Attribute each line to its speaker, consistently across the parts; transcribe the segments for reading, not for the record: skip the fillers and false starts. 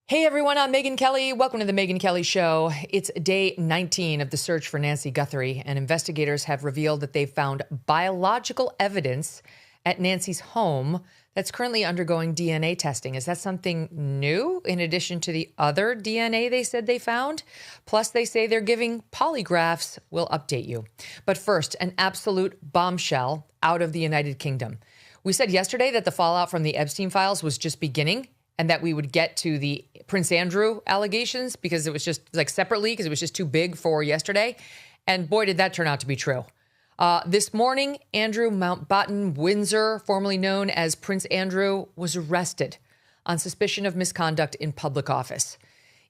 Speaker 1: Hey everyone, I'm Megyn Kelly. Welcome to the Megyn Kelly Show. It's day 19 of the search for Nancy Guthrie, and investigators have revealed that they've found biological evidence at Nancy's home that's currently undergoing DNA testing. Is that something new in addition to the other DNA they said they found? Plus, they say they're giving polygraphs. We'll update you. But first, an absolute bombshell out of the United Kingdom. We said yesterday that the fallout from the Epstein files was just beginning, and that we would get to the Prince Andrew allegations because it was just like separately, because it was just too big for yesterday. And boy, did that turn out to be true. This morning, Andrew Mountbatten Windsor, formerly known as Prince Andrew, was arrested on suspicion of misconduct in public office.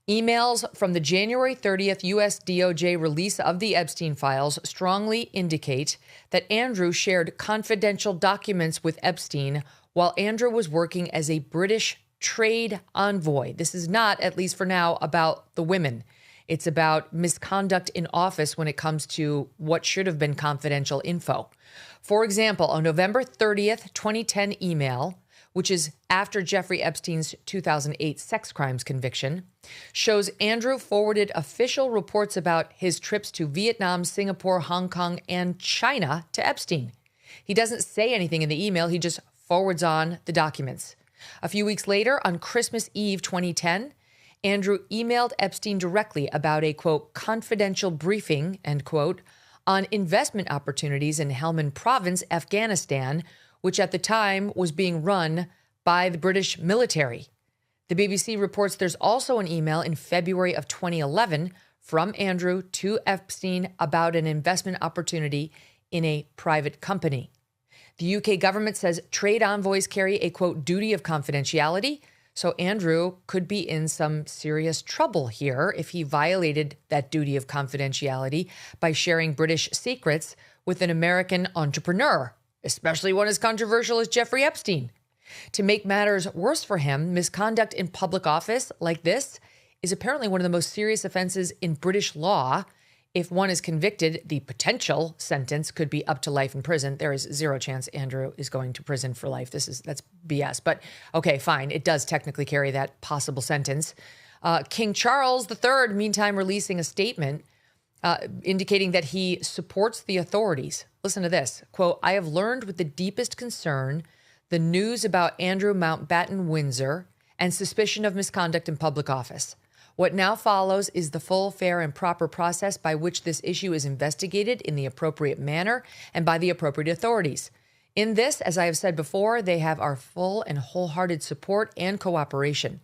Speaker 1: Emails from the January 30th U.S. DOJ release of the Epstein files strongly indicate that Andrew shared confidential documents with Epstein while Andrew was working as a British trade envoy. This is not, at least for now, about the women. It's about misconduct in office when it comes to what should have been confidential info. For example, on November 30th, 2010 email, which is after Jeffrey Epstein's 2008 sex crimes conviction, shows Andrew forwarded official reports about his trips to Vietnam, Singapore, Hong Kong, and China to Epstein. He doesn't say anything in the email. He just forwards on the documents. A few weeks later, on Christmas Eve 2010, Andrew emailed Epstein directly about a, quote, confidential briefing, end quote, on investment opportunities in Helmand Province, Afghanistan, which at the time was being run by the British military. The BBC reports there's also an email in February of 2011 from Andrew to Epstein about an investment opportunity in a private company. The UK government says trade envoys carry a, quote, duty of confidentiality. So Andrew could be in some serious trouble here if he violated that duty of confidentiality by sharing British secrets with an American entrepreneur, especially one as controversial as Jeffrey Epstein. To make matters worse for him, misconduct in public office like this is apparently one of the most serious offenses in British law. If one is convicted, the potential sentence could be up to life in prison. There is zero chance Andrew is going to prison for life. That's BS. But okay, fine. It does technically carry that possible sentence. King Charles III, meantime, releasing a statement indicating that he supports the authorities. Listen to this. Quote, I have learned with the deepest concern the news about Andrew Mountbatten Windsor and suspicion of misconduct in public office. What now follows is the full, fair, and proper process by which this issue is investigated in the appropriate manner and by the appropriate authorities. In this, as I have said before, they have our full and wholehearted support and cooperation.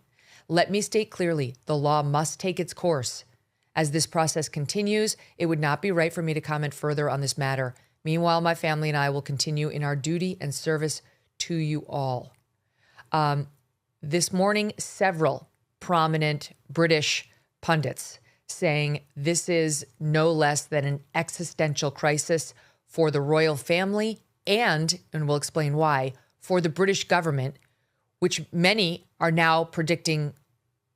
Speaker 1: Let me state clearly, the law must take its course. As this process continues, it would not be right for me to comment further on this matter. Meanwhile, my family and I will continue in our duty and service to you all. This morning, several prominent British pundits saying this is no less than an existential crisis for the royal family and we'll explain why, for the British government, which many are now predicting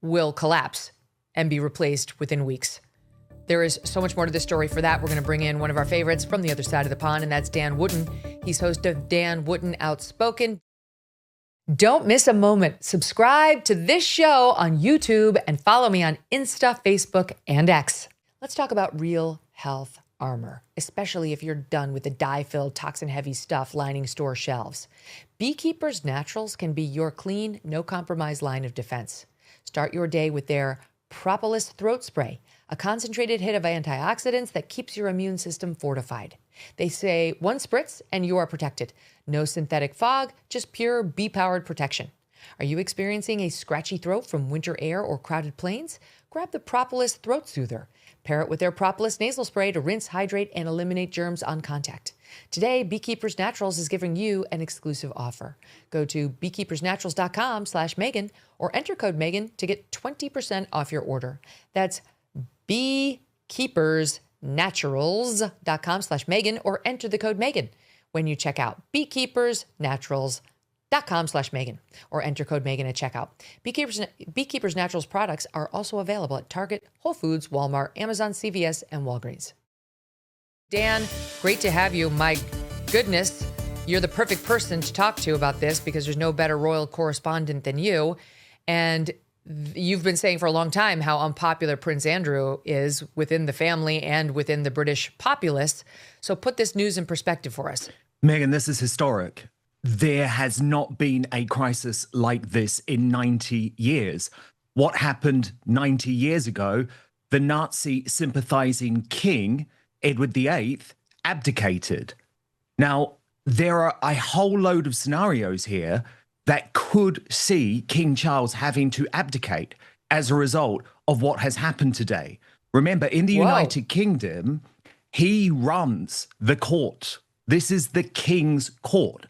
Speaker 1: will collapse and be replaced within weeks. There is so much more to this story. For that, we're going to bring in one of our favorites from the other side of the pond, and that's Dan Wootton. He's host of Dan Wootton Outspoken. Don't miss a moment. Subscribe to this show on YouTube and follow me on Insta, Facebook, and X. Let's talk about real health armor, especially if you're done with the dye-filled, toxin-heavy stuff lining store shelves. Beekeepers Naturals can be your clean, no-compromise line of defense. Start your day with their Propolis Throat Spray, a concentrated hit of antioxidants that keeps your immune system fortified. They say one spritz and you are protected. No synthetic fog, just pure bee-powered protection. Are you experiencing a scratchy throat from winter air or crowded planes? Grab the Propolis Throat Soother. Pair it with their Propolis Nasal Spray to rinse, hydrate, and eliminate germs on contact. Today, Beekeepers Naturals is giving you an exclusive offer. Go to beekeepersnaturals.com/Megyn or enter code Megyn to get 20% off your order. That's beekeepersnaturals.com/Megyn or enter the code Megyn when you check out. beekeepersnaturals.com/Megyn or enter code Megyn at checkout. Beekeepers Naturals products are also available at Target, Whole Foods, Walmart, Amazon, CVS, and Walgreens. Dan, great to have you. My goodness, you're the perfect person to talk to about this because there's no better royal correspondent than you. And you've been saying for a long time how unpopular Prince Andrew is within the family and within the British populace. So put this news in perspective for us.
Speaker 2: Megyn, this is historic. There has not been a crisis like this in 90 years. What happened 90 years ago? The Nazi sympathizing king, Edward VIII, abdicated. Now, there are a whole load of scenarios here that could see King Charles having to abdicate as a result of what has happened today. Remember, in the United Kingdom, he runs the court. This is the king's court.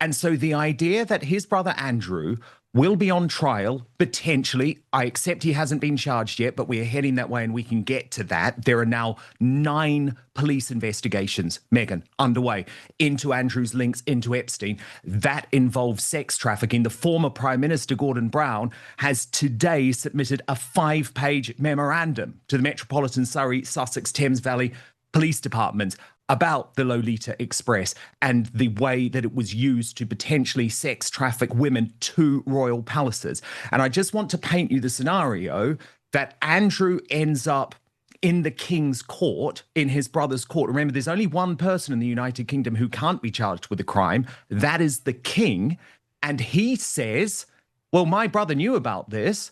Speaker 2: And so the idea that his brother Andrew will be on trial, potentially. I accept he hasn't been charged yet, but we're heading that way and we can get to that. There are now 9 police investigations, Megyn, underway into Andrew's links into Epstein. That involves sex trafficking. The former Prime Minister, Gordon Brown, has today submitted a 5-page memorandum to the Metropolitan Surrey, Sussex, Thames Valley Police Department about the Lolita Express and the way that it was used to potentially sex traffic women to royal palaces. And I just want to paint you the scenario that Andrew ends up in the king's court, in his brother's court. Remember, there's only one person in the United Kingdom who can't be charged with a crime. That is the king. And he says, well, my brother knew about this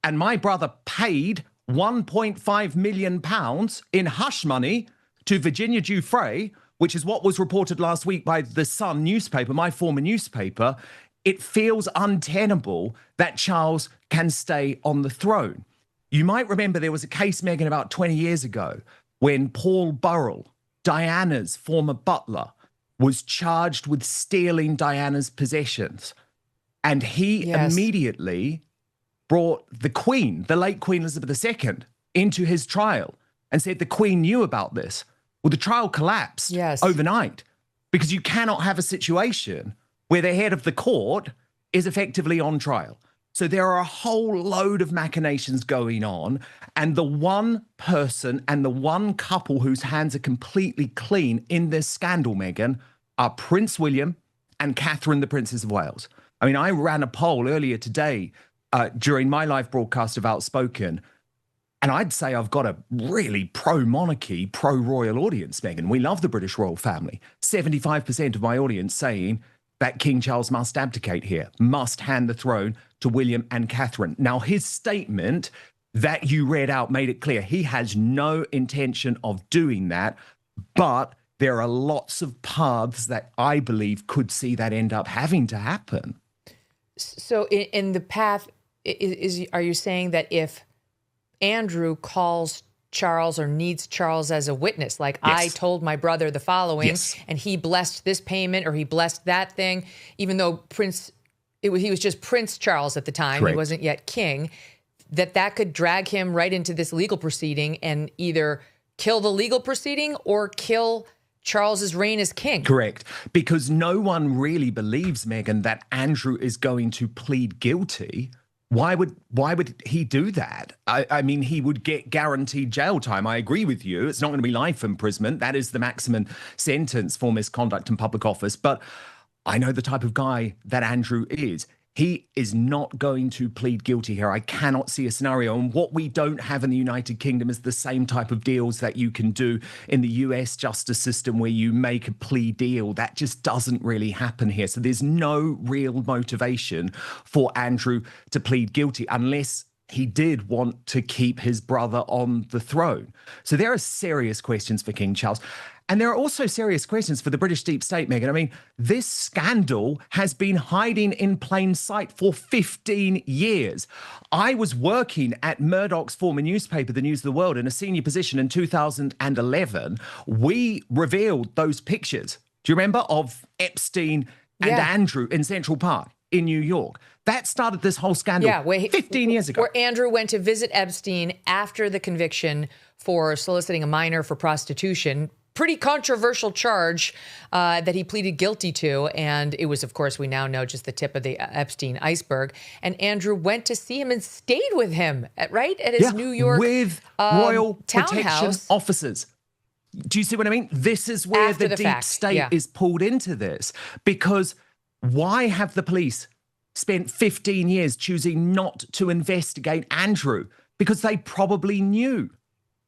Speaker 2: and my brother paid £1.5 million in hush money to Virginia Giuffre, which is what was reported last week by the Sun newspaper, my former newspaper. It feels untenable that Charles can stay on the throne. You might remember there was a case, Megyn, about 20 years ago when Paul Burrell, Diana's former butler, was charged with stealing Diana's possessions. And he immediately brought the Queen, the late Queen Elizabeth II, into his trial and said the Queen knew about this. Well, the trial collapsed overnight because you cannot have a situation where the head of the court is effectively on trial. So there are a whole load of machinations going on. And the one person and the one couple whose hands are completely clean in this scandal, Megyn, are Prince William and Catherine, the Princess of Wales. I mean, I ran a poll earlier today during my live broadcast of Outspoken. And I'd say I've got a really pro-monarchy, pro-royal audience, Megyn. We love the British royal family. 75% of my audience saying that King Charles must abdicate here, must hand the throne to William and Catherine. Now, his statement that you read out made it clear he has no intention of doing that, but there are lots of paths that I believe could see that end up having to happen.
Speaker 1: So in the path, are you saying that if Andrew calls Charles or needs Charles as a witness, like I told my brother the following and he blessed this payment or he blessed that thing, even though he was just Prince Charles at the time, he wasn't yet king, that could drag him right into this legal proceeding and either kill the legal proceeding or kill Charles's reign as king.
Speaker 2: Correct. Because no one really believes, Megyn, that Andrew is going to plead guilty. Why would he do that? I mean, he would get guaranteed jail time. I agree with you. It's not going to be life imprisonment. That is the maximum sentence for misconduct in public office. But I know the type of guy that Andrew is. He is not going to plead guilty here. I cannot see a scenario. And what we don't have in the United Kingdom is the same type of deals that you can do in the US justice system where you make a plea deal. That just doesn't really happen here. So there's no real motivation for Andrew to plead guilty unless he did want to keep his brother on the throne. So there are serious questions for King Charles. And there are also serious questions for the British deep state, Megyn. I mean, this scandal has been hiding in plain sight for 15 years. I was working at Murdoch's former newspaper, The News of the World, in a senior position in 2011. We revealed those pictures, do you remember, of Epstein and Andrew in Central Park in New York? That started this whole scandal 15 years ago.
Speaker 1: Where Andrew went to visit Epstein after the conviction for soliciting a minor for prostitution. Pretty controversial charge that he pleaded guilty to. And it was, of course, we now know, just the tip of the Epstein iceberg. And Andrew went to see him and stayed with him, at his New York
Speaker 2: with royal protection
Speaker 1: townhouse
Speaker 2: officers. Do you see what I mean? This is where the deep state is pulled into this. Because why have the police spent 15 years choosing not to investigate Andrew because they probably knew.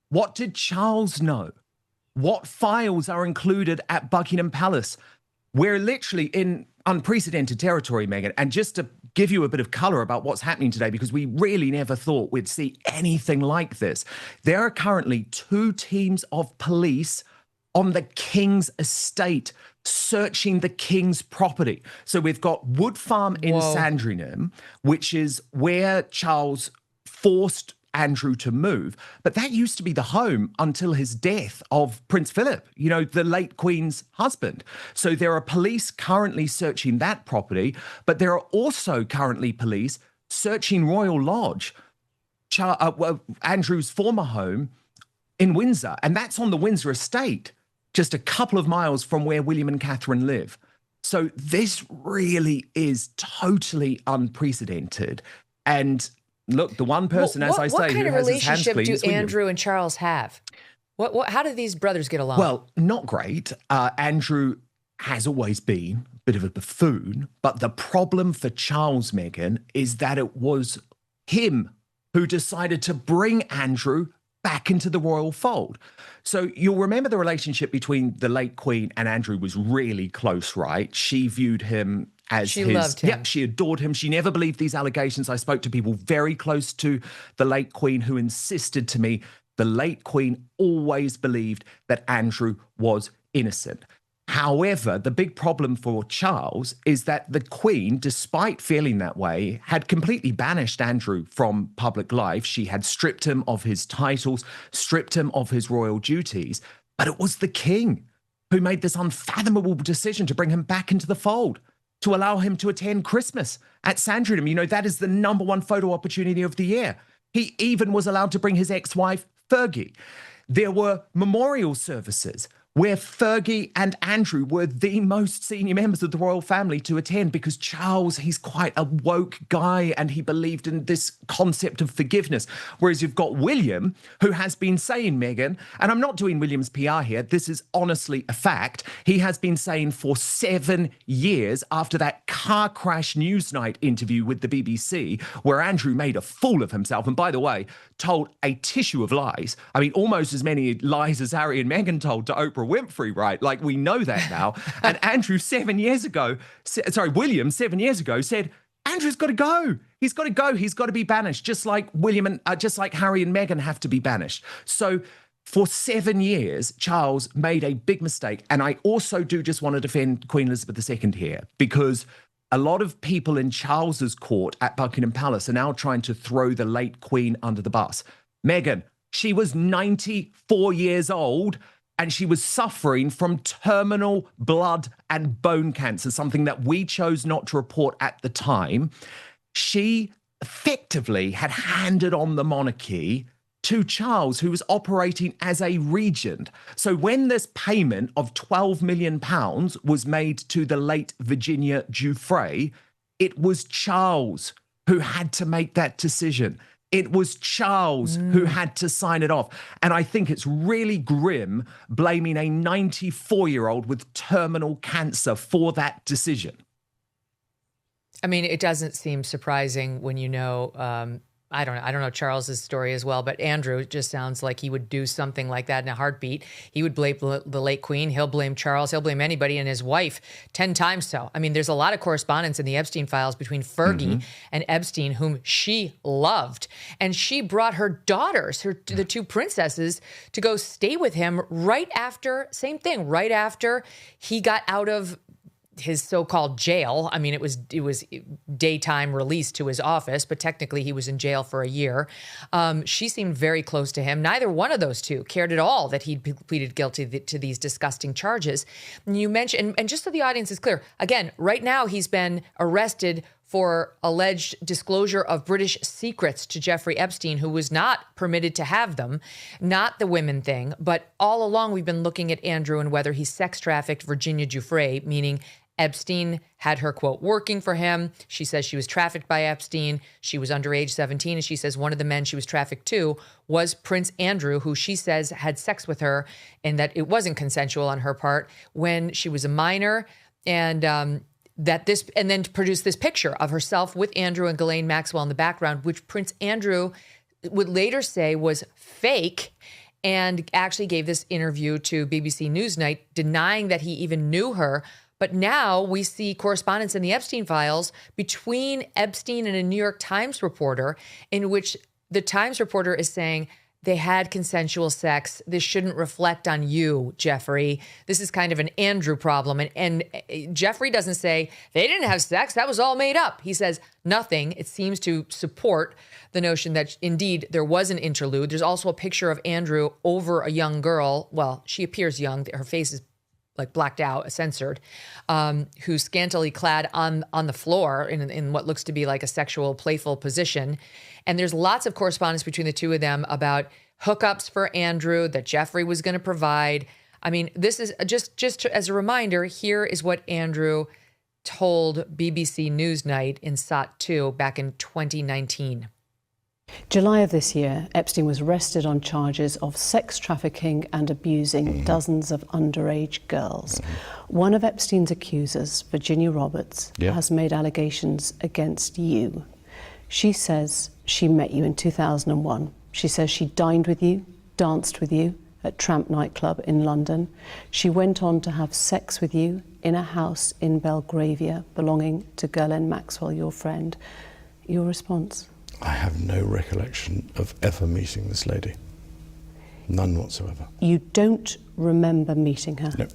Speaker 2: What did Charles know? What files are included at Buckingham Palace? We're literally in unprecedented territory, Megyn. And just to give you a bit of color about what's happening today, because we really never thought we'd see anything like this. There are currently 2 teams of police on the King's estate searching the King's property. So we've got Wood Farm in Sandringham, which is where Charles forced Andrew to move. But that used to be the home until his death of Prince Phillip, you know, the late Queen's husband. So there are police currently searching that property, but there are also currently police searching Royal Lodge, Andrew's former home in Windsor. And that's on the Windsor estate, just a couple of miles from where William and Catherine live. So this really is totally unprecedented. And look, the one person, as I say, who has his hands clean is William. What kind of relationship do Andrew
Speaker 1: and Charles have? How do these brothers get along?
Speaker 2: Well, not great. Andrew has always been a bit of a buffoon, but the problem for Charles, Megyn, is that it was him who decided to bring Andrew back into the royal fold. So you'll remember the relationship between the late Queen and Andrew was really close, right? She viewed him as
Speaker 1: she loved him.
Speaker 2: Yep, she adored him. She never believed these allegations. I spoke to people very close to the late Queen who insisted to me the late Queen always believed that Andrew was innocent. However, the big problem for Charles is that the Queen, despite feeling that way, had completely banished Andrew from public life. She had stripped him of his titles, stripped him of his royal duties. But it was the King who made this unfathomable decision to bring him back into the fold, to allow him to attend Christmas at Sandringham. You know, that is the #1 photo opportunity of the year. He even was allowed to bring his ex-wife, Fergie. There were memorial services where Fergie and Andrew were the most senior members of the royal family to attend because Charles, he's quite a woke guy and he believed in this concept of forgiveness. Whereas you've got William, who has been saying, Megyn, and I'm not doing William's PR here, this is honestly a fact, he has been saying for 7 years after that car crash Newsnight interview with the BBC, where Andrew made a fool of himself, and by the way, told a tissue of lies. I mean, almost as many lies as Harry and Meghan told to Oprah Winfrey, right? Like, we know that now. And Andrew 7 years ago, William 7 years ago said, Andrew's got to go. He's got to go. He's got to be banished, just like just like Harry and Meghan have to be banished. So for 7 years, Charles made a big mistake. And I also do just want to defend Queen Elizabeth II here, because a lot of people in Charles's court at Buckingham Palace are now trying to throw the late Queen under the bus. Megyn, she was 94 years old and she was suffering from terminal blood and bone cancer, something that we chose not to report at the time. She effectively had handed on the monarchy to Charles, who was operating as a regent. So when this payment of £12 million was made to the late Virginia Giuffre, it was Charles who had to make that decision. It was Charles who had to sign it off. And I think it's really grim blaming a 94-year-old with terminal cancer for that decision.
Speaker 1: I mean, it doesn't seem surprising when you know, I don't know Charles's story as well, but Andrew just sounds like he would do something like that in a heartbeat. He would blame the late Queen. He'll blame Charles. He'll blame anybody, and his wife 10 times so. I mean, there's a lot of correspondence in the Epstein files between Fergie and Epstein, whom she loved. And she brought her daughters, the 2 princesses, to go stay with him right after he got out of his so-called jail. I mean, it was daytime release to his office, but technically he was in jail for a year. She seemed very close to him. Neither one of those 2 cared at all that he'd pleaded guilty to these disgusting charges. And you mentioned, and just so the audience is clear, again, right now he's been arrested for alleged disclosure of British secrets to Jeffrey Epstein, who was not permitted to have them, not the women thing. But all along, we've been looking at Andrew and whether he sex trafficked Virginia Giuffre, meaning Epstein had her, quote, working for him. She says she was trafficked by Epstein. She was underage 17. And she says one of the men she was trafficked to was Prince Andrew, who she says had sex with her and that it wasn't consensual on her part when she was a minor. And and then to produce this picture of herself with Andrew and Ghislaine Maxwell in the background, which Prince Andrew would later say was fake, and actually gave this interview to BBC Newsnight denying that he even knew her. But now we see correspondence in the Epstein files between Epstein and a New York Times reporter, in which the Times reporter is saying they had consensual sex. This shouldn't reflect on you, Jeffrey. This is kind of an Andrew problem. And Jeffrey doesn't say they didn't have sex. That was all made up. He says nothing. It seems to support the notion that indeed there was an interlude. There's also a picture of Andrew over a young girl. Well, she appears young. Her face is like blacked out, censored, who's scantily clad on the floor in what looks to be like a sexual, playful position. And there's lots of correspondence between the two of them about hookups for Andrew that Jeffrey was going to provide. I mean, this is just as a reminder, here is what Andrew told BBC Newsnight in SOT 2 back in 2019.
Speaker 3: July of this year, Epstein was arrested on charges of sex trafficking and abusing dozens of underage girls. One of Epstein's accusers, Virginia Roberts, has made allegations against you. She says she met you in 2001. She says she dined with you, danced with you at Tramp nightclub in London. She went on to have sex with you in a house in Belgravia belonging to Ghislaine Maxwell, your friend. Your response?
Speaker 4: I have no recollection of ever meeting this lady. None whatsoever.
Speaker 3: You don't remember meeting her?
Speaker 4: No.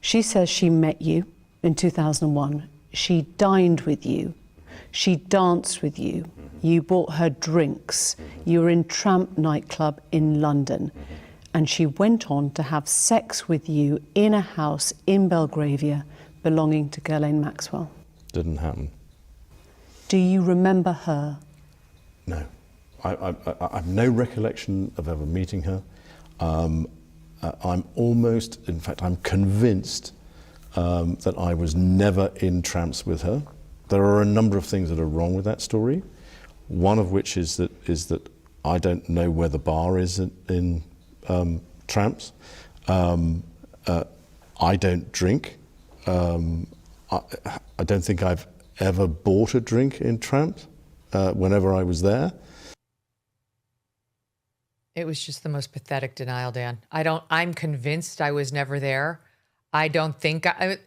Speaker 3: She says she met you in 2001. She dined with you. She danced with you. You bought her drinks. You were in Tramp nightclub in London. And she went on to have sex with you in a house in Belgravia belonging to Ghislaine Maxwell.
Speaker 4: Didn't happen.
Speaker 3: Do you remember her?
Speaker 4: No. I have no recollection of ever meeting her. I'm convinced that I was never in Tramps with her. There are a number of things that are wrong with that story. One of which is that I don't know where the bar is in Tramps. I don't drink. I don't think I've ever bought a drink in Tramps whenever I was there.
Speaker 1: It was just the most pathetic denial, Dan. I'm convinced I was never there. I don't think,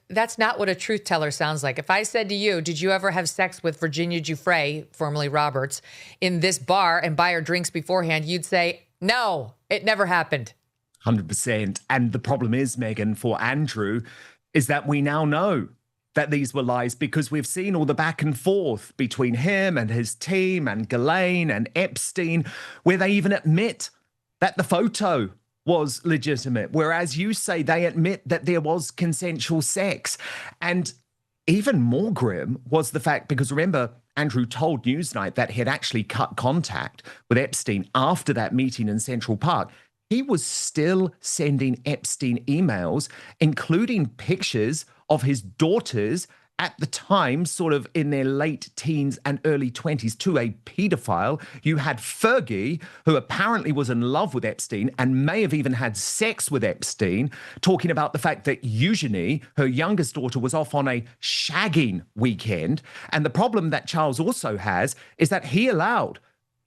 Speaker 1: that's not what a truth teller sounds like. If I said to you, did you ever have sex with Virginia Giuffre, formerly Roberts, in this bar and buy her drinks beforehand, you'd say, no, it never happened.
Speaker 2: 100%. And the problem is, Megyn, for Andrew, is that we now know that these were lies because we've seen all the back and forth between him and his team and Ghislaine and Epstein, where they even admit that the photo was legitimate, whereas you say they admit that there was consensual sex. And even more grim was the fact, because remember, Andrew told Newsnight that he had actually cut contact with Epstein after that meeting in Central Park. He was still sending Epstein emails, including pictures of his daughters at the time, sort of in their late teens and early 20s, to a paedophile. You had Fergie, who apparently was in love with Epstein and may have even had sex with Epstein, talking about the fact that Eugenie, her youngest daughter, was off on a shagging weekend. And the problem that Charles also has is that he allowed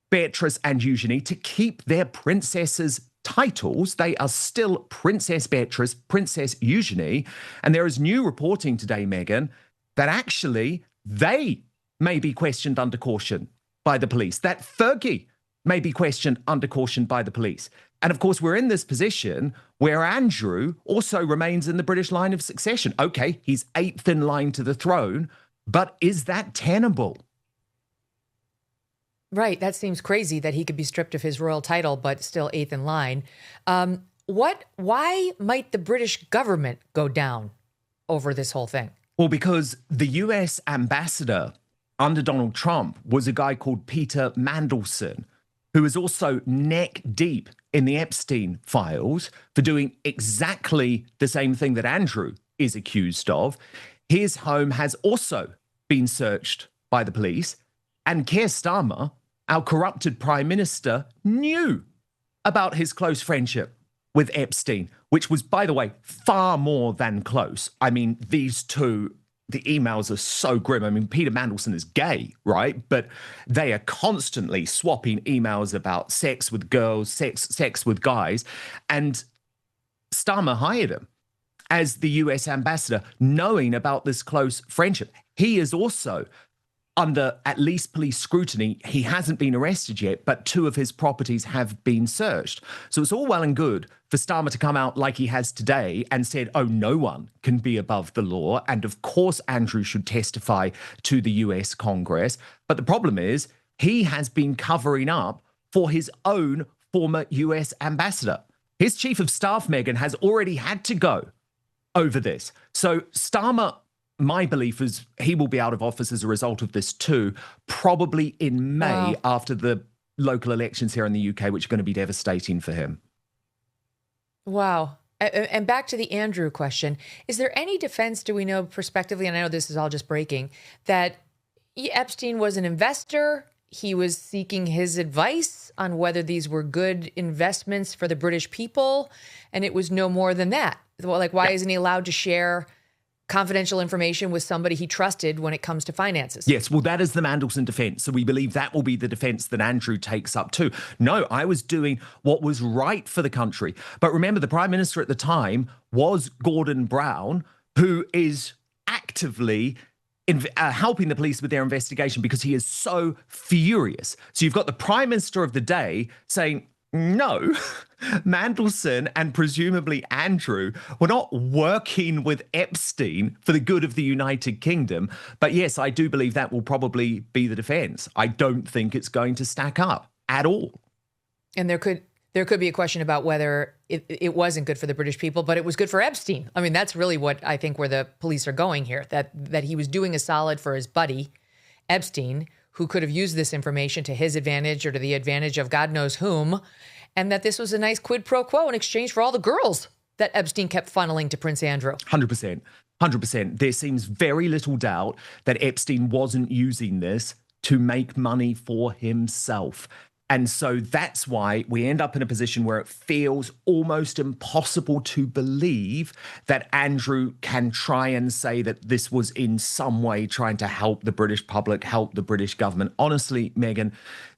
Speaker 2: Beatrice and Eugenie to keep their princesses' titles. They are still Princess Beatrice, Princess Eugenie. And there is new reporting today, Megyn, that actually they may be questioned under caution by the police, that Fergie may be questioned under caution by the police. And of course, we're in this position where Andrew also remains in the British line of succession. Okay, he's 8th in line to the throne, but is that tenable?
Speaker 1: Right. That seems crazy that he could be stripped of his royal title, but still 8th in line. Why might the British government go down over this whole thing?
Speaker 2: Well, because the US ambassador under Donald Trump was a guy called Peter Mandelson, who is also neck deep in the Epstein files for doing exactly the same thing that Andrew is accused of. His home has also been searched by the police, and Keir Starmer, our corrupted prime minister, knew about his close friendship with Epstein, which was, by the way, far more than close. I mean, these two the emails are so grim. I mean, Peter Mandelson is gay, right? But they are constantly swapping emails about sex with girls, sex with guys. And Starmer hired him as the US ambassador, knowing about this close friendship. He is also under at least police scrutiny. He hasn't been arrested yet, but 2 of his properties have been searched. So it's all well and good for Starmer to come out like he has today and said, oh, no one can be above the law. And of course, Andrew should testify to the US Congress. But the problem is he has been covering up for his own former US ambassador. His chief of staff, Megyn, has already had to go over this. So Starmer, my belief is he will be out of office as a result of this too, probably in May after the local elections here in the UK, which are going to be devastating for him.
Speaker 1: Wow. And back to the Andrew question. Is there any defense, do we know prospectively, and I know this is all just breaking, that Epstein was an investor? He was seeking his advice on whether these were good investments for the British people, and it was no more than that. Well, like, why isn't he allowed to share confidential information with somebody he trusted when it comes to finances?
Speaker 2: Yes, well, that is the Mandelson defense. So we believe that will be the defense that Andrew takes up too. No, I was doing what was right for the country. But remember, the Prime Minister at the time was Gordon Brown, who is actively helping the police with their investigation because he is so furious. So you've got the Prime Minister of the day saying, no, Mandelson and presumably Andrew were not working with Epstein for the good of the United Kingdom. But yes, I do believe that will probably be the defense. I don't think it's going to stack up at all.
Speaker 1: And there could be a question about whether it wasn't good for the British people, but it was good for Epstein. I mean, that's really what I think where the police are going here, that he was doing a solid for his buddy, Epstein, who could have used this information to his advantage or to the advantage of God knows whom, and that this was a nice quid pro quo in exchange for all the girls that Epstein kept funneling to Prince Andrew.
Speaker 2: 100%. 100%. There seems very little doubt that Epstein wasn't using this to make money for himself. And so that's why we end up in a position where it feels almost impossible to believe that Andrew can try and say that this was in some way trying to help the British public, help the British government. Honestly, Megyn,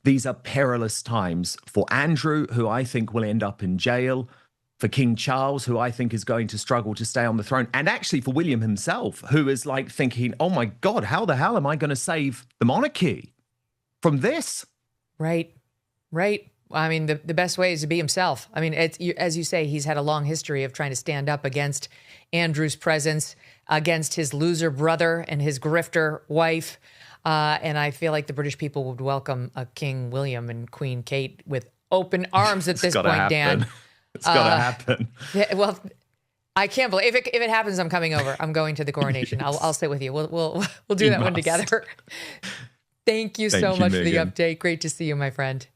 Speaker 2: these are perilous times for Andrew, who I think will end up in jail, for King Charles, who I think is going to struggle to stay on the throne, and actually for William himself, who is like thinking, oh my God, how the hell am I going to save the monarchy from this?
Speaker 1: Right. Right. I mean, the best way is to be himself. I mean, as you say, he's had a long history of trying to stand up against Andrew's presence, against his loser brother and his grifter wife. And I feel like the British people would welcome a King William and Queen Kate with open arms at this point, Dan.
Speaker 2: It's got to happen.
Speaker 1: Yeah, well, I can't believe if it happens, I'm coming over. I'm going to the coronation.
Speaker 2: Yes.
Speaker 1: I'll sit with you. We'll do that one together. Thank you so much for the update. Great to see you, my friend.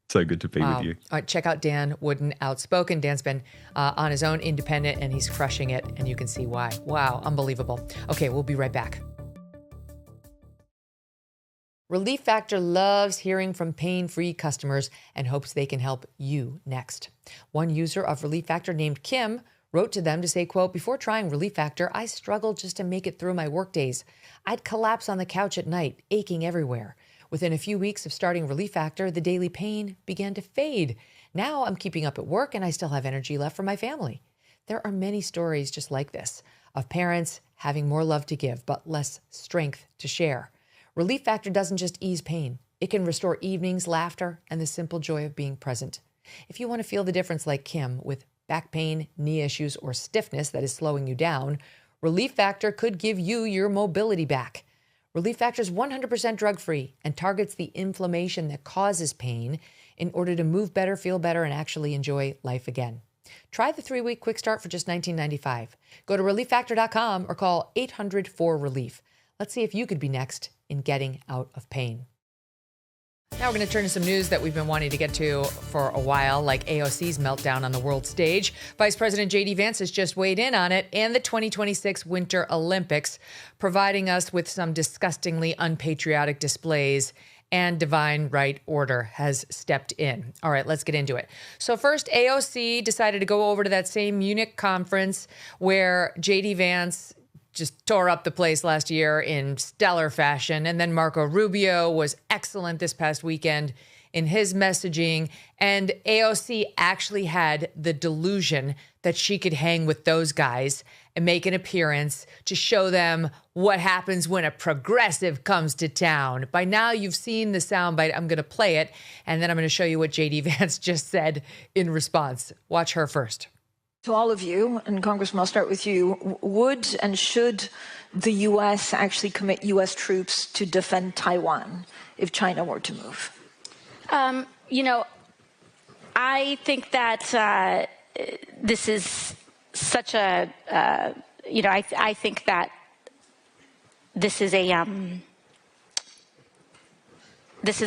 Speaker 2: So good to be with you.
Speaker 1: All right, check out Dan Wootton Outspoken. Dan's been on his own, independent, and he's crushing it, and you can see why. Wow, unbelievable. Okay, we'll be right back. Relief Factor loves hearing from pain-free customers and hopes they can help you next. One user of Relief Factor named Kim wrote to them to say, quote, before trying Relief Factor, I struggled just to make it through my work days. I'd collapse on the couch at night, aching everywhere. Within a few weeks of starting Relief Factor, the daily pain began to fade. Now I'm keeping up at work and I still have energy left for my family. There are many stories just like this of parents having more love to give, but less strength to share. Relief Factor doesn't just ease pain. It can restore evenings, laughter, and the simple joy of being present. If you want to feel the difference like Kim with back pain, knee issues, or stiffness that is slowing you down, Relief Factor could give you your mobility back. Relief Factor is 100% drug-free and targets the inflammation that causes pain in order to move better, feel better, and actually enjoy life again. Try the 3-week quick start for just $19.95. Go to relieffactor.com or call 800-4RELIEF. Let's see if you could be next in getting out of pain. Now we're going to turn to some news that we've been wanting to get to for a while, like AOC's meltdown on the world stage. Vice President J.D. Vance has just weighed in on it, and the 2026 Winter Olympics, providing us with some disgustingly unpatriotic displays, and Divine Right Order has stepped in. All right, let's get into it. So first, AOC decided to go over to that same Munich conference where J.D. Vance just tore up the place last year in stellar fashion. And then Marco Rubio was excellent this past weekend in his messaging. And AOC actually had the delusion that she could hang with those guys and make an appearance to show them what happens when a progressive comes to town. By now, you've seen the soundbite. I'm going to play it, and then I'm going to show you what J.D. Vance just said in response. Watch her first.
Speaker 5: To all of you, and Congressman, I'll start with you, would and should the U.S. actually commit U.S. troops to defend Taiwan if China were to move?
Speaker 6: I think that this is such a, I think that this is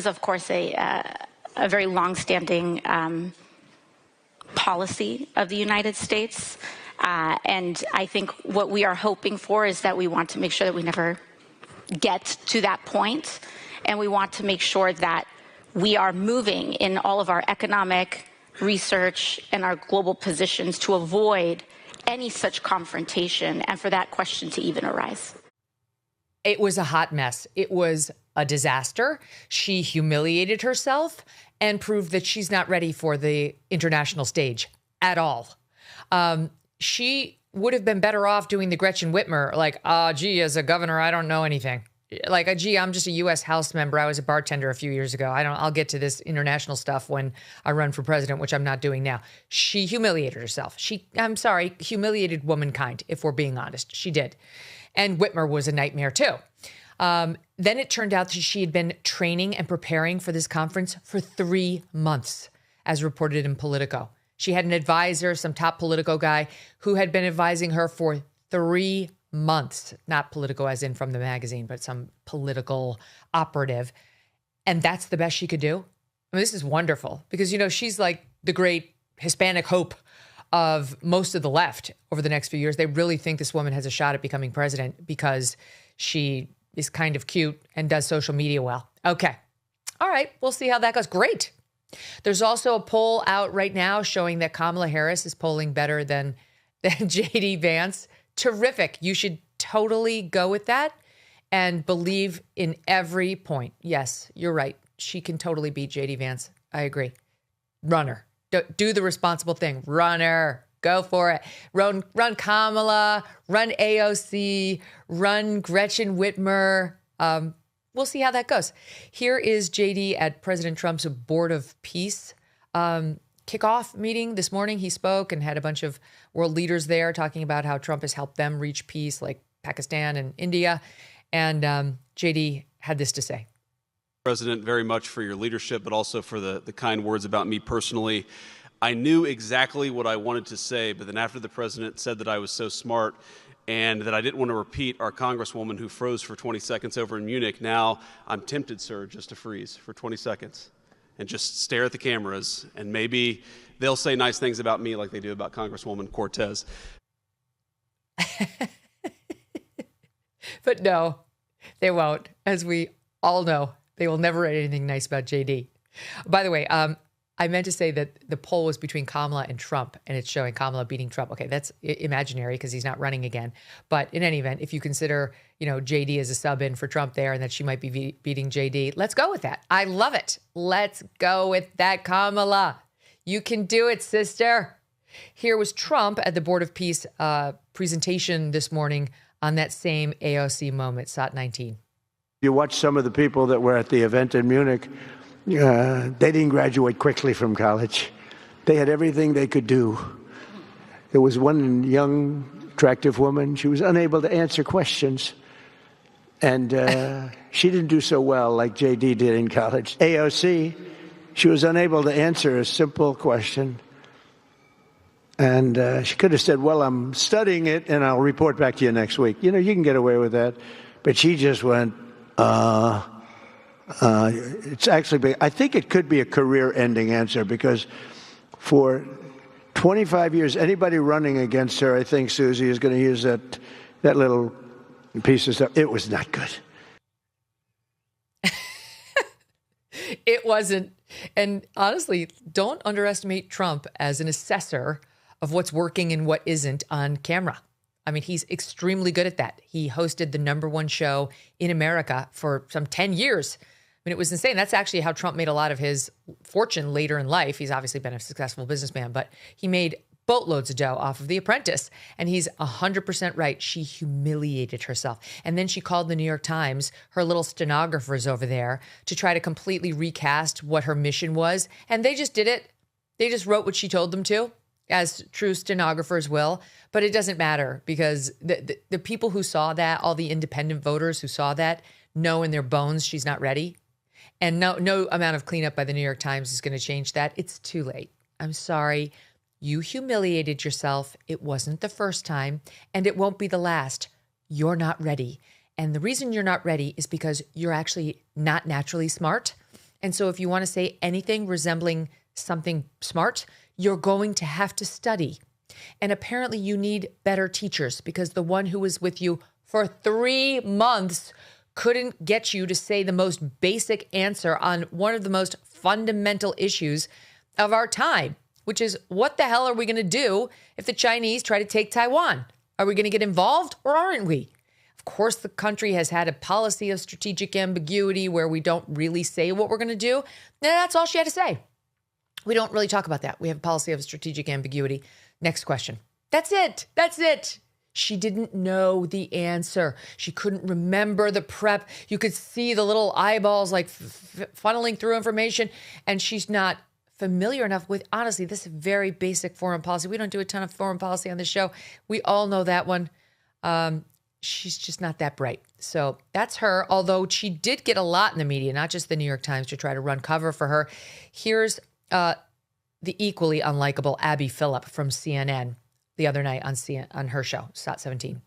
Speaker 6: of course a very longstanding policy of the United States. And I think what we are hoping for is that we want to make sure that we never get to that point. And we want to make sure that we are moving in all of our economic research and our global positions to avoid any such confrontation and for that question to even arise.
Speaker 1: It was a hot mess. It was a disaster. She humiliated herself and proved that she's not ready for the international stage at all. She would have been better off doing the Gretchen Whitmer, like, as a governor, I don't know anything. Like, I'm just a U.S. House member. I was a bartender a few years ago. I'll get to this international stuff when I run for president, which I'm not doing now. She humiliated herself. Humiliated womankind, if we're being honest. She did. And Whitmer was a nightmare too. Then it turned out that she had been training and preparing for this conference for 3 months, as reported in Politico. She had an advisor, some top Politico guy, who had been advising her for 3 months, not Politico as in from the magazine, but some political operative. And that's the best she could do. I mean, this is wonderful because, she's like the great Hispanic hope of most of the left over the next few years. They really think this woman has a shot at becoming president because she is kind of cute and does social media well. Okay. All right. We'll see how that goes. Great. There's also a poll out right now showing that Kamala Harris is polling better than J.D. Vance. Terrific. You should totally go with that and believe in every point. Yes, you're right. She can totally beat J.D. Vance. I agree. Run her. Do the responsible thing. Run her. Go for it. Run Kamala. Run AOC. Run Gretchen Whitmer. We'll see how that goes. Here is J.D. at President Trump's Board of Peace kickoff meeting this morning. He spoke and had a bunch of world leaders there talking about how Trump has helped them reach peace, like Pakistan and India. And J.D. had this to say.
Speaker 7: President, very much for your leadership, but also for the kind words about me personally. I knew exactly what I wanted to say, but then after the president said that I was so smart and that I didn't want to repeat our congresswoman who froze for 20 seconds over in Munich, now I'm tempted, sir, just to freeze for 20 seconds and just stare at the cameras, and maybe they'll say nice things about me like they do about Congresswoman Cortez.
Speaker 1: But no, they won't. As we all know, they will never write anything nice about JD. By the way, I meant to say that the poll was between Kamala and Trump, and it's showing Kamala beating Trump. Okay, that's imaginary because he's not running again. But in any event, if you consider, JD as a sub-in for Trump there and that she might be beating JD, let's go with that. I love it. Let's go with that, Kamala. You can do it, sister. Here was Trump at the Board of Peace presentation this morning on that same AOC moment, SOT 19.
Speaker 8: You watch some of the people that were at the event in Munich. They didn't graduate quickly from college. They had everything they could do. There was one young, attractive woman. She was unable to answer questions. And she didn't do so well like JD did in college. AOC, she was unable to answer a simple question. And she could have said, well, I'm studying it and I'll report back to you next week. You can get away with that. But she just went, it's actually, I think it could be a career-ending answer because for 25 years, anybody running against her, I think Susie is going to use that little piece of stuff. It was not good.
Speaker 1: It wasn't. And honestly, don't underestimate Trump as an assessor of what's working and what isn't on camera. I mean, he's extremely good at that. He hosted the #1 show in America for some 10 years. I mean, it was insane. That's actually how Trump made a lot of his fortune later in life. He's obviously been a successful businessman, but he made boatloads of dough off of The Apprentice. And he's 100% right. She humiliated herself. And then she called the New York Times, her little stenographers over there, to try to completely recast what her mission was. And they just did it. They just wrote what she told them to, as true stenographers will. But it doesn't matter, because the people who saw that, all the independent voters who saw that, know in their bones she's not ready. And no amount of cleanup by the New York Times is going to change that. It's too late. I'm sorry. You humiliated yourself. It wasn't the first time, and it won't be the last. You're not ready. And the reason you're not ready is because you're actually not naturally smart. And so if you want to say anything resembling something smart, you're going to have to study. And apparently you need better teachers, because the one who was with you for 3 months couldn't get you to say the most basic answer on one of the most fundamental issues of our time, which is, what the hell are we going to do if the Chinese try to take Taiwan? Are we going to get involved, or aren't we? Of course, the country has had a policy of strategic ambiguity where we don't really say what we're going to do. And that's all she had to say. We don't really talk about that. We have a policy of strategic ambiguity. Next question. That's it. That's it. She didn't know the answer. She couldn't remember the prep. You could see the little eyeballs like funneling through information, and she's not familiar enough with, honestly, this is very basic foreign policy. We don't do a ton of foreign policy on this show. We all know that one. She's just not that bright. So that's her, although she did get a lot in the media, not just the New York Times, to try to run cover for her. Here's the equally unlikable Abby Phillip from CNN the other night on her show, SOT 17.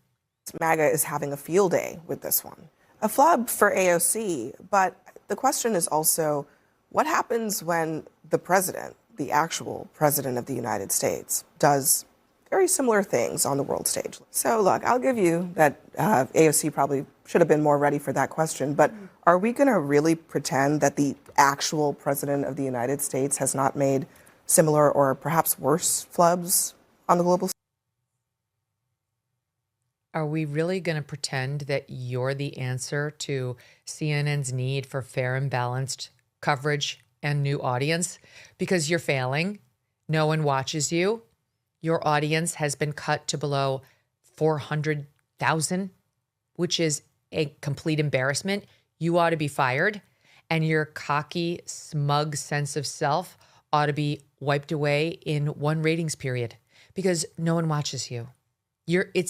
Speaker 9: MAGA is having a field day with this one. A flub for AOC, but the question is also, what happens when the president, the actual president of the United States, does very similar things on the world stage? So look, I'll give you that AOC probably should have been more ready for that question, but are we going to really pretend that the actual president of the United States has not made similar or perhaps worse flubs on the global stage?
Speaker 1: Are we really going to pretend that you're the answer to CNN's need for fair and balanced coverage and new audience? Because you're failing. No one watches you. Your audience has been cut to below 400,000, which is a complete embarrassment. You ought to be fired, and your cocky, smug sense of self ought to be wiped away in one ratings period, because no one watches you.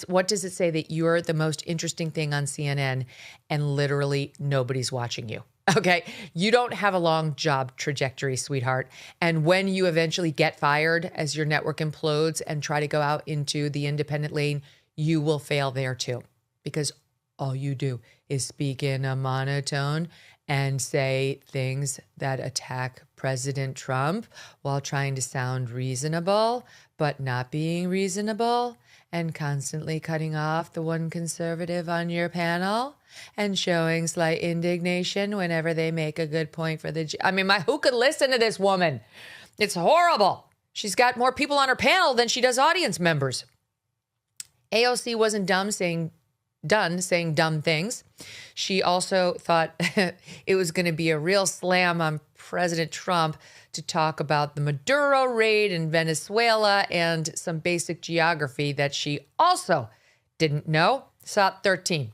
Speaker 1: What does it say? That you're the most interesting thing on CNN and literally nobody's watching you. Okay. You don't have a long job trajectory, sweetheart. And when you eventually get fired, as your network implodes and try to go out into the independent lane, you will fail there too, because all you do is speak in a monotone and say things that attack President Trump while trying to sound reasonable, but not being reasonable, and constantly cutting off the one conservative on your panel and showing slight indignation whenever they make a good point for who could listen to this woman? It's horrible. She's got more people on her panel than she does audience members. AOC wasn't done saying dumb things. She also thought it was going to be a real slam on President Trump to talk about the Maduro raid in Venezuela and some basic geography that she also didn't know. SOT 13.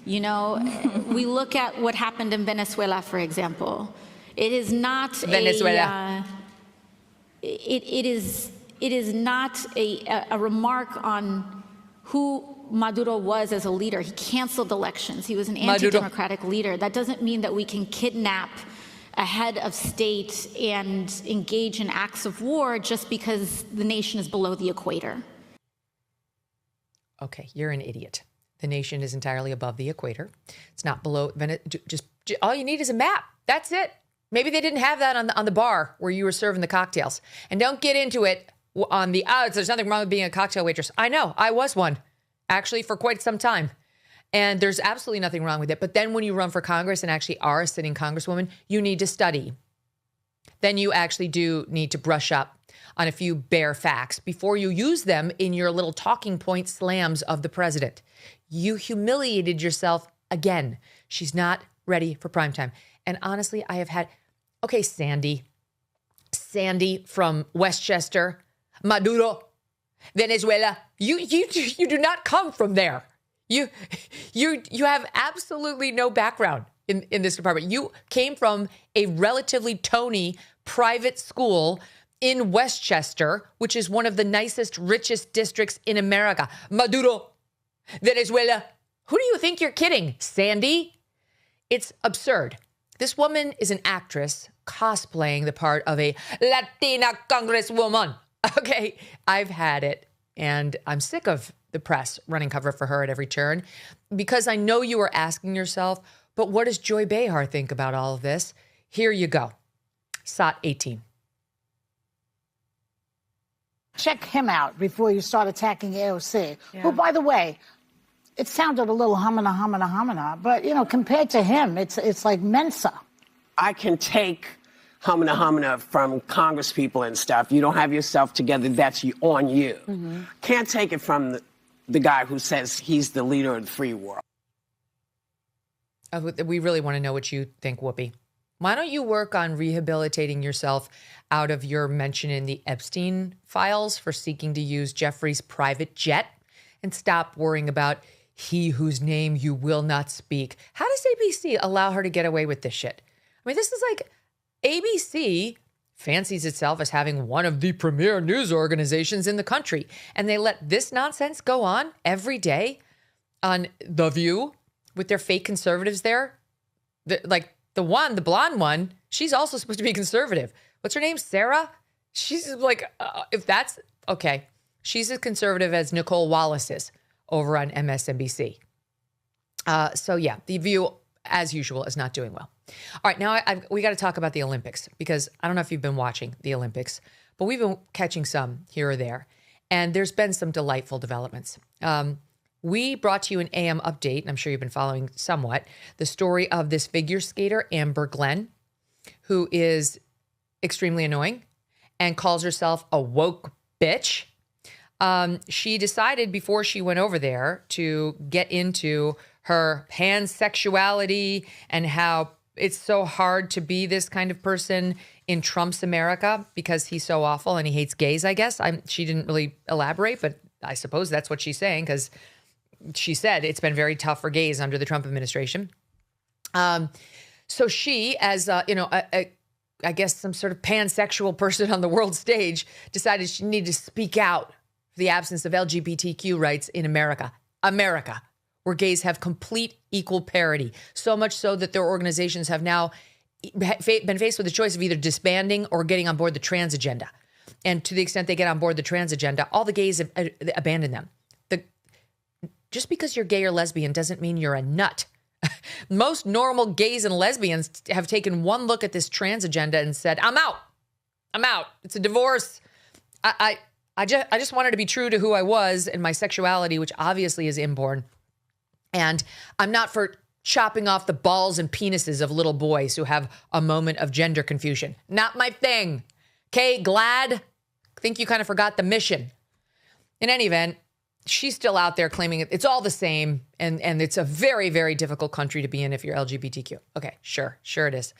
Speaker 6: You know, we look at what happened in Venezuela, for example. It is not Venezuela. It is not a remark on who Maduro was as a leader. He canceled elections. He was an anti-democratic leader. That doesn't mean that we can kidnap a head of state and engage in acts of war just because the nation is below the equator.
Speaker 1: Okay, you're an idiot. The nation is entirely above the equator. It's not below. Just all you need is a map. That's it. Maybe they didn't have that on the bar where you were serving the cocktails. And don't get into it on the odds. There's nothing wrong with being a cocktail waitress. I know. I was one, actually, for quite some time. And there's absolutely nothing wrong with it. But then when you run for Congress and actually are a sitting congresswoman, you need to study. Then you actually do need to brush up on a few bare facts before you use them in your little talking point slams of the president. You humiliated yourself again. She's not ready for primetime. And honestly, I have had, okay, Sandy from Westchester, Maduro, Venezuela. You do not come from there. You have absolutely no background in this department. You came from a relatively Tony private school in Westchester, which is one of the nicest, richest districts in America. Maduro, Venezuela. Who do you think you're kidding, Sandy? It's absurd. This woman is an actress cosplaying the part of a Latina congresswoman. Okay, I've had it, and I'm sick of the press running cover for her at every turn, because I know you are asking yourself, but what does Joy Behar think about all of this? Here you go. SOT 18.
Speaker 10: Check him out before you start attacking AOC, who, by the way, it sounded a little homina, but, you know, compared to him, it's like Mensa.
Speaker 11: I can take homina from Congress people and stuff. You don't have yourself together, that's on you. Mm-hmm. Can't take it from the guy who says he's the leader of the free world.
Speaker 1: We really want to know what you think, Whoopi. Why don't you work on rehabilitating yourself out of your mention in the Epstein files for seeking to use Jeffrey's private jet, and stop worrying about he whose name you will not speak? How does ABC allow her to get away with this shit? I mean, this is like ABC fancies itself as having one of the premier news organizations in the country, and they let this nonsense go on every day on The View with their fake conservatives there. The blonde one, she's also supposed to be conservative. What's her name? Sarah? She's like, if that's okay, she's as conservative as Nicole Wallace is over on MSNBC. So yeah, The View, as usual, is not doing well. All right, now we got to talk about the Olympics, because I don't know if you've been watching the Olympics, but we've been catching some here or there, and there's been some delightful developments. We brought to you an AM update, and I'm sure you've been following somewhat, the story of this figure skater, Amber Glenn, who is extremely annoying and calls herself a woke bitch. She decided before she went over there to get into her pansexuality and how it's so hard to be this kind of person in Trump's America because he's so awful and he hates gays, I guess. She didn't really elaborate, but I suppose that's what she's saying, because she said it's been very tough for gays under the Trump administration. So she, as I guess some sort of pansexual person on the world stage, decided she needed to speak out for the absence of LGBTQ rights in America, where gays have complete equal parity. So much so that their organizations have now been faced with the choice of either disbanding or getting on board the trans agenda. And to the extent they get on board the trans agenda, all the gays have abandoned them. Just because you're gay or lesbian doesn't mean you're a nut. Most normal gays and lesbians have taken one look at this trans agenda and said, I'm out. It's a divorce. I just wanted to be true to who I was and my sexuality, which obviously is inborn. And I'm not for chopping off the balls and penises of little boys who have a moment of gender confusion. Not my thing. Okay, glad? I think you kind of forgot the mission. In any event, she's still out there claiming it's all the same, and it's a very, very difficult country to be in if you're LGBTQ. Okay, sure it is.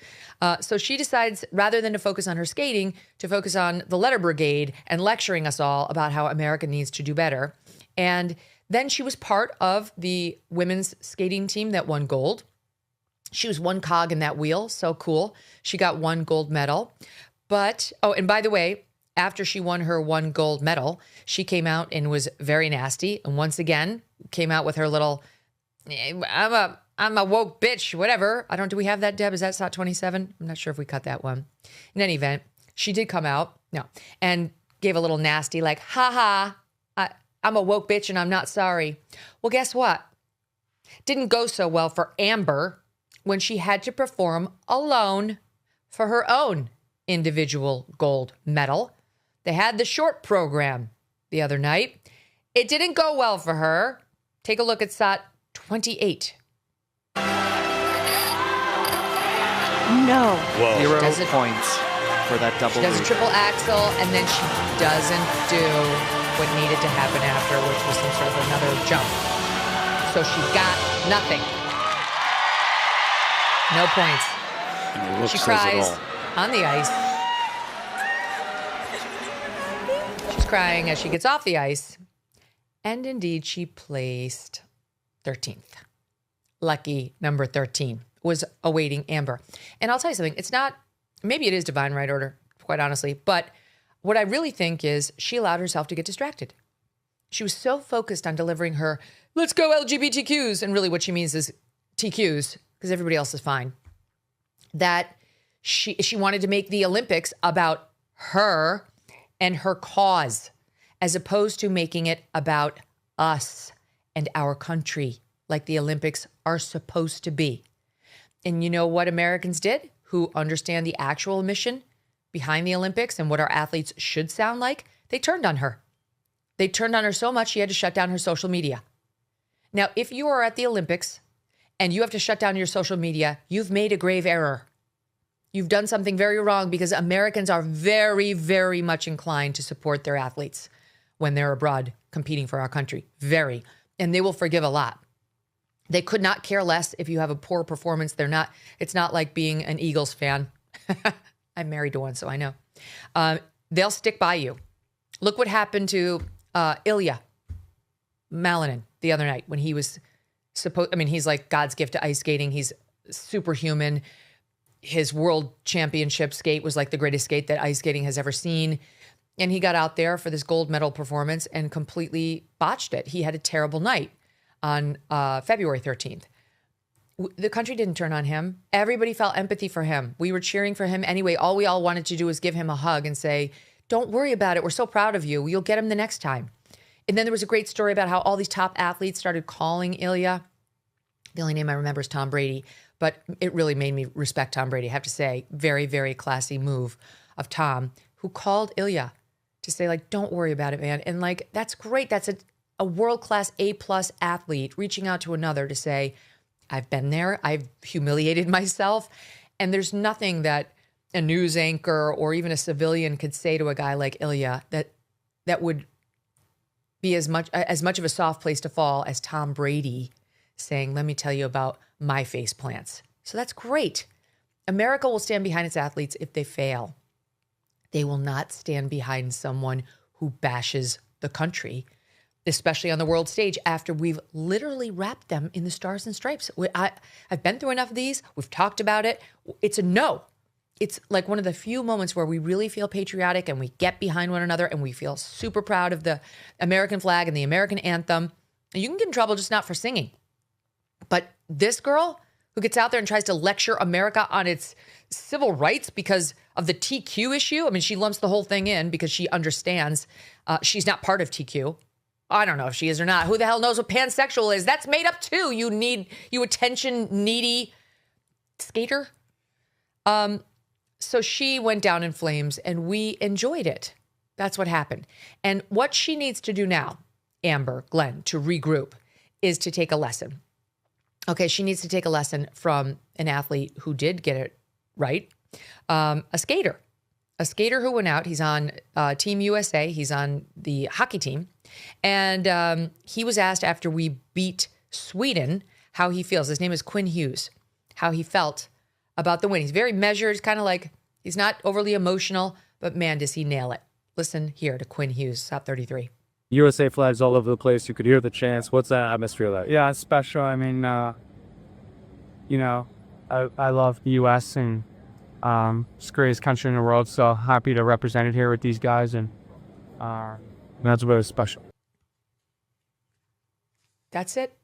Speaker 1: So she decides, rather than to focus on her skating, to focus on the letter brigade and lecturing us all about how America needs to do better. And then she was part of the women's skating team that won gold. She was one cog in that wheel. So cool. She got one gold medal. But, and by the way, after she won her one gold medal, she came out and was very nasty. And once again, came out with her little, I'm a woke bitch, whatever. Do we have that, Deb? Is that SOT 27? I'm not sure if we cut that one. In any event, she did come out, and gave a little nasty, like, I'm a woke bitch and I'm not sorry. Well, guess what? Didn't go so well for Amber when she had to perform alone for her own individual gold medal. They had the short program the other night. It didn't go well for her. Take a look at SOT 28.
Speaker 3: No.
Speaker 2: Whoa. 0 points
Speaker 12: for that double
Speaker 1: She does a
Speaker 12: loop.
Speaker 1: triple axel, and then she doesn't do what needed to happen after, which was some sort of another jump. So she got nothing. No points.
Speaker 13: And the look
Speaker 1: She
Speaker 13: says it
Speaker 1: cries
Speaker 13: all.
Speaker 1: on the ice. She's crying as she gets off the ice. And indeed, she placed 13th. Lucky number 13 was awaiting Amber. And I'll tell you something, it's not, maybe it is divine right order, quite honestly, but what I really think is she allowed herself to get distracted. She was so focused on delivering her, let's go LGBTQs, and really what she means is TQs, because everybody else is fine, that she wanted to make the Olympics about her and her cause, as opposed to making it about us and our country, like the Olympics are supposed to be. And you know what Americans did who understand the actual mission behind the Olympics and what our athletes should sound like? They turned on her. They turned on her so much she had to shut down her social media. Now, if you are at the Olympics and you have to shut down your social media, you've made a grave error. You've done something very wrong, because Americans are very, very much inclined to support their athletes when they're abroad competing for our country. Very. And they will forgive a lot. They could not care less if you have a poor performance. It's not like being an Eagles fan. I'm married to one, so I know. They'll stick by you. Look what happened to Ilya Malinin the other night when he was he's like God's gift to ice skating. He's superhuman. His world championship skate was like the greatest skate that ice skating has ever seen. And he got out there for this gold medal performance and completely botched it. He had a terrible night on February 13th. The country didn't turn on him. Everybody felt empathy for him. We were cheering for him anyway. All we all wanted to do was give him a hug and say, don't worry about it. We're so proud of you. You'll get him the next time. And then there was a great story about how all these top athletes started calling Ilya. The only name I remember is Tom Brady, but it really made me respect Tom Brady, I have to say. Very, very classy move of Tom, who called Ilya to say, like, don't worry about it, man. And like, that's great. That's a world-class A+ athlete reaching out to another to say, I've been there. I've humiliated myself. And there's nothing that a news anchor or even a civilian could say to a guy like Ilya that would be as much of a soft place to fall as Tom Brady saying, let me tell you about my face plants. So that's great. America will stand behind its athletes if they fail. They will not stand behind someone who bashes the country, especially on the world stage, after we've literally wrapped them in the stars and stripes. I've been through enough of these. We've talked about it. It's a no. It's like one of the few moments where we really feel patriotic and we get behind one another and we feel super proud of the American flag and the American anthem. You can get in trouble just not for singing. But this girl who gets out there and tries to lecture America on its civil rights because of the TQ issue. I mean, she lumps the whole thing in because she understands she's not part of TQ. I don't know if she is or not. Who the hell knows what pansexual is? That's made up too. You attention needy skater. So she went down in flames and we enjoyed it. That's what happened. And what she needs to do now, Amber Glenn, to regroup is to take a lesson. Okay, she needs to take a lesson from an athlete who did get it right. A skater who went out. He's on Team USA. He's on the hockey team. And he was asked after we beat Sweden how he feels. His name is Quinn Hughes. How he felt about the win. He's very measured, kind of like, he's not overly emotional, but man, does he nail it. Listen here to Quinn Hughes, top 33.
Speaker 14: USA flags all over the place. You could hear the chants. What's that atmosphere like? Yeah, it's special. I mean, you know, I love the U.S. and it's the greatest country in the world. So happy to represent it here with these guys. And that's really special.
Speaker 1: That's it.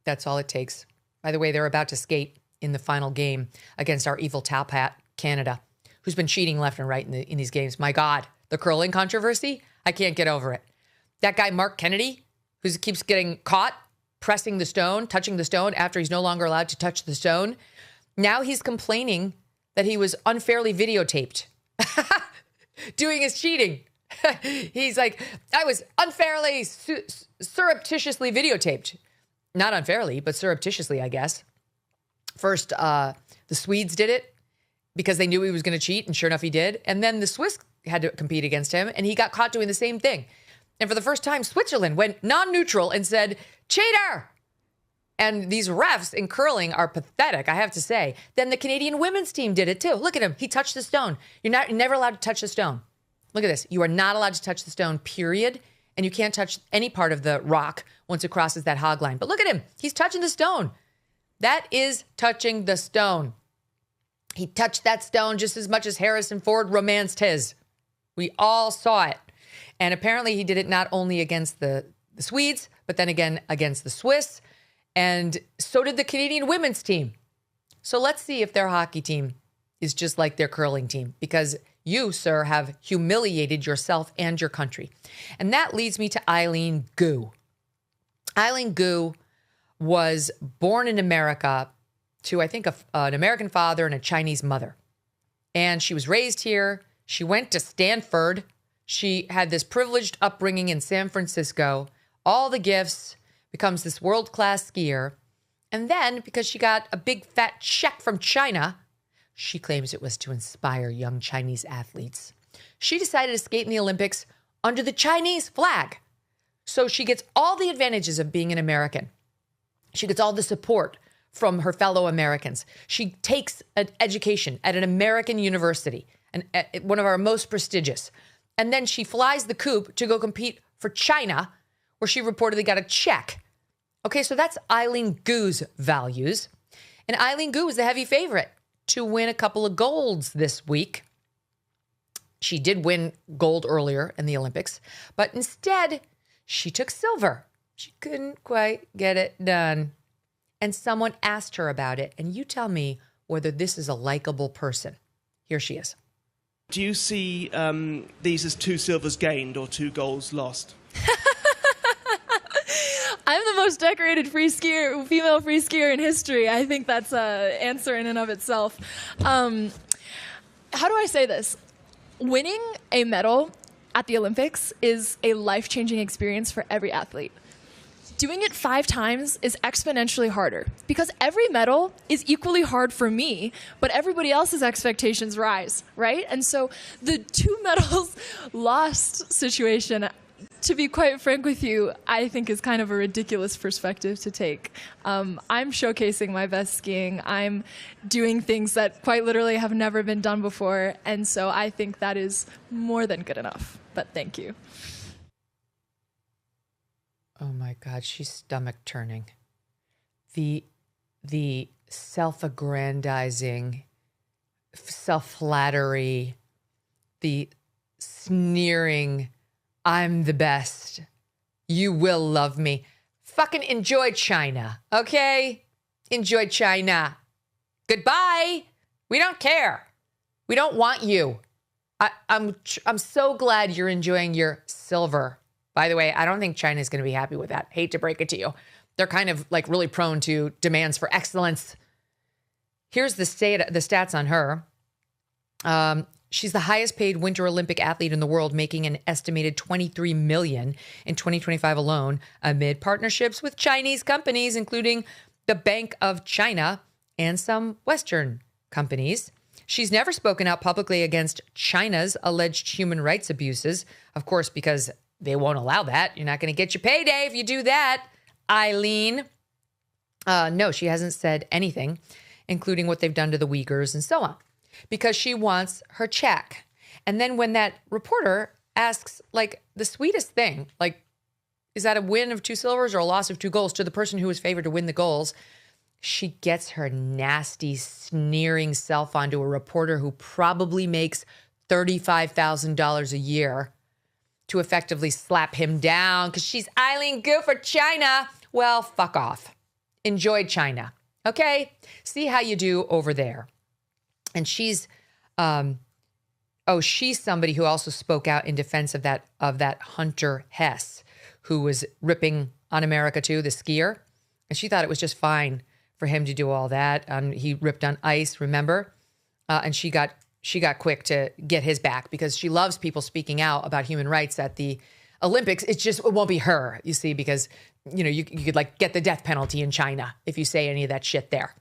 Speaker 1: That's all it takes. By the way, they're about to skate in the final game against our evil top hat, Canada, who's been cheating left and right in these games. My God, the curling controversy, I can't get over it. That guy, Mark Kennedy, who keeps getting caught pressing the stone, touching the stone after he's no longer allowed to touch the stone. Now he's complaining that he was unfairly videotaped doing his cheating. He's like, I was unfairly, surreptitiously videotaped. Not unfairly, but surreptitiously, I guess. First, the Swedes did it. because they knew he was going to cheat, and sure enough, he did. And then the Swiss had to compete against him, and he got caught doing the same thing. And for the first time, Switzerland went non-neutral and said, cheater! And these refs in curling are pathetic, I have to say. Then the Canadian women's team did it too. Look at him. He touched the stone. You're never allowed to touch the stone. Look at this. You are not allowed to touch the stone, period. And you can't touch any part of the rock once it crosses that hog line. But look at him. He's touching the stone. That is touching the stone. He touched that stone just as much as Harrison Ford romanced his. We all saw it. And apparently he did it not only against the Swedes, but then again against the Swiss. And so did the Canadian women's team. So let's see if their hockey team is just like their curling team, because you, sir, have humiliated yourself and your country. And that leads me to Eileen Gu. Eileen Gu was born in America to, I think, an American father and a Chinese mother. And she was raised here. She went to Stanford. She had this privileged upbringing in San Francisco, all the gifts, becomes this world-class skier. And then, because she got a big fat check from China, she claims it was to inspire young Chinese athletes. She decided to skate in the Olympics under the Chinese flag. So she gets all the advantages of being an American. She gets all the support from her fellow Americans. She takes an education at an American university, and one of our most prestigious. And then she flies the coop to go compete for China, where she reportedly got a check. Okay, so that's Eileen Gu's values. And Eileen Gu was the heavy favorite to win a couple of golds this week. She did win gold earlier in the Olympics, but instead she took silver. She couldn't quite get it done. And someone asked her about it. And you tell me whether this is a likable person. Here she is.
Speaker 12: Do you see these as 2 silvers gained or 2 golds lost?
Speaker 13: I'm the most decorated female free skier in history. I think that's an answer in and of itself. How do I say this? Winning a medal at the Olympics is a life-changing experience for every athlete. Doing it 5 times is exponentially harder because every medal is equally hard for me, but everybody else's expectations rise, right? And so the 2 medals lost situation, to be quite frank with you, I think is kind of a ridiculous perspective to take. I'm showcasing my best skiing. I'm doing things that quite literally have never been done before. And so I think that is more than good enough. But thank you.
Speaker 1: Oh my God, she's stomach turning. The self-aggrandizing, self-flattery, the sneering, I'm the best. You will love me. Fucking enjoy China, okay? Enjoy China. Goodbye. We don't care. We don't want you. I'm so glad you're enjoying your silver. By the way, I don't think China's going to be happy with that. Hate to break it to you. They're kind of like really prone to demands for excellence. Here's the stats on her. She's the highest paid Winter Olympic athlete in the world, making an estimated $23 million in 2025 alone, amid partnerships with Chinese companies, including the Bank of China and some Western companies. She's never spoken out publicly against China's alleged human rights abuses, of course, because they won't allow that. You're not going to get your payday if you do that, Eileen. No, she hasn't said anything, including what they've done to the Uyghurs and so on, because she wants her check. And then when that reporter asks, like, the sweetest thing, like, is that a win of 2 silvers or a loss of 2 golds to the person who was favored to win the golds, she gets her nasty, sneering self onto a reporter who probably makes $35,000 a year to effectively slap him down because she's Eileen Gu for China. Well, fuck off. Enjoy China. Okay? See how you do over there. And she's somebody who also spoke out in defense of that Hunter Hess, who was ripping on America too, the skier. And she thought it was just fine for him to do all that. He ripped on ice, remember? And she got quick to get his back because she loves people speaking out about human rights at the Olympics. It won't be her, you see, because, you could like get the death penalty in China if you say any of that shit there.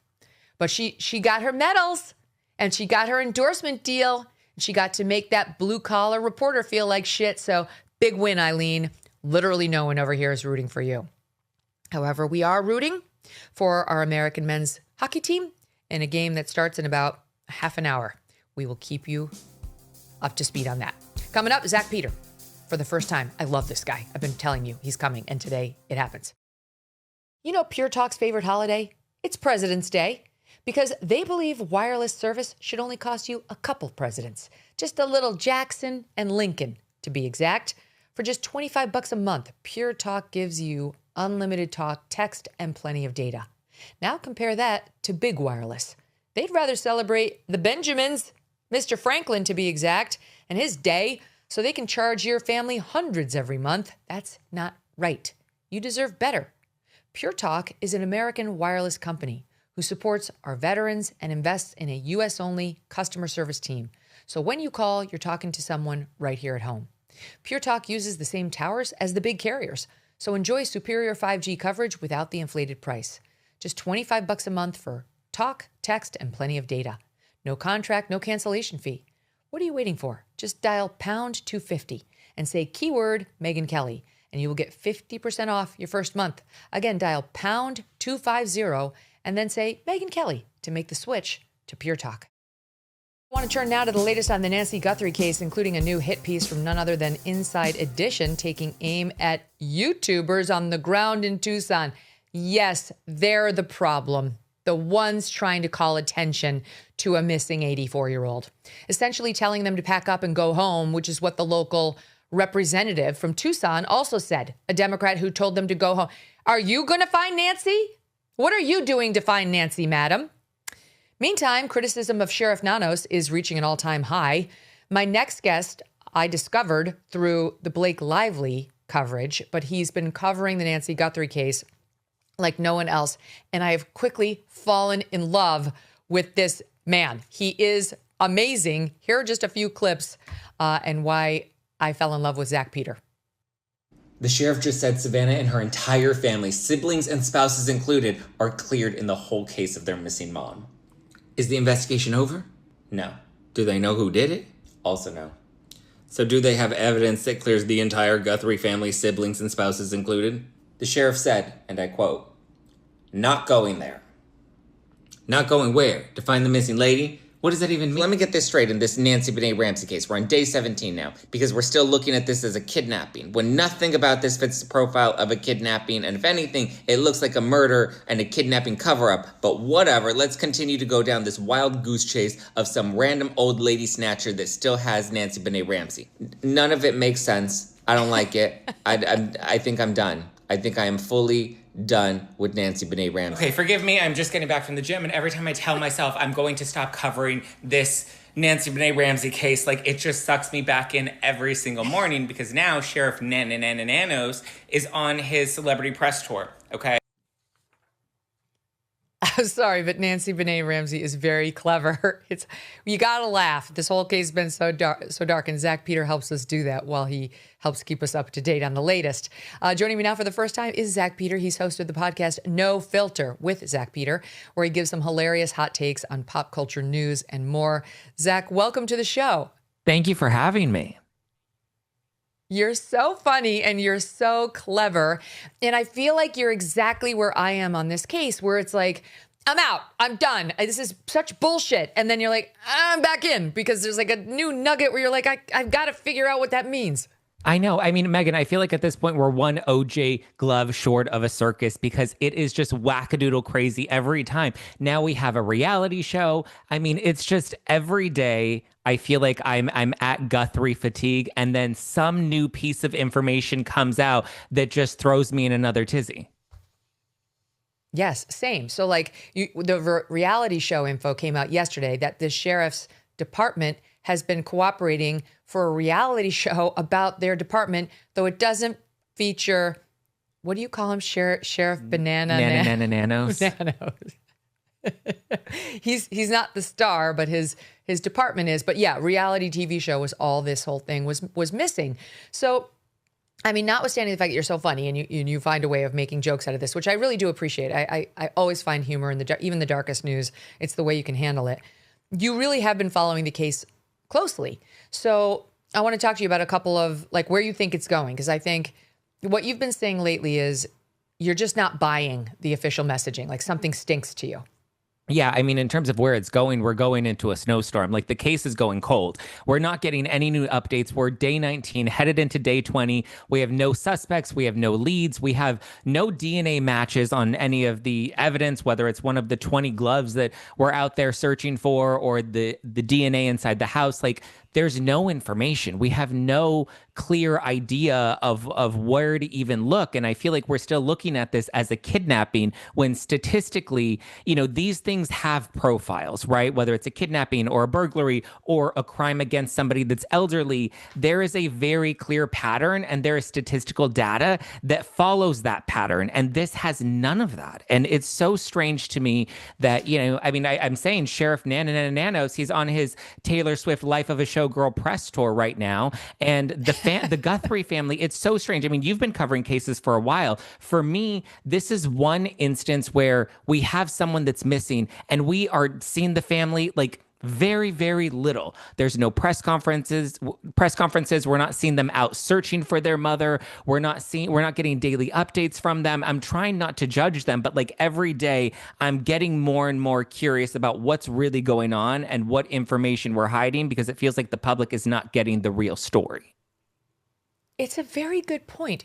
Speaker 1: But she got her medals And she got her endorsement deal. She got to make that blue-collar reporter feel like shit. So big win, Eileen. Literally no one over here is rooting for you. However, we are rooting for our American men's hockey team in a game that starts in about half an hour. We will keep you up to speed on that. Coming up, Zack Peter. For the first time, I love this guy. I've been telling you he's coming, and today it happens. You know Pure Talk's favorite holiday? It's President's Day, because they believe wireless service should only cost you a couple presidents. Just a little Jackson and Lincoln, to be exact. For just $25 a month, Pure Talk gives you unlimited talk, text, and plenty of data. Now compare that to Big Wireless. They'd rather celebrate the Benjamins, Mr. Franklin to be exact, and his day, so they can charge your family hundreds every month. That's not right. You deserve better. Pure Talk is an American wireless company who supports our veterans and invests in a U.S.-only customer service team. So when you call, you're talking to someone right here at home. Pure Talk uses the same towers as the big carriers, so enjoy superior 5G coverage without the inflated price. Just $25 a month for talk, text, and plenty of data. No contract, no cancellation fee. What are you waiting for? Just dial pound 250 and say keyword Megyn Kelly, and you will get 50% off your first month. Again, dial pound 250 and then say Megyn Kelly to make the switch to Pure Talk. I want to turn now to the latest on the Nancy Guthrie case, including a new hit piece from none other than Inside Edition, taking aim at YouTubers on the ground in Tucson. Yes, they're the problem. The ones trying to call attention to a missing 84-year-old, essentially telling them to pack up and go home, which is what the local representative from Tucson also said, a Democrat who told them to go home. Are you going to find Nancy? What are you doing to find Nancy, madam? Meantime, criticism of Sheriff Nanos is reaching an all-time high. My next guest I discovered through the Blake Lively coverage, but he's been covering the Nancy Guthrie case like no one else. And I have quickly fallen in love with this man. He is amazing. Here are just a few clips and why I fell in love with Zack Peter.
Speaker 15: The sheriff just said Savannah and her entire family, siblings and spouses included, are cleared in the whole case of their missing mom. Is the investigation over? No. Do they know who did it? Also no. So do they have evidence that clears the entire Guthrie family, siblings and spouses included? The sheriff said, and I quote, "Not going there." Not going where? To find the missing lady? What does that even mean? Let me get this straight in this Nancy Benet Ramsey case. We're on day 17 now, because we're still looking at this as a kidnapping, when nothing about this fits the profile of a kidnapping, and if anything, it looks like a murder and a kidnapping cover-up, but whatever, let's continue to go down this wild goose chase of some random old lady snatcher that still has Nancy Benet Ramsey. None of it makes sense. I don't like it. I think I'm done. I think I am fully done with Nancy Benet Ramsey.
Speaker 16: Okay, forgive me. I'm just getting back from the gym, and every time I tell myself I'm going to stop covering this Nancy Benet Ramsey case, like, it just sucks me back in every single morning, because now Sheriff Nanos is on his celebrity press tour, okay?
Speaker 1: I'm sorry, but Nancy Benet Ramsey is very clever. You gotta laugh. This whole case has been so dark, and Zack Peter helps us do that while he helps keep us up to date on the latest. Joining me now for the first time is Zack Peter. He's hosted the podcast No Filter with Zack Peter, where he gives some hilarious hot takes on pop culture news and more. Zack, welcome to the show.
Speaker 17: Thank you for having me.
Speaker 1: You're so funny and you're so clever. And I feel like you're exactly where I am on this case, where it's like, I'm out. I'm done. This is such bullshit. And then you're like, I'm back in, because there's like a new nugget where you're like, I've got to figure out what that means.
Speaker 17: I know. I mean, Megyn, I feel like at this point we're one OJ glove short of a circus, because it is just wackadoodle crazy every time. Now we have a reality show. I mean, it's just every day I feel like I'm at Guthrie fatigue, and then some new piece of information comes out that just throws me in another tizzy.
Speaker 1: Yes, same. So like the reality show info came out yesterday that the sheriff's department has been cooperating for a reality show about their department, though it doesn't feature, what do you call him? Sheriff Banana
Speaker 17: Nanos.
Speaker 1: Nanos. He's not the star, but his department is. But yeah, reality TV show was all this whole thing was missing. So, I mean, notwithstanding the fact that you're so funny and you find a way of making jokes out of this, which I really do appreciate. I always find humor in even the darkest news. It's the way you can handle it. you really have been following the case closely. So I want to talk to you about a couple of like where you think it's going, because I think what you've been saying lately is you're just not buying the official messaging. Like something stinks to you.
Speaker 17: Yeah, I mean, in terms of where it's going, we're going into a snowstorm. Like the case is going cold. We're not getting any new updates. We're day 19, headed into day 20. We have no suspects. We have no leads. We have no DNA matches on any of the evidence, whether it's one of the 20 gloves that we're out there searching for or the DNA inside the house. Like there's no information. We have no clear idea of where to even look. And I feel like we're still looking at this as a kidnapping when statistically, these things have profiles, right? Whether it's a kidnapping or a burglary or a crime against somebody that's elderly, there is a very clear pattern and there is statistical data that follows that pattern. And this has none of that. And it's so strange to me that, I'm saying Sheriff Nanos, he's on his Taylor Swift Life of a Showgirl press tour right now. And the Guthrie family, it's so strange. I mean, you've been covering cases for a while. For me, this is one instance where we have someone that's missing and we are seeing the family like very, very little. There's no press conferences. We're not seeing them out searching for their mother. We're not getting daily updates from them. I'm trying not to judge them, but like every day I'm getting more and more curious about what's really going on and what information we're hiding, because it feels like the public is not getting the real story.
Speaker 1: It's a very good point.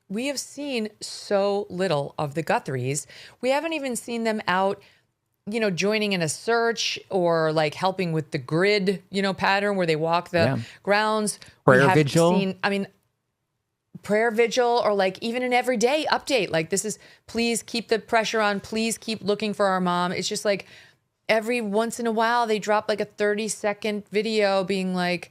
Speaker 1: We have seen so little of the Guthries. We haven't even seen them out, joining in a search or like helping with the grid, pattern where they walk the grounds.
Speaker 17: Prayer vigil.
Speaker 1: Prayer vigil, or like even an everyday update. Like this is, please keep the pressure on. Please keep looking for our mom. It's just like every once in a while they drop like a 30-second video being like,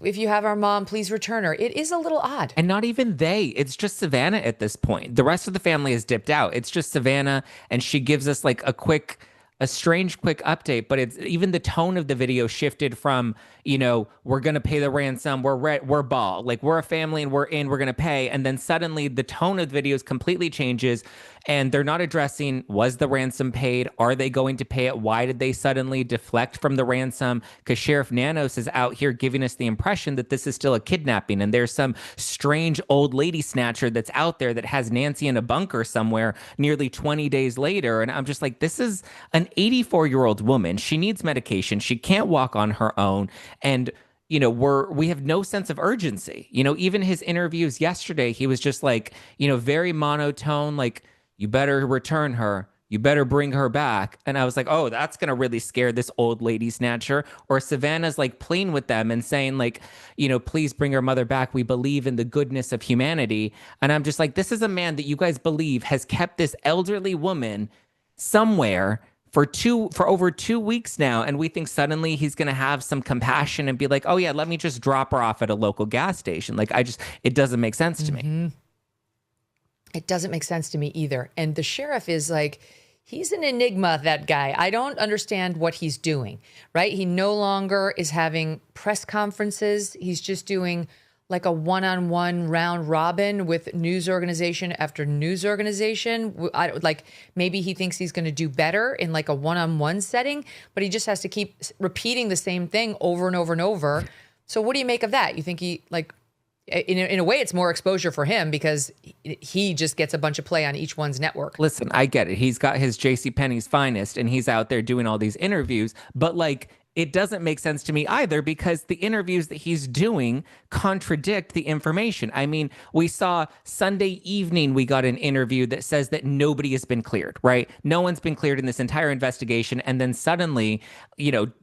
Speaker 1: if you have our mom, please return her. It is a little odd.
Speaker 17: And not even they. It's just Savannah at this point. The rest of the family has dipped out. It's just Savannah, and she gives us like a strange quick update, but it's even the tone of the video shifted from, we're going to pay the ransom. We're ball. Like we're a family and we're going to pay. And then suddenly the tone of the videos completely changes and they're not addressing, was the ransom paid? Are they going to pay it? Why did they suddenly deflect from the ransom? Because Sheriff Nanos is out here giving us the impression that this is still a kidnapping and there's some strange old lady snatcher that's out there that has Nancy in a bunker somewhere nearly 20 days later. And I'm just like, this is an 84-year-old woman. She needs medication. She can't walk on her own. And we have no sense of urgency. Even his interviews yesterday, he was just like, very monotone, like, you better return her. You better bring her back. And I was like, oh, that's going to really scare this old lady snatcher. Or Savannah's like playing with them and saying like, please bring her mother back. We believe in the goodness of humanity. And I'm just like, this is a man that you guys believe has kept this elderly woman somewhere for over 2 weeks now. And we think suddenly he's going to have some compassion and be like, oh yeah, let me just drop her off at a local gas station. Like it doesn't make sense to me.
Speaker 1: It doesn't make sense to me either. And the sheriff is like, he's an enigma, that guy. I don't understand what he's doing, right? He no longer is having press conferences. He's just doing like a one-on-one round robin with news organization after news organization. Maybe he thinks he's going to do better in like a one-on-one setting, but he just has to keep repeating the same thing over and over and over. So what do you make of that? You think he in a way, it's more exposure for him because he just gets a bunch of play on each one's network.
Speaker 17: Listen, I get it. He's got his JCPenney's finest and he's out there doing all these interviews, but it doesn't make sense to me either because the interviews that he's doing contradict the information. I mean, we saw Sunday evening, we got an interview that says that nobody has been cleared, right? No one's been cleared in this entire investigation. And then suddenly,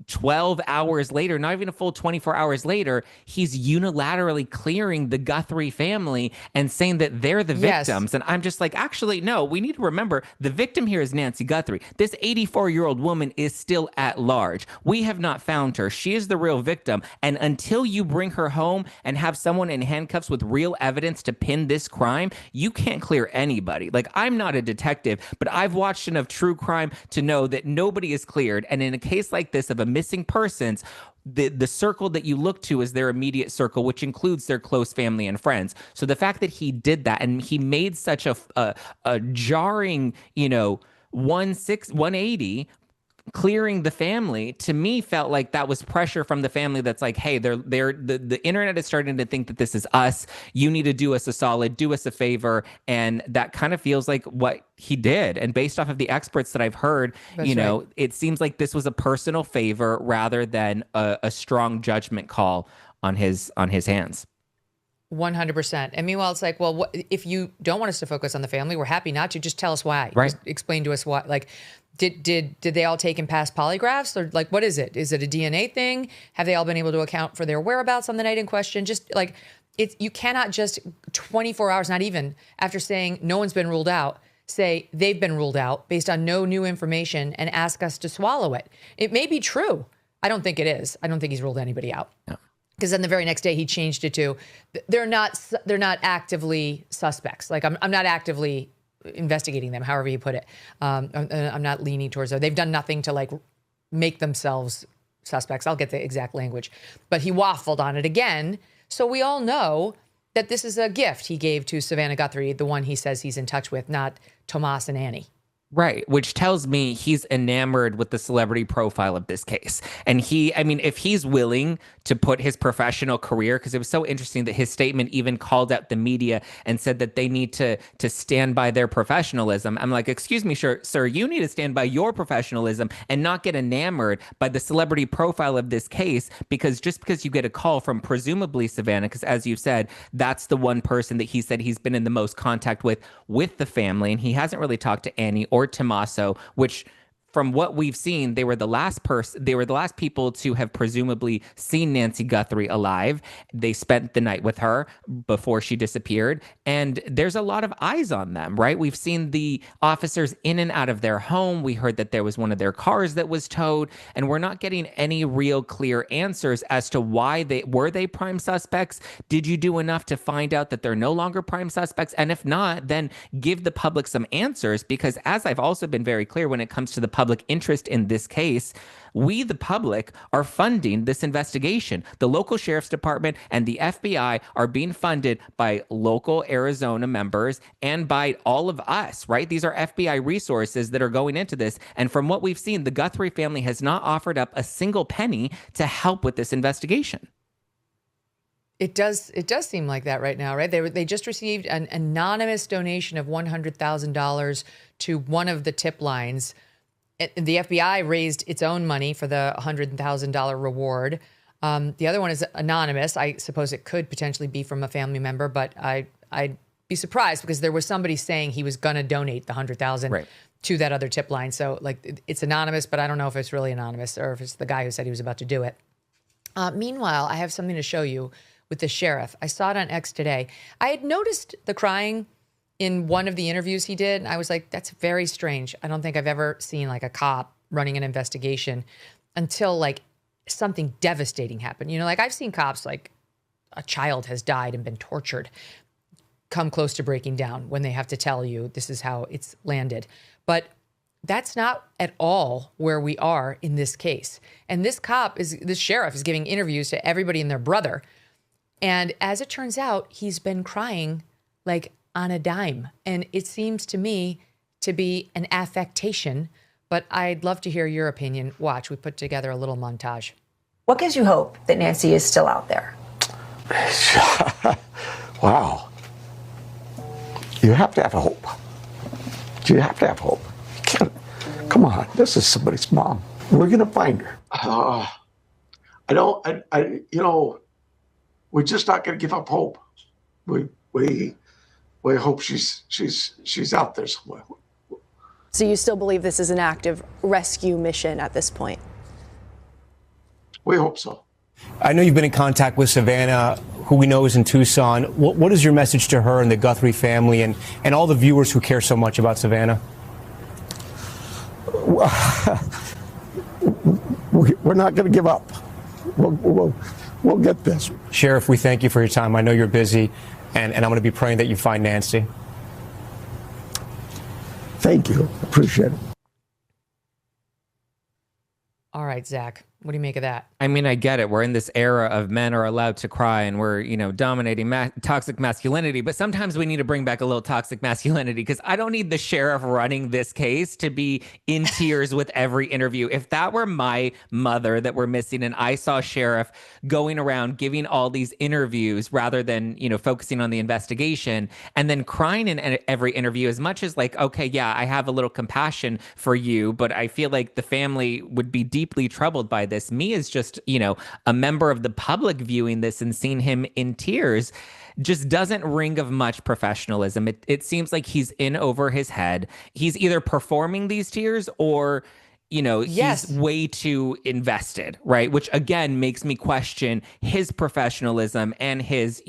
Speaker 17: 12 hours later, not even a full 24 hours later, he's unilaterally clearing the Guthrie family and saying that they're the victims. And I'm just like, actually, no, we need to remember the victim here is Nancy Guthrie. This 84-year-old woman is still at large. We have not found her. She is the real victim. And until you bring her home and have someone in handcuffs with real evidence to pin this crime, you can't clear anybody. Like, I'm not a detective, but I've watched enough true crime to know that nobody is cleared. And in a case like this of a missing persons, the circle that you look to is their immediate circle, which includes their close family and friends. So the fact that he did that and he made such a jarring, 180 clearing the family, to me, felt like that was pressure from the family that's like, hey, the internet is starting to think that this is us. You need to do us a solid, do us a favor. And that kind of feels like what he did. And based off of the experts that I've heard,
Speaker 1: That's right.
Speaker 17: it seems like this was a personal favor rather than a strong judgment call on his hands.
Speaker 1: 100%. And meanwhile, it's like, well, if you don't want us to focus on the family, we're happy not to. Just tell us why.
Speaker 17: Right.
Speaker 1: Just explain to us why. Like, did they all take and pass polygraphs, or like, what is it? Is it a DNA thing? Have they all been able to account for their whereabouts on the night in question? Just like, you cannot just 24 hours, not even after saying no one's been ruled out, say they've been ruled out based on no new information and ask us to swallow it. It may be true. I don't think it is. I don't think he's ruled anybody out.
Speaker 17: No.
Speaker 1: Because then the very next day he changed it to, they're not actively suspects. Like I'm not actively investigating them, however you put it. I'm not leaning towards them. They've done nothing to like make themselves suspects. I'll get the exact language. But he waffled on it again. So we all know that this is a gift he gave to Savannah Guthrie, the one he says he's in touch with, not Tomas and Annie.
Speaker 17: Right, which tells me he's enamored with the celebrity profile of this case. And if he's willing to put his professional career, because it was so interesting that his statement even called out the media and said that they need to stand by their professionalism. I'm like, excuse me, sir, you need to stand by your professionalism and not get enamored by the celebrity profile of this case, because just because you get a call from presumably Savannah, because as you said, that's the one person that he said he's been in the most contact with the family, and he hasn't really talked to Annie or Tommaso, which from what we've seen, they were the last people to have presumably seen Nancy Guthrie alive. They spent the night with her before she disappeared. And there's a lot of eyes on them, right? We've seen the officers in and out of their home. We heard that there was one of their cars that was towed, and we're not getting any real clear answers as to why they prime suspects. Did you do enough to find out that they're no longer prime suspects? And if not, then give the public some answers, because as I've also been very clear when it comes to the public interest in this case, we, the public, are funding this investigation. The local sheriff's department and the FBI are being funded by local Arizona members and by all of us, right? These are FBI resources that are going into this. And from what we've seen, the Guthrie family has not offered up a single penny to help with this investigation.
Speaker 1: It does seem like that right now, right? They just received an anonymous donation of $100,000 to one of the tip lines. The FBI raised its own money for the $100,000 reward. The other one is anonymous. I suppose it could potentially be from a family member, but I'd be surprised because there was somebody saying he was going to donate the $100,000 to that other tip line. So like it's anonymous, but I don't know if it's really anonymous or if it's the guy who said he was about to do it. Meanwhile, I have something to show you with the sheriff. I saw it on X today. I had noticed the crying in one of the interviews he did. And I was like, that's very strange. I don't think I've ever seen like a cop running an investigation until like something devastating happened. You know, like I've seen cops, like a child has died and been tortured, come close to breaking down when they have to tell you this is how it's landed. But that's not at all where we are in this case. And this sheriff is giving interviews to everybody and their brother. And as it turns out, he's been crying like on a dime. And it seems to me to be an affectation, but I'd love to hear your opinion. Watch, we put together a little montage.
Speaker 18: What gives you hope that Nancy is still out there?
Speaker 8: Wow. You have to have hope. You have to have hope. You can't, come on, this is somebody's mom. We're going to find her. We're just not going to give up hope. We hope she's out there somewhere.
Speaker 19: So you still believe this is an active rescue mission at this point?
Speaker 8: We hope so.
Speaker 20: I know you've been in contact with Savannah, who we know is in Tucson. What is your message to her and the Guthrie family and all the viewers who care so much about Savannah?
Speaker 8: We're not going to give up. We'll get this.
Speaker 20: Sheriff, we thank you for your time. I know you're busy, and I'm going to be praying that you find Nancy.
Speaker 8: Thank you. Appreciate it.
Speaker 1: All right, Zach, what do you make of that?
Speaker 17: I mean, I get it. We're in this era of men are allowed to cry and we're, dominating toxic masculinity. But sometimes we need to bring back a little toxic masculinity because I don't need the sheriff running this case to be in tears with every interview. If that were my mother that we're missing and I saw sheriff going around giving all these interviews rather than, focusing on the investigation and then crying in every interview, as much as like, okay, yeah, I have a little compassion for you, but I feel like the family would be deeply troubled by this. Me as just, a member of the public viewing this and seeing him in tears just doesn't ring of much professionalism. It seems like he's in over his head. He's either performing these tears or, he's way too invested, right? Which again makes me question his professionalism and his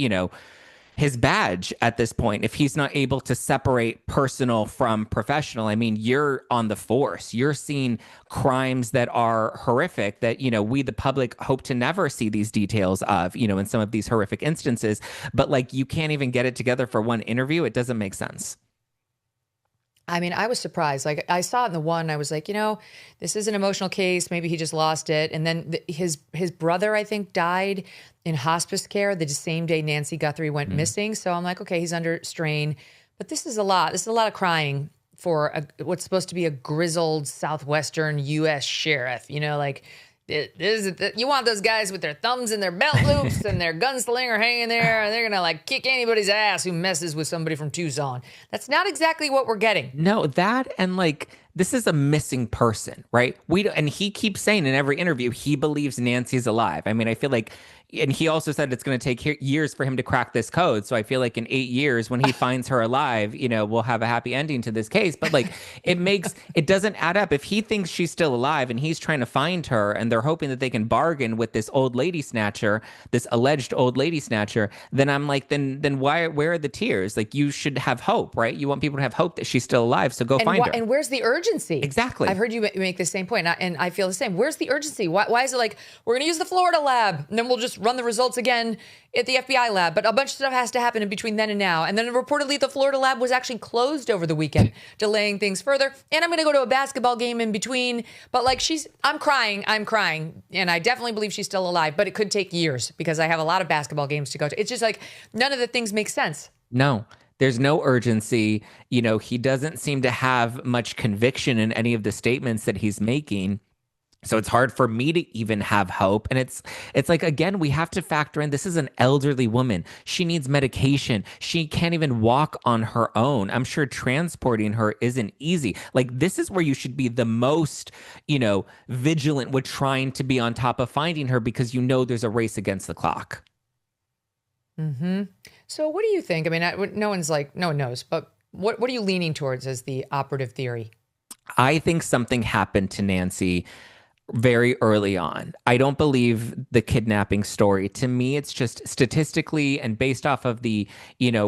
Speaker 17: badge at this point, if he's not able to separate personal from professional. I mean, you're on the force. You're seeing crimes that are horrific that, we, the public, hope to never see these details of, in some of these horrific instances. But like, you can't even get it together for one interview. It doesn't make sense.
Speaker 1: I mean, I was surprised. Like, I saw it in the one, I was like, this is an emotional case. Maybe he just lost it. And then his brother, I think, died in hospice care the same day Nancy Guthrie went missing. So I'm like, okay, he's under strain. But this is a lot. This is a lot of crying for what's supposed to be a grizzled Southwestern U.S. sheriff. You want those guys with their thumbs in their belt loops and their gunslinger hanging there, and they're gonna like kick anybody's ass who messes with somebody from Tucson. That's not exactly what we're getting.
Speaker 17: No, that and like this is a missing person, right? And he keeps saying in every interview he believes Nancy's alive. I mean, I feel like. And he also said it's going to take years for him to crack this code. So I feel like in 8 years, when he finds her alive, we'll have a happy ending to this case. But like, it doesn't add up. If he thinks she's still alive and he's trying to find her and they're hoping that they can bargain with this old lady snatcher, this alleged old lady snatcher, then I'm like, then where are the tears? Like, you should have hope, right? You want people to have hope that she's still alive. So go find her.
Speaker 1: And where's the urgency?
Speaker 17: Exactly.
Speaker 1: I've heard you make the same point, and I feel the same. Where's the urgency? Why is it like, we're going to use the Florida lab and then we'll just run the results again at the FBI lab, but a bunch of stuff has to happen in between then and now. And then reportedly the Florida lab was actually closed over the weekend, delaying things further. And I'm going to go to a basketball game in between. But like I'm crying. And I definitely believe she's still alive, but it could take years because I have a lot of basketball games to go to. It's just like none of the things make sense.
Speaker 17: No. There's no urgency. He doesn't seem to have much conviction in any of the statements that he's making. So it's hard for me to even have hope. And it's like, again, we have to factor in, this is an elderly woman. She needs medication. She can't even walk on her own. I'm sure transporting her isn't easy. Like, this is where you should be the most, vigilant with trying to be on top of finding her because there's a race against the clock.
Speaker 1: Mm-hmm. So what do you think? I mean, no one knows, but what are you leaning towards as the operative theory?
Speaker 17: I think something happened to Nancy very early on. I don't believe the kidnapping story. To me, it's just statistically and based off of the,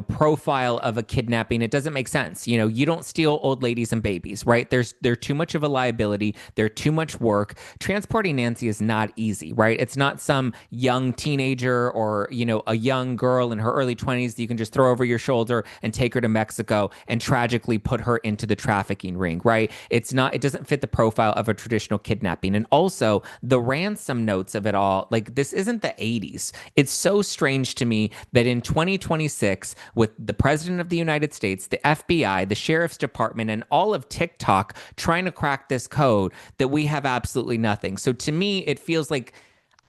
Speaker 17: profile of a kidnapping, it doesn't make sense. You don't steal old ladies and babies, right? They're too much of a liability. They're too much work. Transporting Nancy is not easy, right? It's not some young teenager or, a young girl in her early 20s that you can just throw over your shoulder and take her to Mexico and tragically put her into the trafficking ring, right? It doesn't fit the profile of a traditional kidnapping. And also the ransom notes of it all, like, this isn't the 80s. It's so strange to me that in 2026, with the president of the United States, the FBI, the sheriff's department, and all of TikTok trying to crack this code, that we have absolutely nothing. So to me, it feels like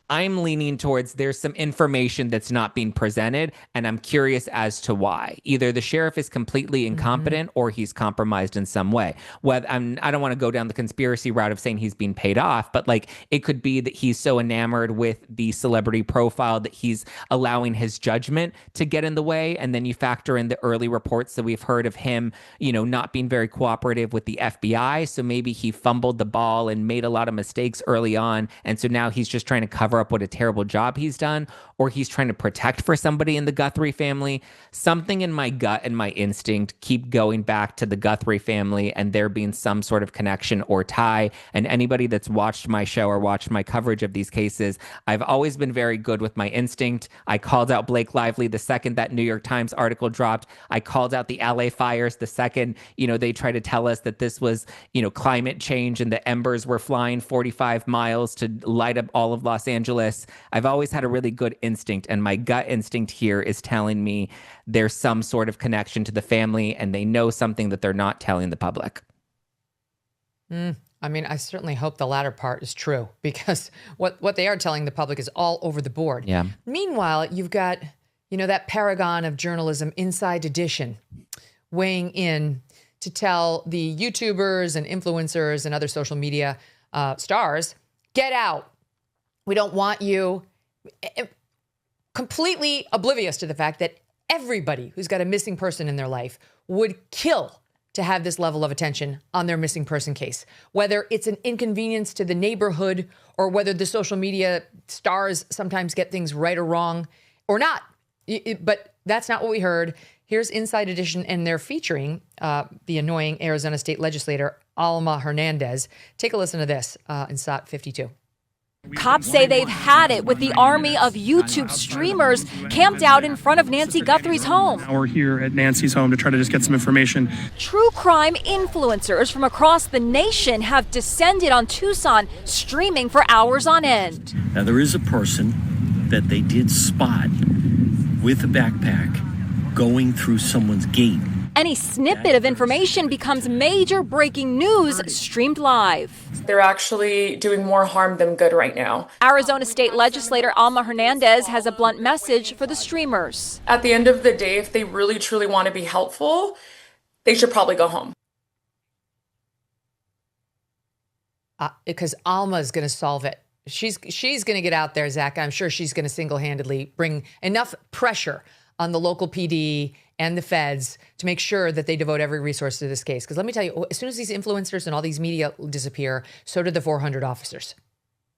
Speaker 17: I'm leaning towards there's some information that's not being presented, and I'm curious as to why. Either the sheriff is completely incompetent or he's compromised in some way. I don't want to go down the conspiracy route of saying he's being paid off, but like, it could be that he's so enamored with the celebrity profile that he's allowing his judgment to get in the way. And then you factor in the early reports that we've heard of him, not being very cooperative with the FBI. So maybe he fumbled the ball and made a lot of mistakes early on. And so now he's just trying to cover up what a terrible job he's done. or he's trying to protect for somebody in the Guthrie family. Something in my gut and my instinct keep going back to the Guthrie family and there being some sort of connection or tie. And anybody that's watched my show or watched my coverage of these cases, I've always been very good with my instinct. I called out Blake Lively the second that New York Times article dropped. I called out the LA fires the second, they tried to tell us that this was, climate change and the embers were flying 45 miles to light up all of Los Angeles. I've always had a really good instinct, and my gut instinct here is telling me there's some sort of connection to the family and they know something that they're not telling the public.
Speaker 1: I mean, I certainly hope the latter part is true, because what they are telling the public is all over the board.
Speaker 17: Yeah.
Speaker 1: Meanwhile, you've got, that paragon of journalism, Inside Edition, weighing in to tell the YouTubers and influencers and other social media stars, get out. We don't want you. Completely oblivious to the fact that everybody who's got a missing person in their life would kill to have this level of attention on their missing person case, whether it's an inconvenience to the neighborhood or whether the social media stars sometimes get things right or wrong or not. But that's not what we heard. Here's Inside Edition, and they're featuring the annoying Arizona state legislator, Alma Hernandez. Take a listen to this in SOT 52.
Speaker 21: Cops say they've had it with the army of YouTube streamers camped out in front of Nancy Guthrie's home.
Speaker 22: Now we're here at Nancy's home to try to just get some information.
Speaker 21: True crime influencers from across the nation have descended on Tucson, streaming for hours on end.
Speaker 23: Now there is a person that they did spot with a backpack going through someone's gate.
Speaker 21: Any snippet of information becomes major breaking news streamed live.
Speaker 24: They're actually doing more harm than good right now.
Speaker 21: Arizona state legislator Alma Hernandez has a blunt message for the streamers.
Speaker 24: At the end of the day, if they really truly want to be helpful, they should probably go home.
Speaker 1: Because Alma is going to solve it. She's going to get out there, Zach. I'm sure she's going to single-handedly bring enough pressure on the local PD and the feds to make sure that they devote every resource to this case. Because let me tell you, as soon as these influencers and all these media disappear, so did the 400 officers.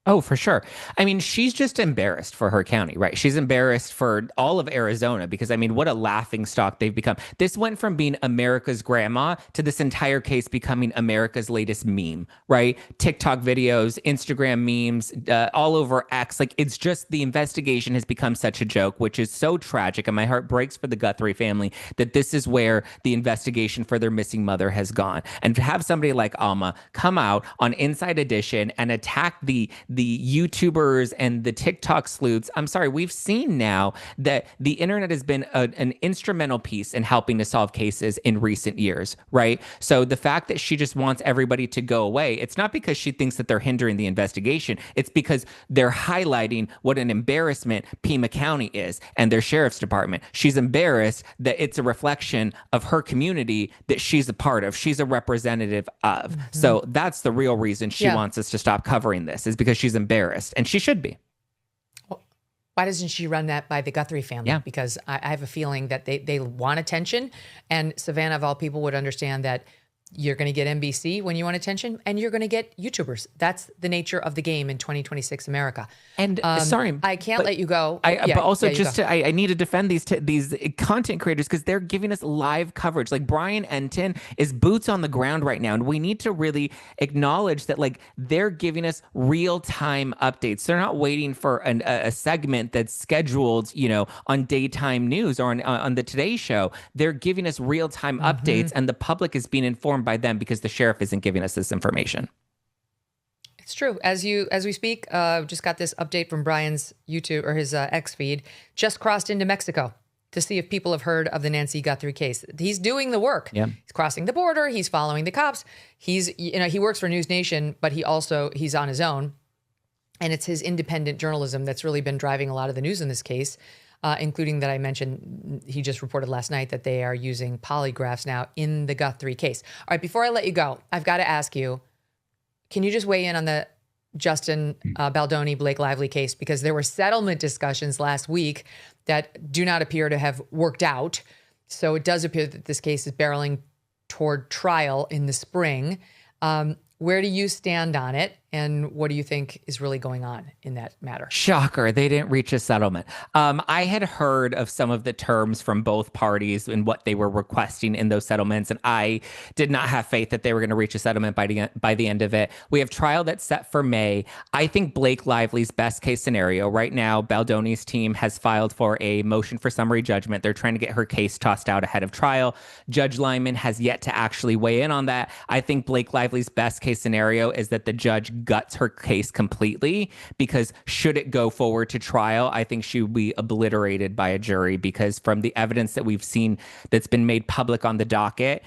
Speaker 17: Oh, for sure. I mean, she's just embarrassed for her county, right? She's embarrassed for all of Arizona because, I mean, what a laughing stock they've become. This went from being America's grandma to this entire case becoming America's latest meme, right? TikTok videos, Instagram memes, all over X. Like, it's just the investigation has become such a joke, which is so tragic. And my heart breaks for the Guthrie family that this is where the investigation for their missing mother has gone. And to have somebody like Alma come out on Inside Edition and attack the YouTubers and the TikTok sleuths. I'm sorry, we've seen now that the internet has been an instrumental piece in helping to solve cases in recent years, right? So the fact that she just wants everybody to go away, it's not because she thinks that they're hindering the investigation. It's because they're highlighting what an embarrassment Pima County is and their sheriff's department. She's embarrassed that it's a reflection of her community that she's a part of, she's a representative of. Mm-hmm. So that's the real reason she wants us to stop covering this, is because she's embarrassed, and she should be.
Speaker 1: Well, why doesn't she run that by the Guthrie family?
Speaker 17: Yeah.
Speaker 1: Because I have a feeling that they want attention, and Savannah, of all people, would understand that you're going to get NBC when you want attention, and you're going to get YouTubers. That's the nature of the game in 2026 America.
Speaker 17: And sorry,
Speaker 1: I can't let you go.
Speaker 17: But also, I need to defend these content creators because they're giving us live coverage. Like Brian Enton is boots on the ground right now, and we need to really acknowledge that. Like, they're giving us real time updates. They're not waiting for a segment that's scheduled, on daytime news or on the Today Show. They're giving us real time updates, and the public is being informed by them because the sheriff isn't giving us this information.
Speaker 1: It's true. As we speak, just got this update from Brian's YouTube or his X feed. Just crossed into Mexico to see if people have heard of the Nancy Guthrie case. He's doing the work.
Speaker 17: Yeah.
Speaker 1: He's crossing the border. He's following the cops. He works for News Nation, but he's on his own, and it's his independent journalism that's really been driving a lot of the news in this case. Including that I mentioned, he just reported last night that they are using polygraphs now in the Guthrie case. All right, before I let you go, I've got to ask you, can you just weigh in on the Justin Baldoni, Blake Lively case? Because there were settlement discussions last week that do not appear to have worked out. So it does appear that this case is barreling toward trial in the spring. Where do you stand on it? And what do you think is really going on in that matter?
Speaker 17: Shocker, they didn't reach a settlement. I had heard of some of the terms from both parties and what they were requesting in those settlements, and I did not have faith that they were going to reach a settlement by the end of it. We have trial that's set for May. I think Blake Lively's best case scenario right now, Baldoni's team has filed for a motion for summary judgment. They're trying to get her case tossed out ahead of trial. Judge Lyman has yet to actually weigh in on that. I think Blake Lively's best case scenario is that the judge guts her case completely, because should it go forward to trial, I think she would be obliterated by a jury, because from the evidence that we've seen that's been made public on the docket,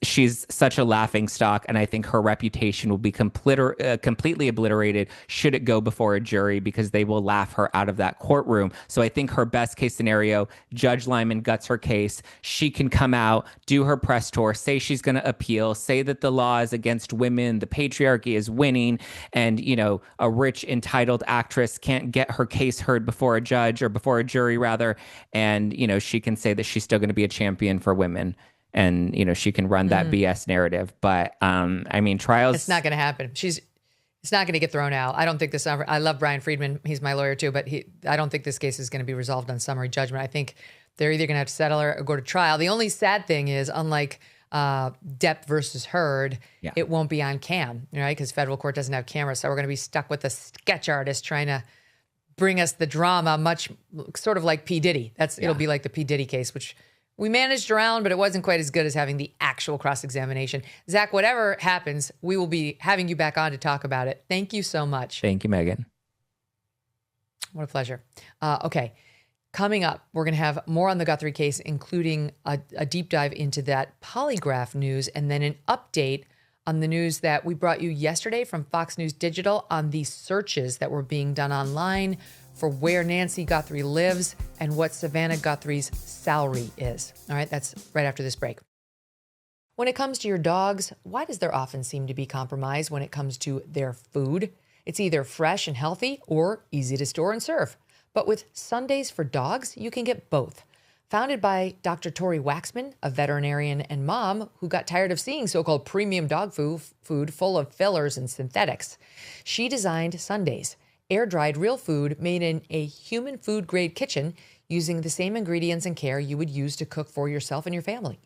Speaker 17: she's such a laughing stock, and I think her reputation will be completely obliterated should it go before a jury, because they will laugh her out of that courtroom. So I think her best case scenario, Judge Lyman guts her case. She can come out, do her press tour, say she's going to appeal, say that the law is against women, the patriarchy is winning, and, you know, a rich, entitled actress can't get her case heard before a judge, or before a jury rather, and, you know, she can say that she's still going to be a champion for women. And, you know, she can run that BS narrative. But, I mean, trials...
Speaker 1: It's not going to happen. It's not going to get thrown out. I don't think this... I love Brian Friedman. He's my lawyer, too. But I don't think this case is going to be resolved on summary judgment. I think they're either going to have to settle or go to trial. The only sad thing is, unlike Depp versus Heard, it won't be on cam, right? Because federal court doesn't have cameras. So we're going to be stuck with a sketch artist trying to bring us the drama, much sort of like P. Diddy. It'll be like the P. Diddy case, which... we managed around, but it wasn't quite as good as having the actual cross-examination. Zach, whatever happens, we will be having you back on to talk about it. Thank you so much.
Speaker 17: Thank you, Megyn.
Speaker 1: What a pleasure. Okay, coming up, we're going to have more on the Guthrie case, including a deep dive into that polygraph news, and then an update on the news that we brought you yesterday from Fox News Digital on the searches that were being done online for where Nancy Guthrie lives and what Savannah Guthrie's salary is. All right, that's right after this break. When it comes to your dogs, why does there often seem to be compromise when it comes to their food? It's either fresh and healthy or easy to store and serve. But with Sundays for Dogs, you can get both. Founded by Dr. Tori Waxman, a veterinarian and mom who got tired of seeing so-called premium dog food full of fillers and synthetics, she designed Sundays, air-dried real food made in a human food-grade kitchen using the same ingredients and care you would use to cook for yourself and your family.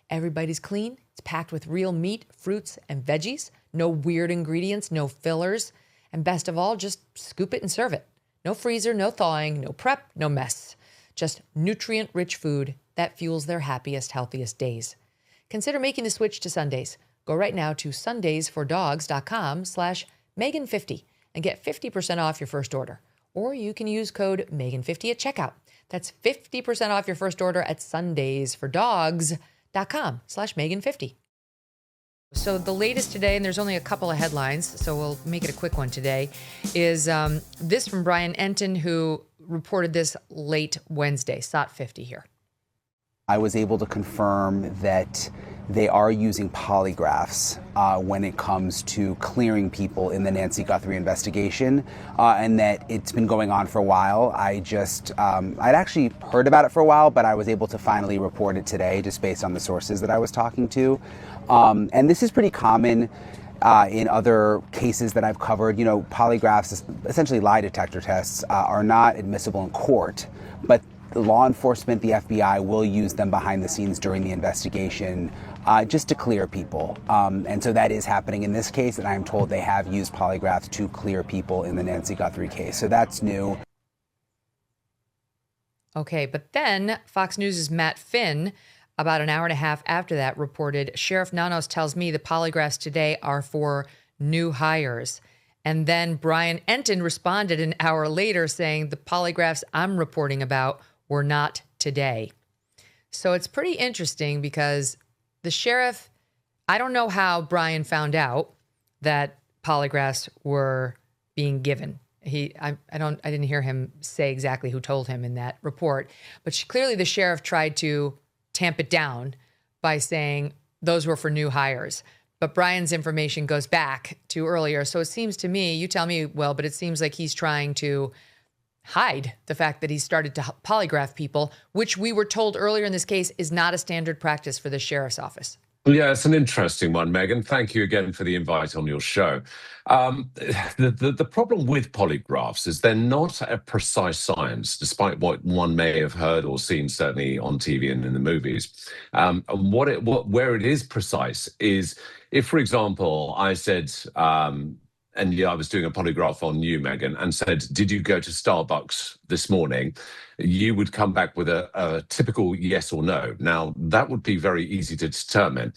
Speaker 1: Everybody's clean. It's packed with real meat, fruits, and veggies. No weird ingredients, no fillers. And best of all, just scoop it and serve it. No freezer, no thawing, no prep, no mess. Just nutrient-rich food that fuels their happiest, healthiest days. Consider making the switch to Sundays. Go right now to sundaysfordogs.com/Megyn50 and get 50% off your first order. Or you can use code Megyn50 at checkout. That's 50% off your first order at sundaysfordogs.com/Megyn50. So the latest today, and there's only a couple of headlines, so we'll make it a quick one today, is this from Brian Enton, who reported this late Wednesday, SOT 50 here.
Speaker 4: I was able to confirm that they are using polygraphs when it comes to clearing people in the Nancy Guthrie investigation, and that it's been going on for a while. I'd actually heard about it for a while, but I was able to finally report it today just based on the sources that I was talking to. And this is pretty common in other cases that I've covered. You know, polygraphs, essentially lie detector tests, are not admissible in court, but the law enforcement, the FBI, will use them behind the scenes during the investigation just to clear people. And so that is happening in this case, and I'm told they have used polygraphs to clear people in the Nancy Guthrie case. So that's new.
Speaker 1: Okay, but then Fox News' Matt Finn, about an hour and a half after that, reported, Sheriff Nanos tells me the polygraphs today are for new hires. And then Brian Enton responded an hour later saying the polygraphs I'm reporting about were not today. So it's pretty interesting because the sheriff, I don't know how Brian found out that polygraphs were being given. I didn't hear him say exactly who told him in that report, but clearly the sheriff tried to tamp it down by saying those were for new hires. But Brian's information goes back to earlier. So it seems to me, you tell me, well, but it seems like he's trying to hide the fact that he started to polygraph people, which we were told earlier in this case is not a standard practice for the sheriff's office.
Speaker 5: Yeah, it's an interesting one, Megyn. Thank you again for the invite on your show. The problem with polygraphs is they're not a precise science, despite what one may have heard or seen, certainly on TV and in the movies. And where it is precise is if, for example, I said, and yeah, I was doing a polygraph on you, Megyn, and said, did you go to Starbucks this morning? You would come back with a typical yes or no. Now, that would be very easy to determine.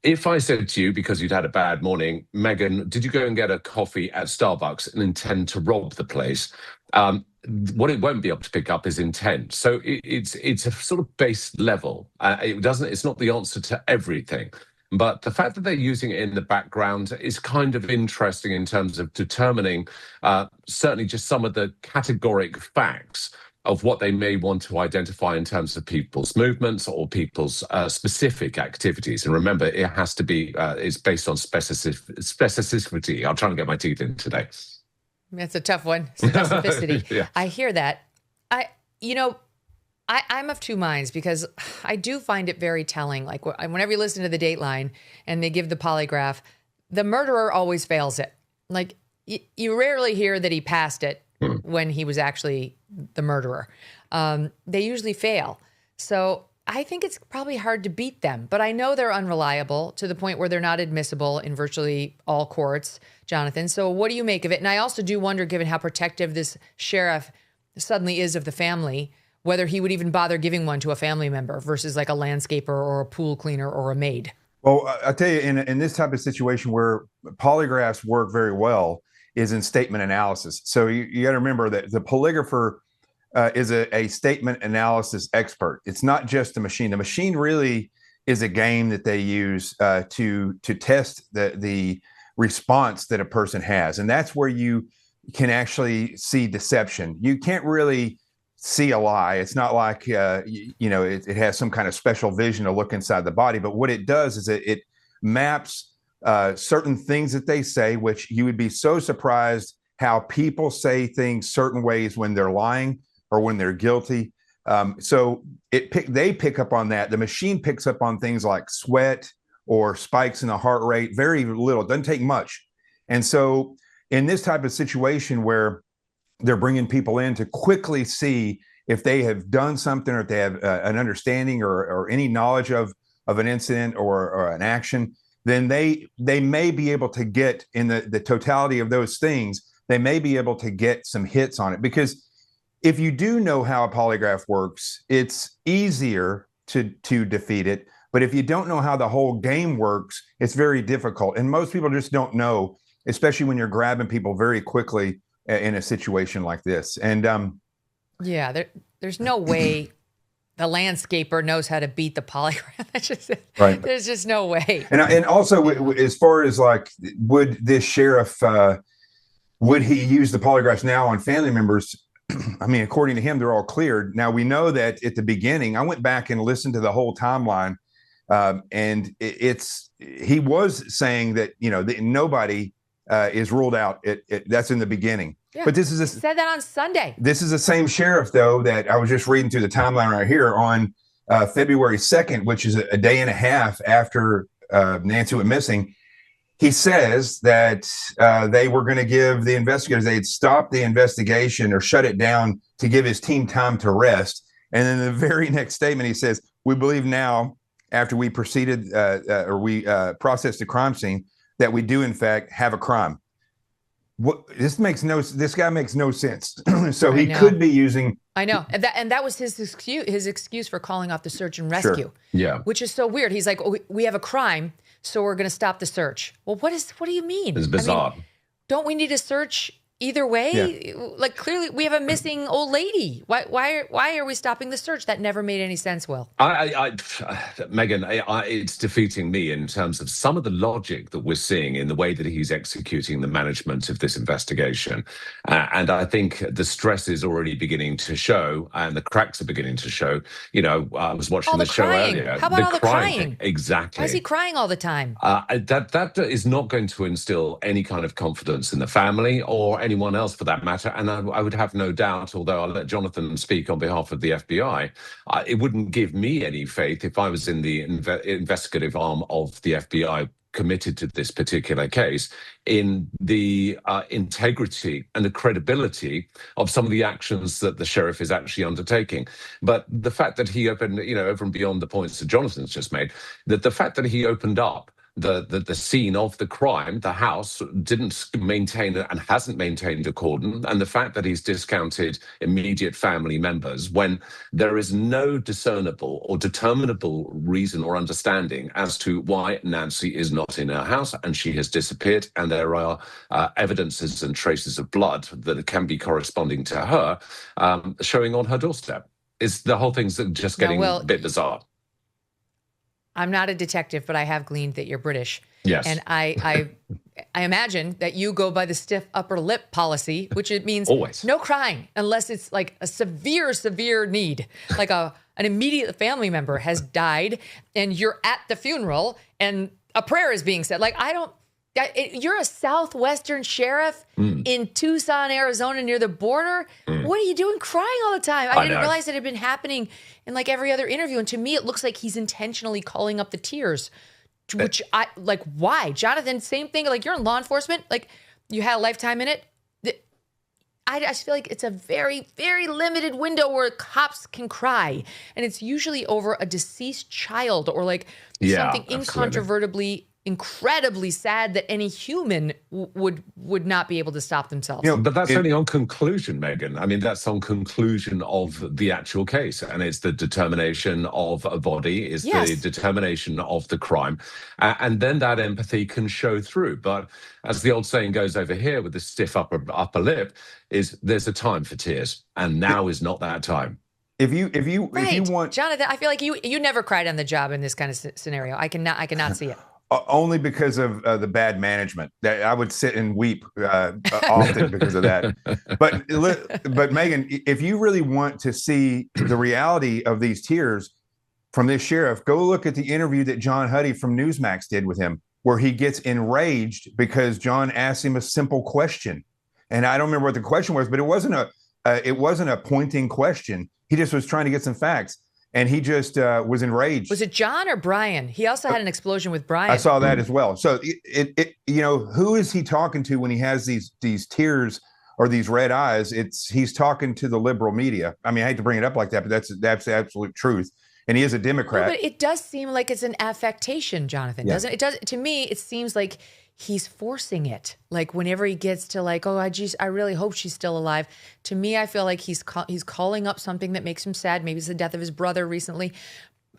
Speaker 5: If I said to you, because you'd had a bad morning, Megyn, did you go and get a coffee at Starbucks and intend to rob the place? What it won't be able to pick up is intent. So it's a sort of base level. It's not the answer to everything. But the fact that they're using it in the background is kind of interesting in terms of determining certainly just some of the categoric facts of what they may want to identify in terms of people's movements or people's specific activities. And remember, it has to be, it's based on specificity. I'll try and get my teeth in today.
Speaker 1: That's a tough one, specificity.
Speaker 5: Yeah.
Speaker 1: I hear that. I'm of two minds because I do find it very telling. Like whenever you listen to the Dateline and they give the polygraph, the murderer always fails it. Like you rarely hear that he passed it when he was actually the murderer. They usually fail. So I think it's probably hard to beat them, but I know they're unreliable to the point where they're not admissible in virtually all courts, Jonathan. So what do you make of it? And I also do wonder, given how protective this sheriff suddenly is of the family, whether he would even bother giving one to a family member versus like a landscaper or a pool cleaner or a maid.
Speaker 6: Well, I tell you, in this type of situation where polygraphs work very well is in statement analysis. So you got to remember that the polygrapher is a statement analysis expert. It's not just the machine. The machine really is a game that they use to test the response that a person has. And that's where you can actually see deception. You can't really see a lie. It's not like, it has some kind of special vision to look inside the body. But what it does is it maps certain things that they say, which you would be so surprised how people say things certain ways when they're lying or when they're guilty. So they pick up on that. The machine picks up on things like sweat or spikes in the heart rate, very little. It doesn't take much. And so in this type of situation where they're bringing people in to quickly see if they have done something or if they have an understanding or any knowledge of an incident or an action, then they may be able to get in the totality of those things, they may be able to get some hits on it. Because if you do know how a polygraph works, it's easier to defeat it. But if you don't know how the whole game works, it's very difficult. And most people just don't know, especially when you're grabbing people very quickly in a situation like this. And there's no way the landscaper knows how to beat the polygraph. Right.
Speaker 1: There's just no way.
Speaker 6: And also, as far as like, would this sheriff, would he use the polygraphs now on family members? I mean, according to him, they're all cleared. Now, we know that at the beginning, I went back and listened to the whole timeline, and he was saying that, that nobody is ruled out. That's in the beginning.
Speaker 1: Yeah.
Speaker 6: But this is
Speaker 1: said that on Sunday.
Speaker 6: This is the same sheriff, though, that I was just reading through the timeline right here on February 2nd, which is a day and a half after Nancy went missing. He says that they were going to give the investigators, they had stopped the investigation or shut it down to give his team time to rest. And then the very next statement, he says, we believe now, after we proceeded we processed the crime scene, that we do, in fact, have a crime. This guy makes no sense. So he could be using.
Speaker 1: I know. And that was his excuse for calling off the search and rescue.
Speaker 6: Sure. Yeah.
Speaker 1: Which is so weird. He's like, we have a crime, so we're going to stop the search. Well, what do you mean?
Speaker 5: It's bizarre.
Speaker 1: I mean, don't we need a search either way?
Speaker 6: Yeah.
Speaker 1: Like, clearly we have a missing old lady. Why are we stopping the search? That never made any sense, Will.
Speaker 5: Megyn, it's defeating me in terms of some of the logic that we're seeing in the way that he's executing the management of this investigation. And I think the stress is already beginning to show and the cracks are beginning to show. I was watching the show earlier.
Speaker 1: How about all the crying?
Speaker 5: Exactly.
Speaker 1: Why is he crying all the time?
Speaker 5: That is not going to instill any kind of confidence in the family or anyone else for that matter. And I would have no doubt, although I'll let Jonathan speak on behalf of the FBI, it wouldn't give me any faith if I was in the investigative arm of the FBI committed to this particular case, in the integrity and the credibility of some of the actions that the sheriff is actually undertaking. But the fact that he opened, over and beyond the points that Jonathan's just made, that the fact that he opened up the scene of the crime, the house, didn't maintain and hasn't maintained a cordon, and the fact that he's discounted immediate family members when there is no discernible or determinable reason or understanding as to why Nancy is not in her house and she has disappeared, and there are evidences and traces of blood that can be corresponding to her showing on her doorstep. The whole thing's just getting a bit bizarre.
Speaker 1: I'm not a detective, but I have gleaned that you're British.
Speaker 5: Yes.
Speaker 1: And I imagine that you go by the stiff upper lip policy, which it means
Speaker 5: always
Speaker 1: no crying unless it's like a severe need, like an immediate family member has died and you're at the funeral and a prayer is being said. Like, you're a southwestern sheriff in Tucson, Arizona, near the border. What are you doing crying all the time? I didn't realize it had been happening in like every other interview. And to me, it looks like he's intentionally calling up the tears, which why? Jonathan, same thing. Like, you're in law enforcement. Like, you had a lifetime in it. I just feel like it's a very, very limited window where cops can cry. And it's usually over a deceased child or like something incontrovertibly incredibly sad that any human would not be able to stop themselves.
Speaker 5: But that's only on conclusion, Megyn. I mean, that's on conclusion of the actual case, and it's the determination of a body, is the determination of the crime, and then that empathy can show through. But as the old saying goes over here with the stiff upper lip, is there's a time for tears, and now is not that time.
Speaker 6: If you want,
Speaker 1: Jonathan, I feel like you never cried on the job in this kind of scenario. I cannot see it.
Speaker 6: Only because of the bad management. I would sit and weep often because of that. But Megyn, if you really want to see the reality of these tears from this sheriff, go look at the interview that John Huddy from Newsmax did with him, where he gets enraged because John asked him a simple question. And I don't remember what the question was, but it wasn't a pointing question. He just was trying to get some facts. And he just was enraged.
Speaker 1: Was it John or Brian? He also had an explosion with Brian.
Speaker 6: I saw that as well. So who is he talking to when he has these tears or these red eyes? He's talking to the liberal media. I mean, I hate to bring it up like that, but that's the absolute truth. And he is a Democrat.
Speaker 1: No, but it does seem like it's an affectation, Jonathan, doesn't it? It does. To me, it seems like he's forcing it. Like, whenever he gets to like, oh, I really hope she's still alive. To me, I feel like he's calling up something that makes him sad. Maybe it's the death of his brother recently,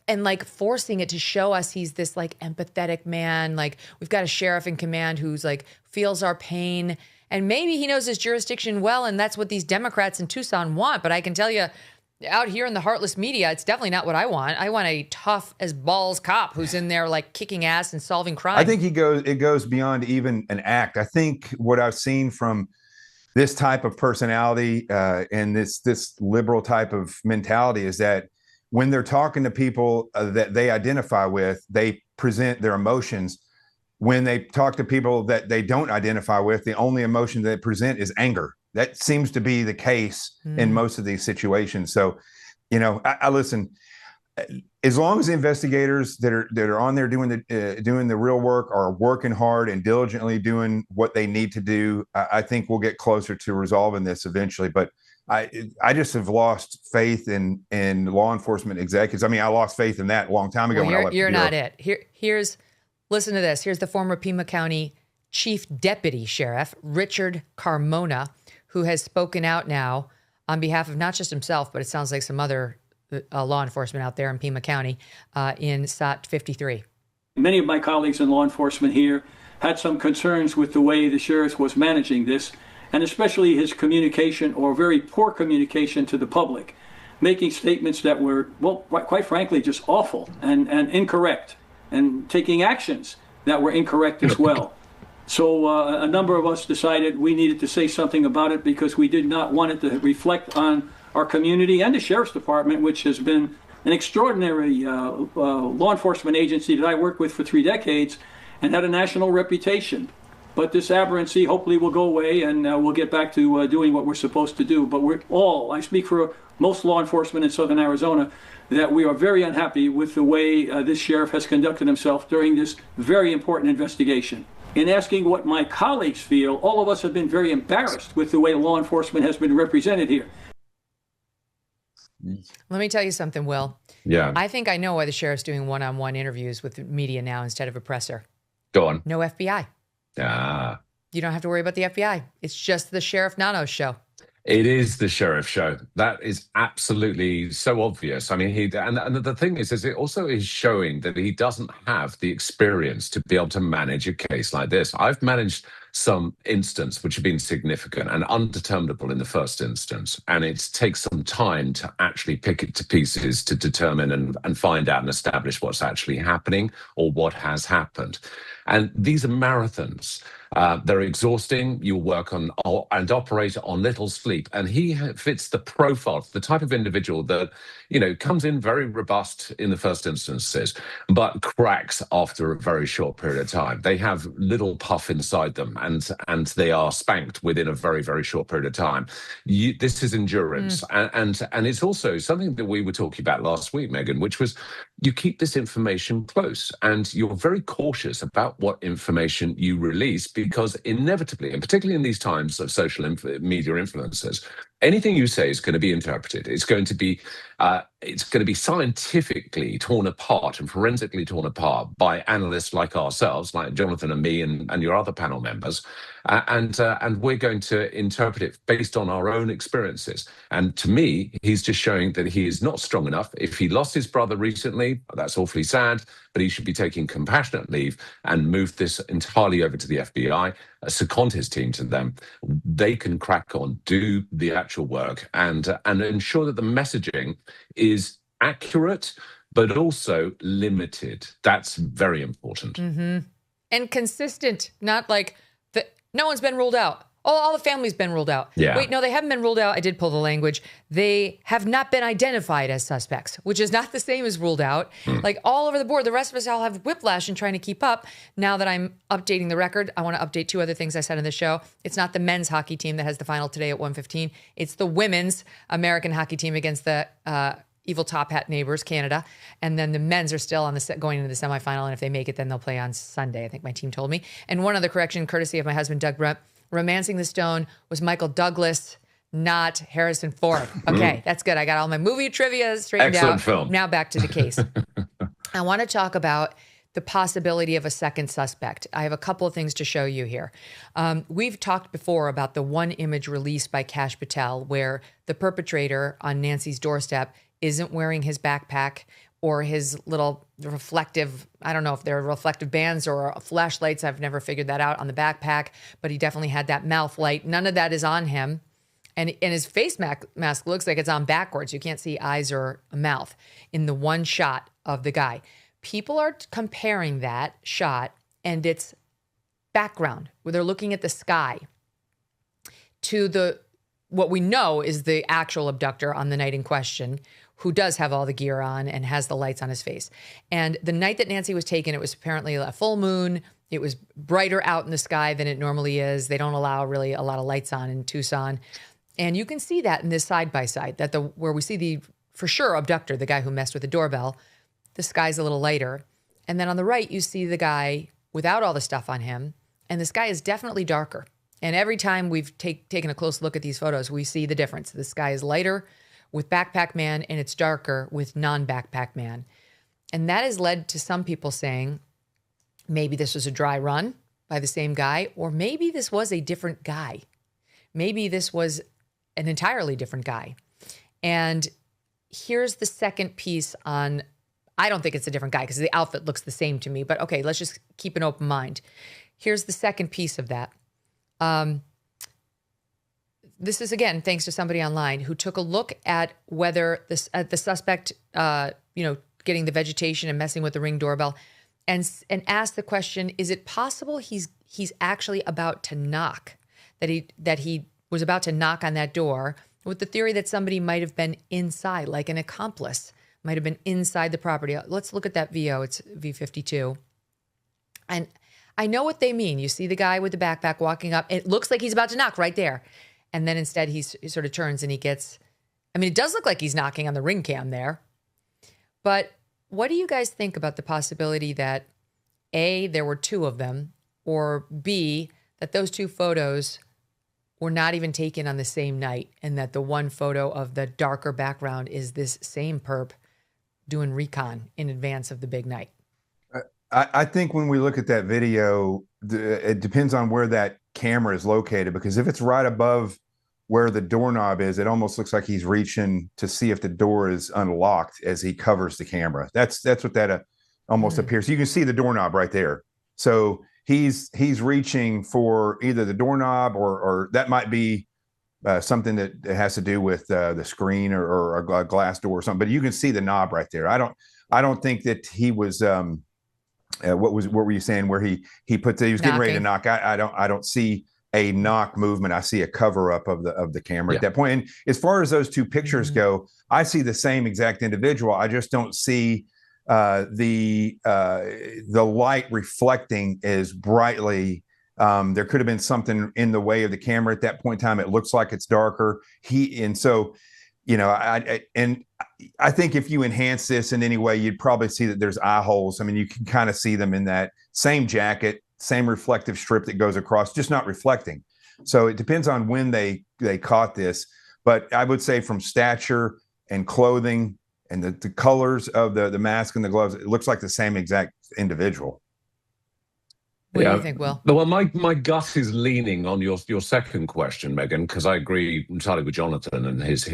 Speaker 1: and like forcing it to show us he's this like empathetic man. Like, we've got a sheriff in command who's like feels our pain, and maybe he knows his jurisdiction well, and that's what these Democrats in Tucson want. But I can tell you, out here in the heartless media, it's definitely not what I want. I want a tough as balls cop who's in there like kicking ass and solving crime.
Speaker 6: I think it goes beyond even an act. I think what I've seen from this type of personality and this liberal type of mentality is that when they're talking to people that they identify with, they present their emotions. When they talk to people that they don't identify with, the only emotion they present is anger. That seems to be the case in most of these situations. So, I listen. As long as the investigators that are on there doing the real work are working hard and diligently doing what they need to do, I think we'll get closer to resolving this eventually. But I just have lost faith in law enforcement executives. I mean, I lost faith in that a long time ago.
Speaker 1: Well, you're not it. Listen to this. Here's the former Pima County Chief Deputy Sheriff Richard Carmona, who has spoken out now on behalf of not just himself, but it sounds like some other law enforcement out there in Pima County in SOT 53.
Speaker 7: Many of my colleagues in law enforcement here had some concerns with the way the sheriff was managing this, and especially his communication, or very poor communication, to the public, making statements that were, well, quite frankly, just awful and incorrect, and taking actions that were incorrect as well. So a number of us decided we needed to say something about it, because we did not want it to reflect on our community and the Sheriff's Department, which has been an extraordinary law enforcement agency that I worked with for 3 decades and had a national reputation. But this aberrancy hopefully will go away, and we'll get back to doing what we're supposed to do. But I speak for most law enforcement in southern Arizona, that we are very unhappy with the way this sheriff has conducted himself during this very important investigation. In asking what my colleagues feel, all of us have been very embarrassed with the way law enforcement has been represented here.
Speaker 1: Let me tell you something, Will.
Speaker 5: Yeah.
Speaker 1: I think I know why the sheriff's doing one-on-one interviews with media now instead of a presser.
Speaker 5: Go on.
Speaker 1: No FBI.
Speaker 5: Ah.
Speaker 1: You don't have to worry about the FBI. It's just the Sheriff Nanos show.
Speaker 5: It is the sheriff show. That is absolutely so obvious. I mean, and the thing is it also is showing that he doesn't have the experience to be able to manage a case like this. I've managed some instances which have been significant and undeterminable in the first instance, and it takes some time to actually pick it to pieces to determine and find out and establish what's actually happening or what has happened. And these are marathons. They're exhausting. You work on and operate on little sleep. And he fits the profile, the type of individual that, comes in very robust in the first instances, but cracks after a very short period of time. They have little puff inside them, and they are spanked within a very, very short period of time. This is endurance. And it's also something that we were talking about last week, Megyn, which was you keep this information close and you're very cautious about what information you release, because inevitably, and particularly in these times of social media influencers, anything you say is going to be interpreted. It's going to be scientifically torn apart and forensically torn apart by analysts like ourselves, like Jonathan and me and your other panel members. And we're going to interpret it based on our own experiences. And to me, he's just showing that he is not strong enough. If he lost his brother recently, that's awfully sad, but he should be taking compassionate leave and move this entirely over to the FBI, second his team to them. They can crack on, do the actual work, and ensure that the messaging is accurate, but also limited. That's very important.
Speaker 1: Mm-hmm. And consistent, not like no one's been ruled out. Oh, all the family's been ruled out.
Speaker 5: Yeah.
Speaker 1: Wait, no, they haven't been ruled out. I did pull the language. They have not been identified as suspects, which is not the same as ruled out. Like all over the board, the rest of us all have whiplash in trying to keep up. Now that I'm updating the record, I want to update two other things I said in the show. It's not the men's hockey team that has the final today at 1:15. It's the women's American hockey team against the evil top hat neighbors, Canada. And then the men's are still on going into the semifinal. And if they make it, then they'll play on Sunday, I think my team told me. And one other correction, courtesy of my husband, Doug Brunt. Romancing the Stone was Michael Douglas, not Harrison Ford. Okay, that's good. I got all my movie trivia straightened out.
Speaker 5: Excellent film.
Speaker 1: Now back to the case. I want to talk about the possibility of a second suspect. I have a couple of things to show you here. We've talked before about the one image released by Kash Patel where the perpetrator on Nancy's doorstep isn't wearing his backpack or his little reflective, I don't know if they're reflective bands or flashlights. I've never figured that out on the backpack, but he definitely had that mouth light. None of that is on him. And his face mask looks like it's on backwards. You can't see eyes or a mouth in the one shot of the guy. People are comparing that shot and its background, where they're looking at the sky, to what we know is the actual abductor on the night in question, who does have all the gear on and has the lights on his face. And the night that Nancy was taken, it was apparently a full moon. It was brighter out in the sky than it normally is. They don't allow really a lot of lights on in Tucson. And you can see that in this side-by-side, that where we see the, for sure, abductor, the guy who messed with the doorbell, the sky's a little lighter. And then on the right, you see the guy without all the stuff on him, and the sky is definitely darker. And every time we've taken a close look at these photos, we see the difference. The sky is lighter with Backpack Man, and it's darker with non-Backpack Man. And that has led to some people saying, maybe this was a dry run by the same guy, or maybe this was a different guy. Maybe this was an entirely different guy. And here's the second piece on, I don't think it's a different guy because the outfit looks the same to me, but okay, let's just keep an open mind. Here's the second piece of that. This is, again, thanks to somebody online who took a look at whether the suspect, getting the vegetation and messing with the Ring doorbell, and asked the question: is it possible he's actually about to knock? That he was about to knock on that door, with the theory that somebody might have been inside, like an accomplice might have been inside the property. Let's look at that VO. It's V52, and I know what they mean. You see the guy with the backpack walking up. It looks like he's about to knock right there. And then instead he sort of turns and he gets, I mean, it does look like he's knocking on the ring cam there. But what do you guys think about the possibility that A, there were two of them, or B, that those two photos were not even taken on the same night, and that the one photo of the darker background is this same perp doing recon in advance of the big night?
Speaker 6: I think when we look at that video, it depends on where that camera is located, because if it's right above where the doorknob is, it almost looks like he's reaching to see if the door is unlocked as he covers the camera. That's what that almost appears. You can see the doorknob right there. So he's reaching for either the doorknob or that might be something that has to do with the screen or a glass door or something. But you can see the knob right there. I don't think that he was. What were you saying? Where he was getting ready to knock? I don't see a knock movement. I see a cover up of the camera at that point. And as far as those two pictures go, I see the same exact individual. I just don't see the light reflecting as brightly. There could have been something in the way of the camera at that point in time. It looks like it's darker. I think if you enhance this in any way, you'd probably see that there's eye holes. I mean, you can kind of see them in that same jacket, same reflective strip that goes across, just not reflecting. So it depends on when they caught this. But I would say from stature and clothing and the colors of the mask and the gloves, it looks like the same exact individual.
Speaker 1: What do you think, Will?
Speaker 5: Well, my gut is leaning on your second question, Megyn, because I agree entirely with Jonathan and his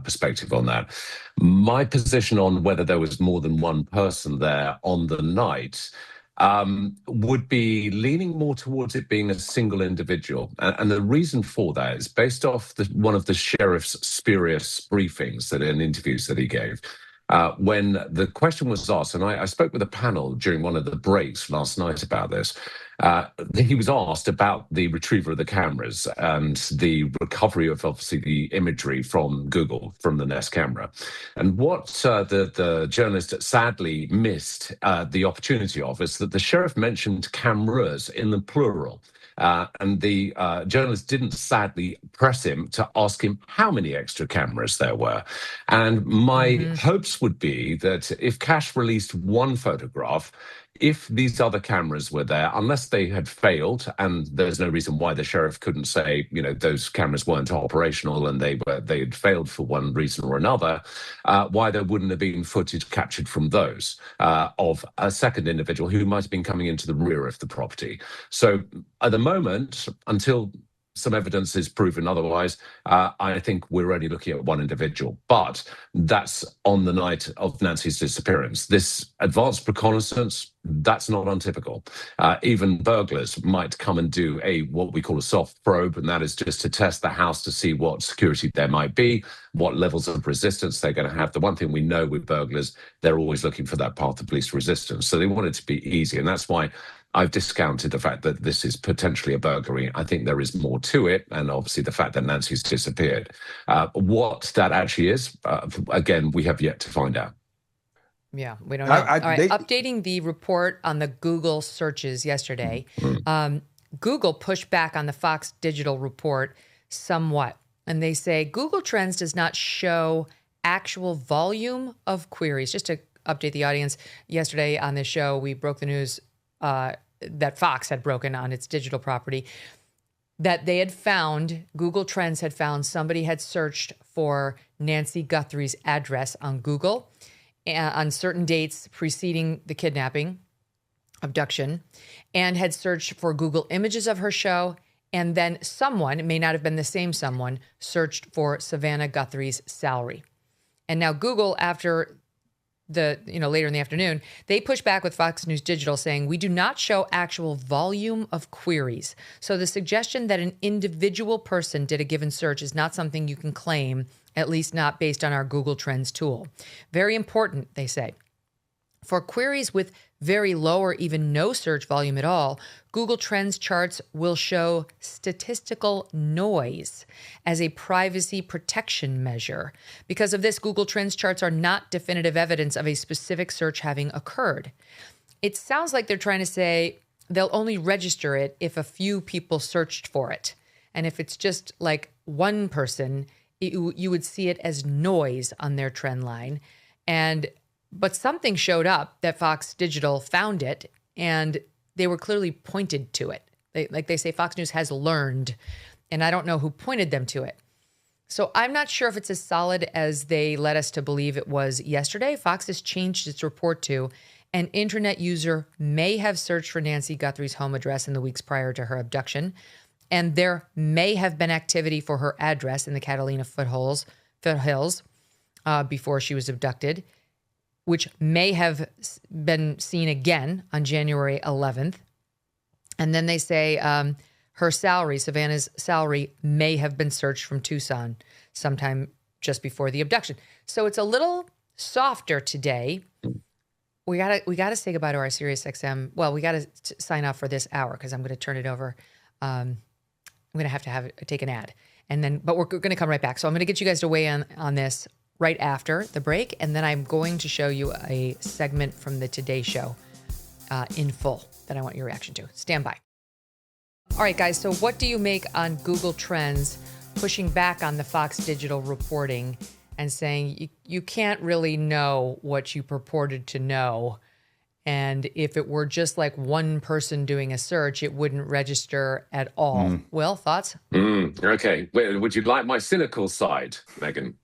Speaker 5: perspective on that. My position on whether there was more than one person there on the night would be leaning more towards it being a single individual. And the reason for that is based off one of the sheriff's spurious briefings and interviews that he gave. When the question was asked, and I spoke with a panel during one of the breaks last night about this, he was asked about the retrieval of the cameras and the recovery of, obviously, the imagery from Google, from the Nest camera. And what the journalist sadly missed the opportunity of is that the sheriff mentioned cameras in the plural. And the journalist didn't sadly press him to ask him how many extra cameras there were. And my hopes would be that if Cash released one photograph, if these other cameras were there, unless they had failed, and there's no reason why the sheriff couldn't say, those cameras weren't operational and they had failed for one reason or another, why there wouldn't have been footage captured from those of a second individual who might have been coming into the rear of the property. So at the moment, until some evidence is proven otherwise, I think we're only looking at one individual. But that's on the night of Nancy's disappearance. This advanced reconnaissance, that's not untypical. Even burglars might come and do what we call a soft probe, and that is just to test the house to see what security there might be, what levels of resistance they're going to have. The one thing we know with burglars, they're always looking for that path of least resistance. So they want it to be easy, and that's why I've discounted the fact that this is potentially a burglary. I think there is more to it, and obviously the fact that Nancy's disappeared. What that actually is, again, we have yet to find out.
Speaker 1: Yeah, we don't know. All right, updating the report on the Google searches yesterday, Google pushed back on the Fox Digital report somewhat, and they say Google Trends does not show actual volume of queries. Just to update the audience, yesterday on this show, we broke the news that Fox had broken on its digital property, that they had found, Google Trends had found somebody had searched for Nancy Guthrie's address on Google on certain dates preceding the kidnapping, abduction, and had searched for Google images of her show. And then someone, it may not have been the same someone, searched for Savannah Guthrie's salary. And now Google, after later in the afternoon, they pushed back with Fox News Digital saying, we do not show actual volume of queries. So the suggestion that an individual person did a given search is not something you can claim, at least not based on our Google Trends tool. Very important, they say. For queries with very low or even no search volume at all, Google Trends charts will show statistical noise as a privacy protection measure. Because of this, Google Trends charts are not definitive evidence of a specific search having occurred. It sounds like they're trying to say, they'll only register it if a few people searched for it. And if it's just like one person, you would see it as noise on their trend line. But something showed up that Fox Digital found it, and they were clearly pointed to it. They say Fox News has learned, and I don't know who pointed them to it. So I'm not sure if it's as solid as they led us to believe it was yesterday. Fox has changed its report to an internet user may have searched for Nancy Guthrie's home address in the weeks prior to her abduction, and there may have been activity for her address in the Catalina foothills before she was abducted, which may have been seen again on January 11th. And then they say her salary, Savannah's salary, may have been searched from Tucson sometime just before the abduction. So it's a little softer today. We gotta say goodbye to our SiriusXM. Well, we gotta sign off for this hour because I'm going to turn it over. I'm going to have to take an ad, but we're going to come right back. So I'm going to get you guys to weigh in on this right after the break, and then I'm going to show you a segment from the Today Show in full that I want your reaction to. Stand by. All right, guys. So what do you make on Google Trends pushing back on the Fox Digital reporting and saying you can't really know what you purported to know? And if it were just like one person doing a search, it wouldn't register at all. Will, thoughts?
Speaker 5: Okay. Would you like my cynical side, Megyn?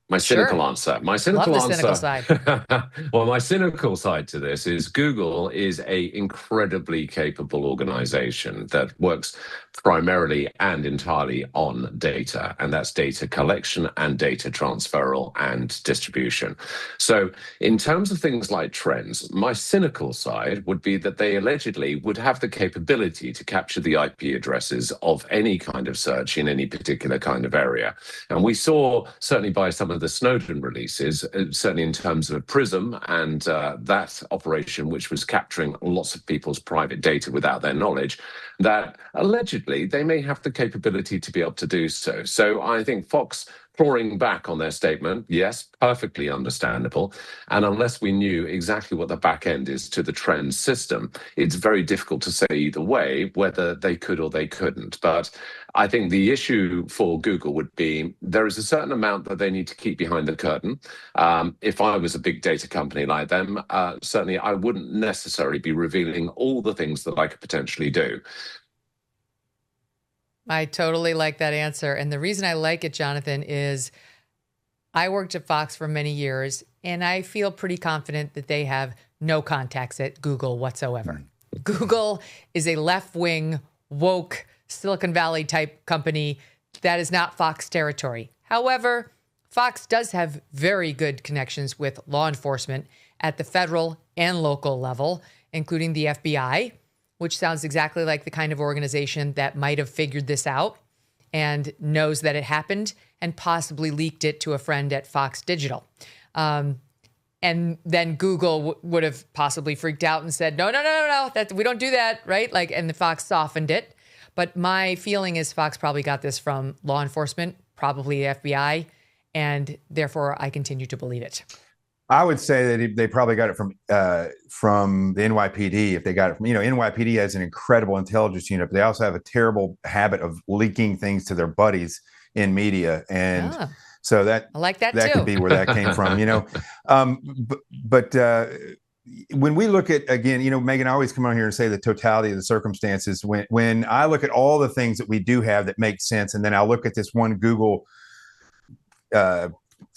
Speaker 5: My cynical answer. My cynical
Speaker 1: Love the
Speaker 5: answer.
Speaker 1: cynical side.
Speaker 5: Well, my cynical side to this is Google is a incredibly capable organization that works primarily and entirely on data, and that's data collection and data transferal and distribution. So in terms of things like trends, my cynical side would be that they allegedly would have the capability to capture the IP addresses of any kind of search in any particular kind of area. And we saw, certainly by some of the Snowden releases, certainly in terms of PRISM and that operation, which was capturing lots of people's private data without their knowledge, that allegedly they may have the capability to be able to do so. So I think Fox clawing back on their statement, yes, perfectly understandable. And unless we knew exactly what the back end is to the trend system, it's very difficult to say either way whether they could or they couldn't. But I think the issue for Google would be there is a certain amount that they need to keep behind the curtain. If I was a big data company like them, certainly I wouldn't necessarily be revealing all the things that I could potentially do.
Speaker 1: I totally like that answer. And the reason I like it, Jonathan, is I worked at Fox for many years, and I feel pretty confident that they have no contacts at Google whatsoever. Google is a left-wing, woke, Silicon Valley type company that is not Fox territory. However, Fox does have very good connections with law enforcement at the federal and local level, including the FBI, which sounds exactly like the kind of organization that might have figured this out and knows that it happened and possibly leaked it to a friend at Fox Digital. And then Google would have possibly freaked out and said, no, we don't do that, right? And the Fox softened it. But my feeling is Fox probably got this from law enforcement, probably the FBI, and therefore I continue to believe it.
Speaker 6: I would say that they probably got it from the NYPD. If they got it from, NYPD has an incredible intelligence unit, but they also have a terrible habit of leaking things to their buddies in media, and so that
Speaker 1: I like that
Speaker 6: too.
Speaker 1: Could
Speaker 6: be where that came from, But when we look at, again, Megyn, I always come on here and say the totality of the circumstances. When I look at all the things that we do have that make sense, and then I'll look at this one Google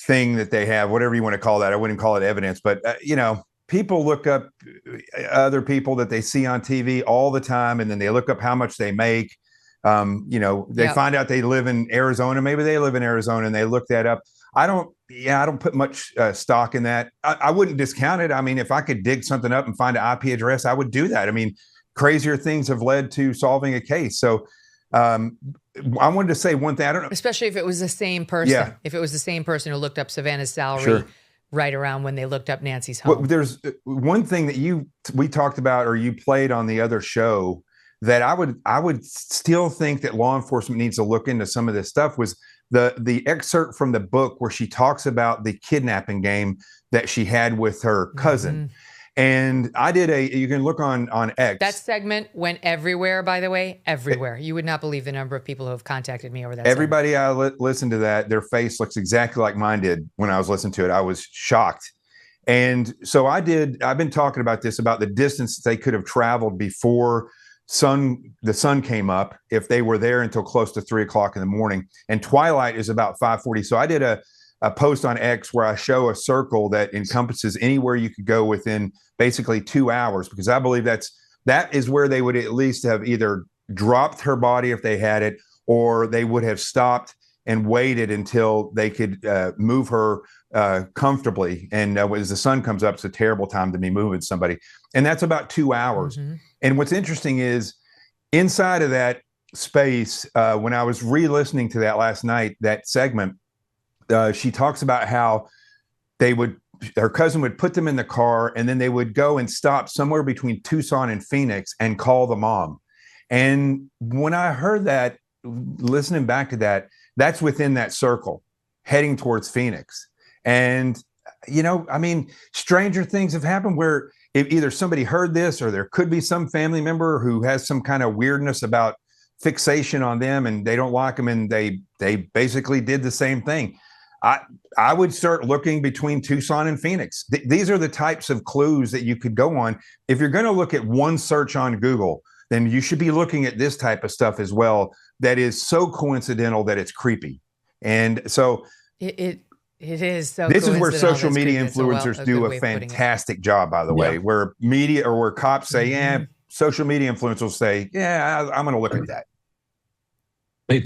Speaker 6: thing that they have, whatever you want to call that. I wouldn't call it evidence, but people look up other people that they see on TV all the time, and then they look up how much they make. They find out they live in Arizona. Maybe they live in Arizona, and they look that up. I don't put much stock in that. I wouldn't discount it. I mean, if I could dig something up and find an IP address, I would do that. I mean, crazier things have led to solving a case. So I wanted to say one thing. I don't know.
Speaker 1: Especially if it was the same person.
Speaker 6: Yeah.
Speaker 1: If it was the same person who looked up Savannah's salary right around when they looked up Nancy's home.
Speaker 6: Well, there's one thing that we talked about, or you played on the other show, that I would still think that law enforcement needs to look into some of this stuff, was the excerpt from the book where she talks about the kidnapping game that she had with her cousin. And I did you can look on X.
Speaker 1: That segment went everywhere, by the way, everywhere. You would not believe the number of people who have contacted me over that.
Speaker 6: Everybody I listened to that, their face looks exactly like mine did when I was listening to it. I was shocked. And so I've been talking about this, about the distance they could have traveled before the sun came up if they were there until close to 3 o'clock in the morning. And twilight is about 5:40. So I did a post on X where I show a circle that encompasses anywhere you could go within basically 2 hours, because I believe that is where they would at least have either dropped her body if they had it, or they would have stopped and waited until they could move her comfortably. And as the sun comes up, it's a terrible time to be moving somebody. And that's about 2 hours. Mm-hmm. And what's interesting is inside of that space, when I was re-listening to that last night, that segment, she talks about how her cousin would put them in the car, and then they would go and stop somewhere between Tucson and Phoenix and call the mom. And when I heard that, listening back to that, that's within that circle heading towards Phoenix. And, I mean, stranger things have happened where if either somebody heard this, or there could be some family member who has some kind of weirdness about fixation on them and they don't like them, and they basically did the same thing. I would start looking between Tucson and Phoenix. These are the types of clues that you could go on. If you're going to look at one search on Google, then you should be looking at this type of stuff as well. That is so coincidental that it's creepy. And so
Speaker 1: it is. So
Speaker 6: this is where social media influencers do a fantastic job, by the way,
Speaker 1: Yeah.
Speaker 6: where where cops say, social media influencers say, I'm going to look at that.
Speaker 1: I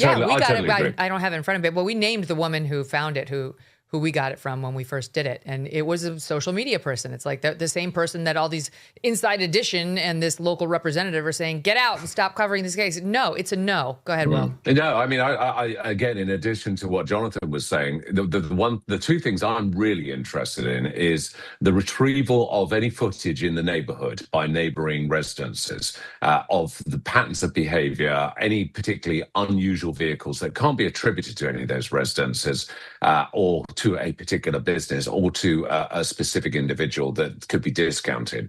Speaker 1: don't have it in front of me. Well, we named the woman who found it, who we got it from when we first did it. And it was a social media person. It's like the same person that all these Inside Edition and this local representative are saying, get out and stop covering this case. No, it's a no. Go ahead, Will.
Speaker 5: No, I mean, I again, in addition to what Jonathan was saying, the two things I'm really interested in is the retrieval of any footage in the neighborhood by neighboring residences of the patterns of behavior, any particularly unusual vehicles that can't be attributed to any of those residences or to a particular business or to a specific individual that could be discounted.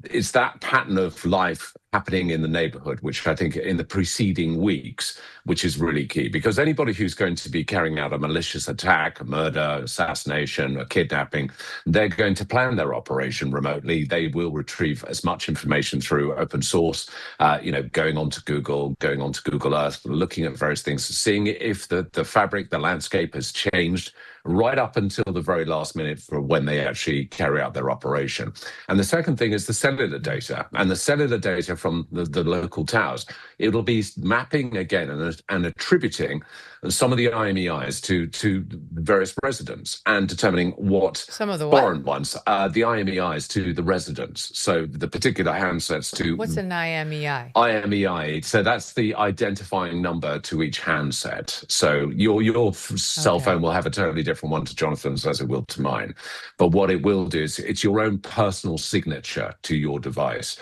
Speaker 5: It's that pattern of life happening in the neighborhood, which I think in the preceding weeks, which is really key, because anybody who's going to be carrying out a malicious attack, a murder, assassination, a kidnapping, they're going to plan their operation remotely. They will retrieve as much information through open source, going onto Google Earth, looking at various things, seeing if the fabric, the landscape has changed right up until the very last minute for when they actually carry out their operation. And the second thing is the cellular data, and the cellular data from the local towers. It'll be mapping again and attributing some of the IMEIs to various residents and determining what
Speaker 1: some of the
Speaker 5: foreign ones, the IMEIs to the residents. So the particular handsets to...
Speaker 1: What's an IMEI?
Speaker 5: IMEI. So that's the identifying number to each handset. So your cell phone will have a totally different one to Jonathan's as it will to mine. But what it will do is it's your own personal signature to your device.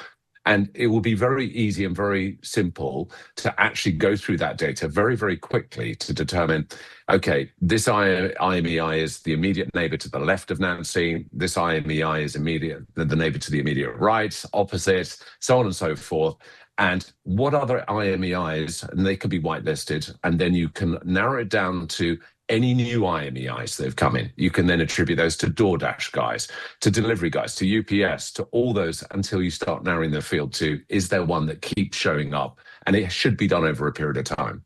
Speaker 5: And it will be very easy and very simple to actually go through that data very, very quickly to determine, okay, this IMEI is the immediate neighbor to the left of Nancy. This IMEI is the neighbor to the immediate right, opposite, so on and so forth. And what other IMEIs, and they could be whitelisted, and then you can narrow it down to any new IMEIs that have come in. You can then attribute those to DoorDash guys, to delivery guys, to UPS, to all those until you start narrowing the field to, is there one that keeps showing up? And it should be done over a period of time.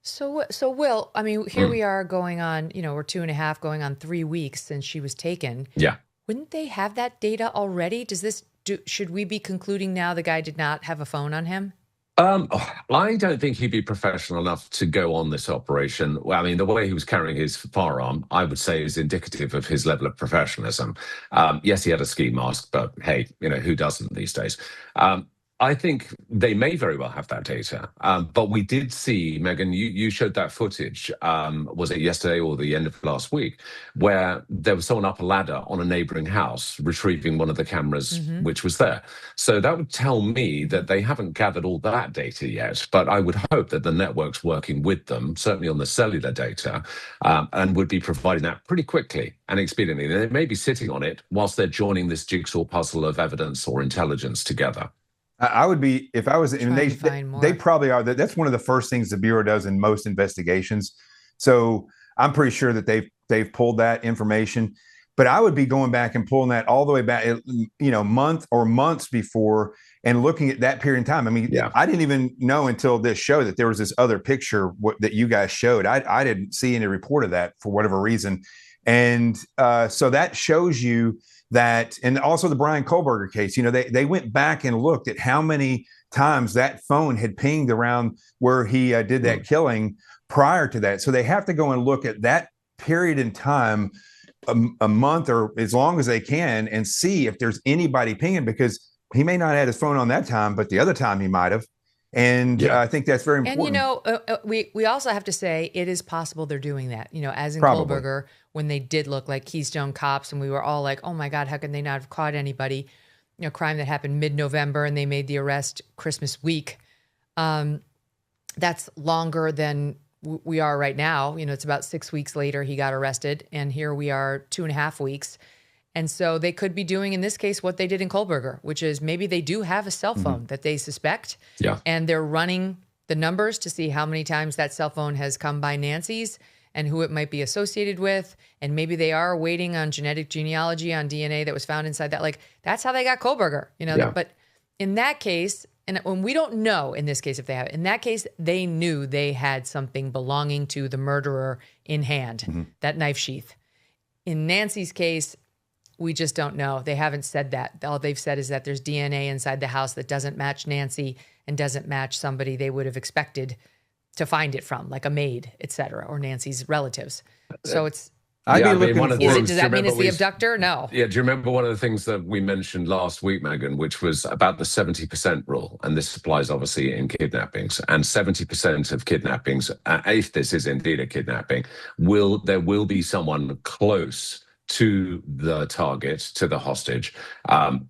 Speaker 1: So Will, I mean, here we are going on, we're 2.5 going on 3 weeks since she was taken.
Speaker 5: Yeah.
Speaker 1: Wouldn't they have that data already? Should we be concluding now the guy did not have a phone on him?
Speaker 5: I don't think he'd be professional enough to go on this operation. Well, I mean, the way he was carrying his firearm, I would say is indicative of his level of professionalism. Yes, he had a ski mask, but hey, who doesn't these days? I think they may very well have that data. But we did see, Megyn, you showed that footage, was it yesterday or the end of last week, where there was someone up a ladder on a neighboring house retrieving one of the cameras which was there. So that would tell me that they haven't gathered all that data yet, but I would hope that the network's working with them, certainly on the cellular data, and would be providing that pretty quickly and expediently. They may be sitting on it whilst they're joining this jigsaw puzzle of evidence or intelligence together.
Speaker 6: I would be, if I was, and they probably are. That's one of the first things the Bureau does in most investigations. So I'm pretty sure that they've pulled that information. But I would be going back and pulling that all the way back, month or months before, and looking at that period in time. I mean, I didn't even know until this show that there was this other picture that you guys showed. I didn't see any report of that for whatever reason. And so that shows you that, and also the Brian Kohlberger case, they went back and looked at how many times that phone had pinged around where he did that killing prior to that. So they have to go and look at that period in time, a month or as long as they can, and see if there's anybody pinging, because he may not have had his phone on that time, but the other time he might have. And I think that's very important.
Speaker 1: And, we also have to say it is possible they're doing that, as in
Speaker 6: Probably.
Speaker 1: Kohlberger, when they did look like Keystone Cops, and we were all like, oh my God, how can they not have caught anybody? Crime that happened mid-November and they made the arrest Christmas week. That's longer than we are right now. It's about 6 weeks later he got arrested, and here we are 2.5 weeks. And so they could be doing, in this case, what they did in Kohlberger, which is maybe they do have a cell phone that they suspect.
Speaker 5: Yeah.
Speaker 1: And they're running the numbers to see how many times that cell phone has come by Nancy's and who it might be associated with. And maybe they are waiting on genetic genealogy, on DNA that was found inside that. Like, that's how they got Kohlberger, But in that case, and when we don't know in this case if they have, in that case, they knew they had something belonging to the murderer in hand, that knife sheath. In Nancy's case, we just don't know. They haven't said that. All they've said is that there's DNA inside the house that doesn't match Nancy and doesn't match somebody they would have expected to find it from, like a maid, et cetera, or Nancy's relatives. So it's...
Speaker 5: Does that
Speaker 1: mean it's the abductor? No.
Speaker 5: Yeah, do you remember one of the things that we mentioned last week, Megyn, which was about the 70% rule? And this applies obviously in kidnappings. And 70% of kidnappings, if this is indeed a kidnapping, there will be someone close to the target, to the hostage,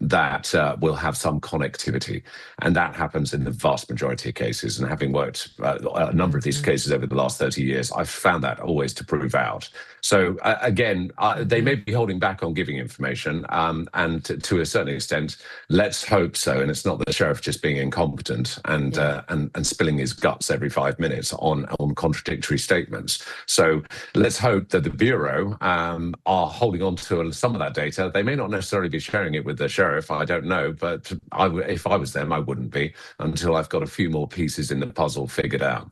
Speaker 5: that will have some connectivity. And that happens in the vast majority of cases. And having worked a number of these cases over the last 30 years, I've found that always to prove out. So again, they may be holding back on giving information, and to a certain extent, let's hope so. And it's not the sheriff just being incompetent and spilling his guts every 5 minutes on contradictory statements. So let's hope that the Bureau are holding on to some of that data. They may not necessarily be sharing it with the sheriff, I don't know, but if I was them, I wouldn't be until I've got a few more pieces in the puzzle figured out.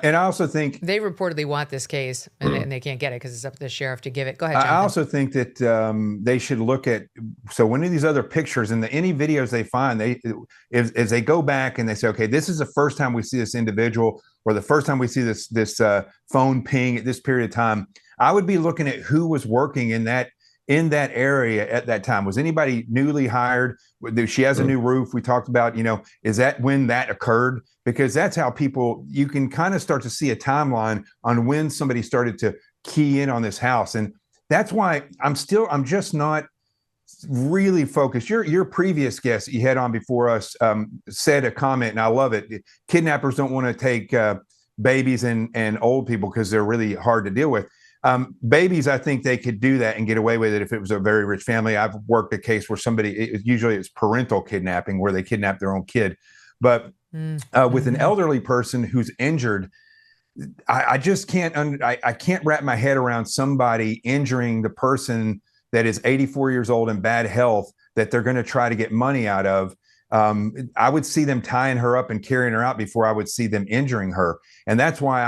Speaker 6: And I also think
Speaker 1: they reportedly want this case, and they can't get it because it's up to the sheriff to give it. Go ahead, Jonathan.
Speaker 6: I also think that they should look at, so one of these other pictures and any videos they find, as they go back and they say, okay, this is the first time we see this individual, or the first time we see this phone ping at this period of time. I would be looking at who was working in that area at that time. Was anybody newly hired? She has a new roof. We talked about, is that when that occurred? Because that's how you can kind of start to see a timeline on when somebody started to key in on this house. And that's why I'm just not really focused. Your previous guest you had on before us said a comment, and I love it. Kidnappers don't want to take babies and old people because they're really hard to deal with. Babies, I think they could do that and get away with it if it was a very rich family. I've worked a case where usually it's parental kidnapping, where they kidnap their own kid. But with an elderly person who's injured, I just can't I can't wrap my head around somebody injuring the person that is 84 years old in bad health that they're going to try to get money out of. I would see them tying her up and carrying her out before I would see them injuring her. And that's why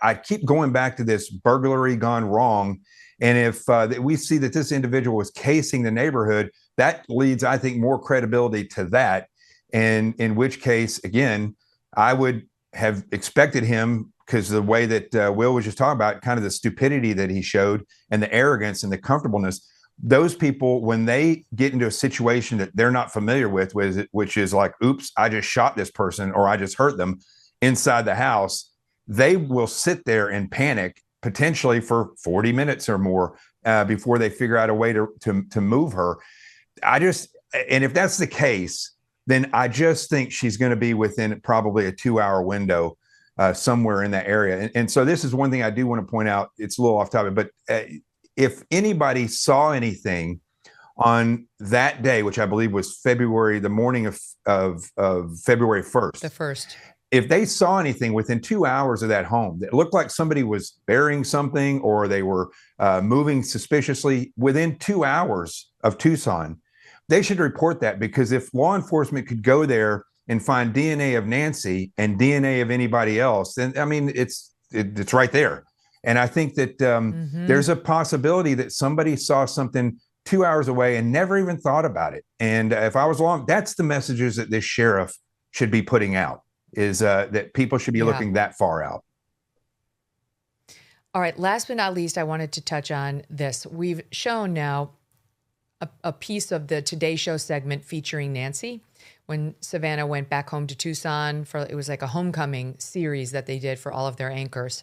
Speaker 6: I keep going back to this burglary gone wrong. And if we see that this individual was casing the neighborhood, that leads, I think, more credibility to that. And in which case, again, I would have expected him, because the way that Will was just talking about, kind of the stupidity that he showed and the arrogance and the comfortableness, those people, when they get into a situation that they're not familiar with, which is like, oops, I just shot this person or I just hurt them inside the house, they will sit there and panic potentially for 40 minutes or more before they figure out a way to move her. And if that's the case, then I just think she's going to be within probably a 2-hour window somewhere in that area. And so this is one thing I do want to point out. It's a little off topic, but if anybody saw anything on that day, which I believe was the morning of February 1st.
Speaker 1: The 1st.
Speaker 6: If they saw anything within 2 hours of that home that looked like somebody was burying something or they were moving suspiciously within 2 hours of Tucson, they should report that, because if law enforcement could go there and find DNA of Nancy and DNA of anybody else, then, I mean, it's right there. And I think that there's a possibility that somebody saw something 2 hours away and never even thought about it. And if I was long, that's the messages that this sheriff should be putting out, is that people should be looking that far out.
Speaker 1: All right. Last but not least, I wanted to touch on this. We've shown now a piece of the Today Show segment featuring Nancy when Savannah went back home to Tucson for, it was like a homecoming series that they did for all of their anchors.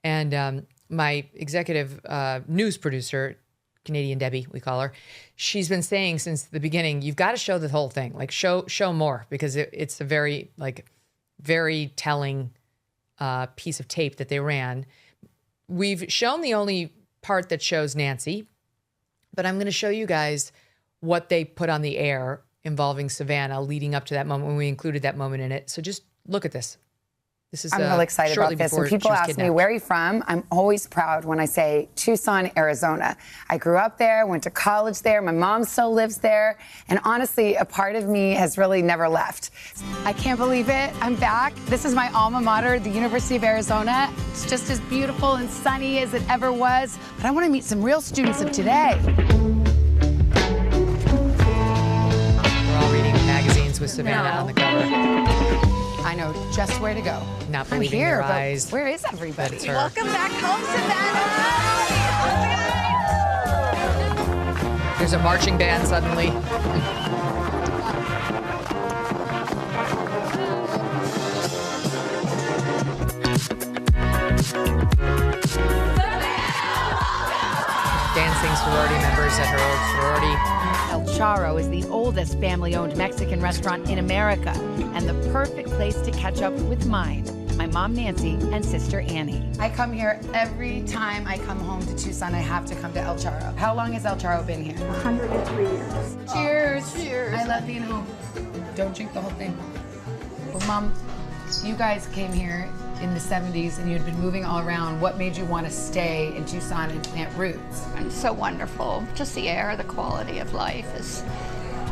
Speaker 1: And my executive news producer, Canadian Debbie, we call her, she's been saying since the beginning, you've got to show the whole thing, like show more, because it's a very telling piece of tape that they ran. We've shown the only part that shows Nancy, but I'm going to show you guys what they put on the air involving Savannah leading up to that moment when we included that moment in it. So just look at this. This is
Speaker 3: I'm really excited about this. When people ask me, where are you from? I'm always proud when I say Tucson, Arizona. I grew up there, went to college there. My mom still lives there. And honestly, a part of me has really never left. I can't believe it. I'm back. This is my alma mater, the University of Arizona. It's just as beautiful and sunny as it ever was. But I want to meet some real students of today.
Speaker 1: We're all reading magazines with Savannah on the cover.
Speaker 3: I know just where to go.
Speaker 1: Not believing their eyes.
Speaker 3: Where is everybody?
Speaker 9: Welcome back home, Savannah.
Speaker 1: There's a marching band suddenly. Dancing sorority members at her old sorority.
Speaker 9: El Charro is the oldest family-owned Mexican restaurant in America and the perfect place to catch up with mine, my mom Nancy and sister Annie.
Speaker 3: I come here every time I come home to Tucson. I have to come to El Charro. How long has El Charro been here?
Speaker 9: 103 years.
Speaker 3: Cheers. Cheers. I love being home. Don't drink the whole thing. Well, Mom, you guys came here in the 70s and you'd been moving all around. What made you want to stay in Tucson and plant roots?
Speaker 10: And so wonderful. Just the air, the quality of life is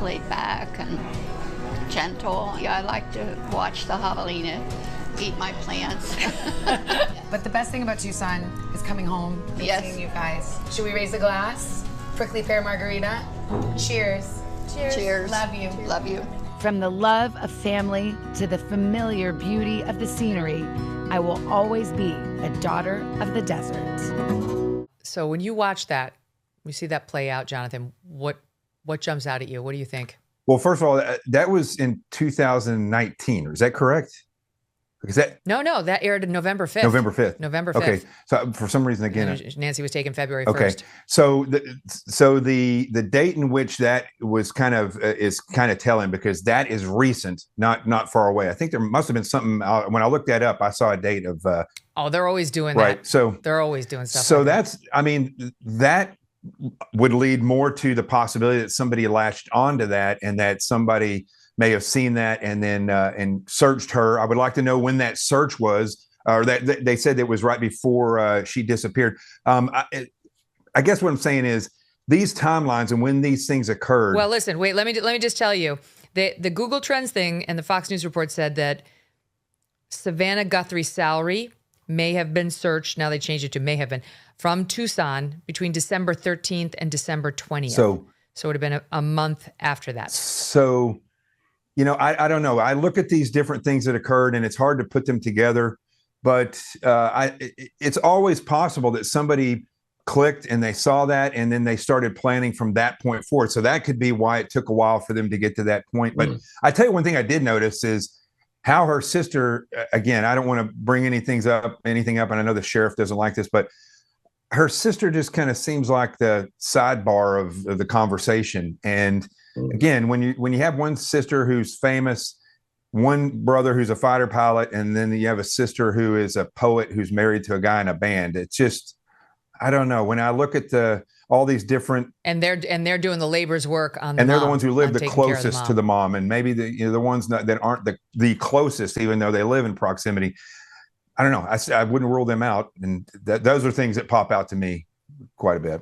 Speaker 10: laid back and gentle. Yeah, I like to watch the javelina eat my plants.
Speaker 3: But the best thing about Tucson is coming home and seeing you guys. Should we raise a glass? Prickly pear margarita? Cheers.
Speaker 10: Cheers. Cheers.
Speaker 3: Love you.
Speaker 10: Love you.
Speaker 9: From the love of family to the familiar beauty of the scenery, I will always be a daughter of the desert.
Speaker 1: So when you watch that, we see that play out, Jonathan, what jumps out at you? What do you think?
Speaker 6: Well, first of all, that was in 2019. Is that correct? Is that
Speaker 1: No, that aired November 5th.
Speaker 6: November 5th.
Speaker 1: November 5th.
Speaker 6: Okay. So for some reason, again,
Speaker 1: Nancy was taken February 1st.
Speaker 6: Okay. So the date in which that was kind of is kind of telling, because that is recent, not far away. I think there must have been something when I looked that up. I saw a date of.
Speaker 1: Oh, they're always doing
Speaker 6: right.
Speaker 1: that.
Speaker 6: So
Speaker 1: they're always doing stuff.
Speaker 6: So
Speaker 1: like
Speaker 6: that's, I mean, that would lead more to the possibility that somebody latched onto that and that somebody may have seen that and then and searched her. I would like to know when that search was, or that they said it was right before she disappeared. I guess what I'm saying is these timelines and when these things occurred.
Speaker 1: Well, listen, wait, let me just tell you, the Google Trends thing and the Fox News report said that Savannah Guthrie's salary may have been searched. Now they changed it to may have been from Tucson between December 13th and December 20th. So it would have been a month after that.
Speaker 6: So, you know, I don't know. I look at these different things that occurred and it's hard to put them together, but it's always possible that somebody clicked and they saw that, and then they started planning from that point forward. So that could be why it took a while for them to get to that point. But I tell you, one thing I did notice is how her sister, again, I don't want to bring anything up, and I know the sheriff doesn't like this, but her sister just kind of seems like the sidebar of the conversation. And again, when you have one sister who's famous, one brother who's a fighter pilot, and then you have a sister who is a poet who's married to a guy in a band, it's just, I don't know. When I look at all these different,
Speaker 1: and they're doing the labor's work on,
Speaker 6: and they're the ones who live the closest to the mom, and maybe the ones that aren't the closest, even though they live in proximity. I don't know. I wouldn't rule them out, and those are things that pop out to me quite a bit.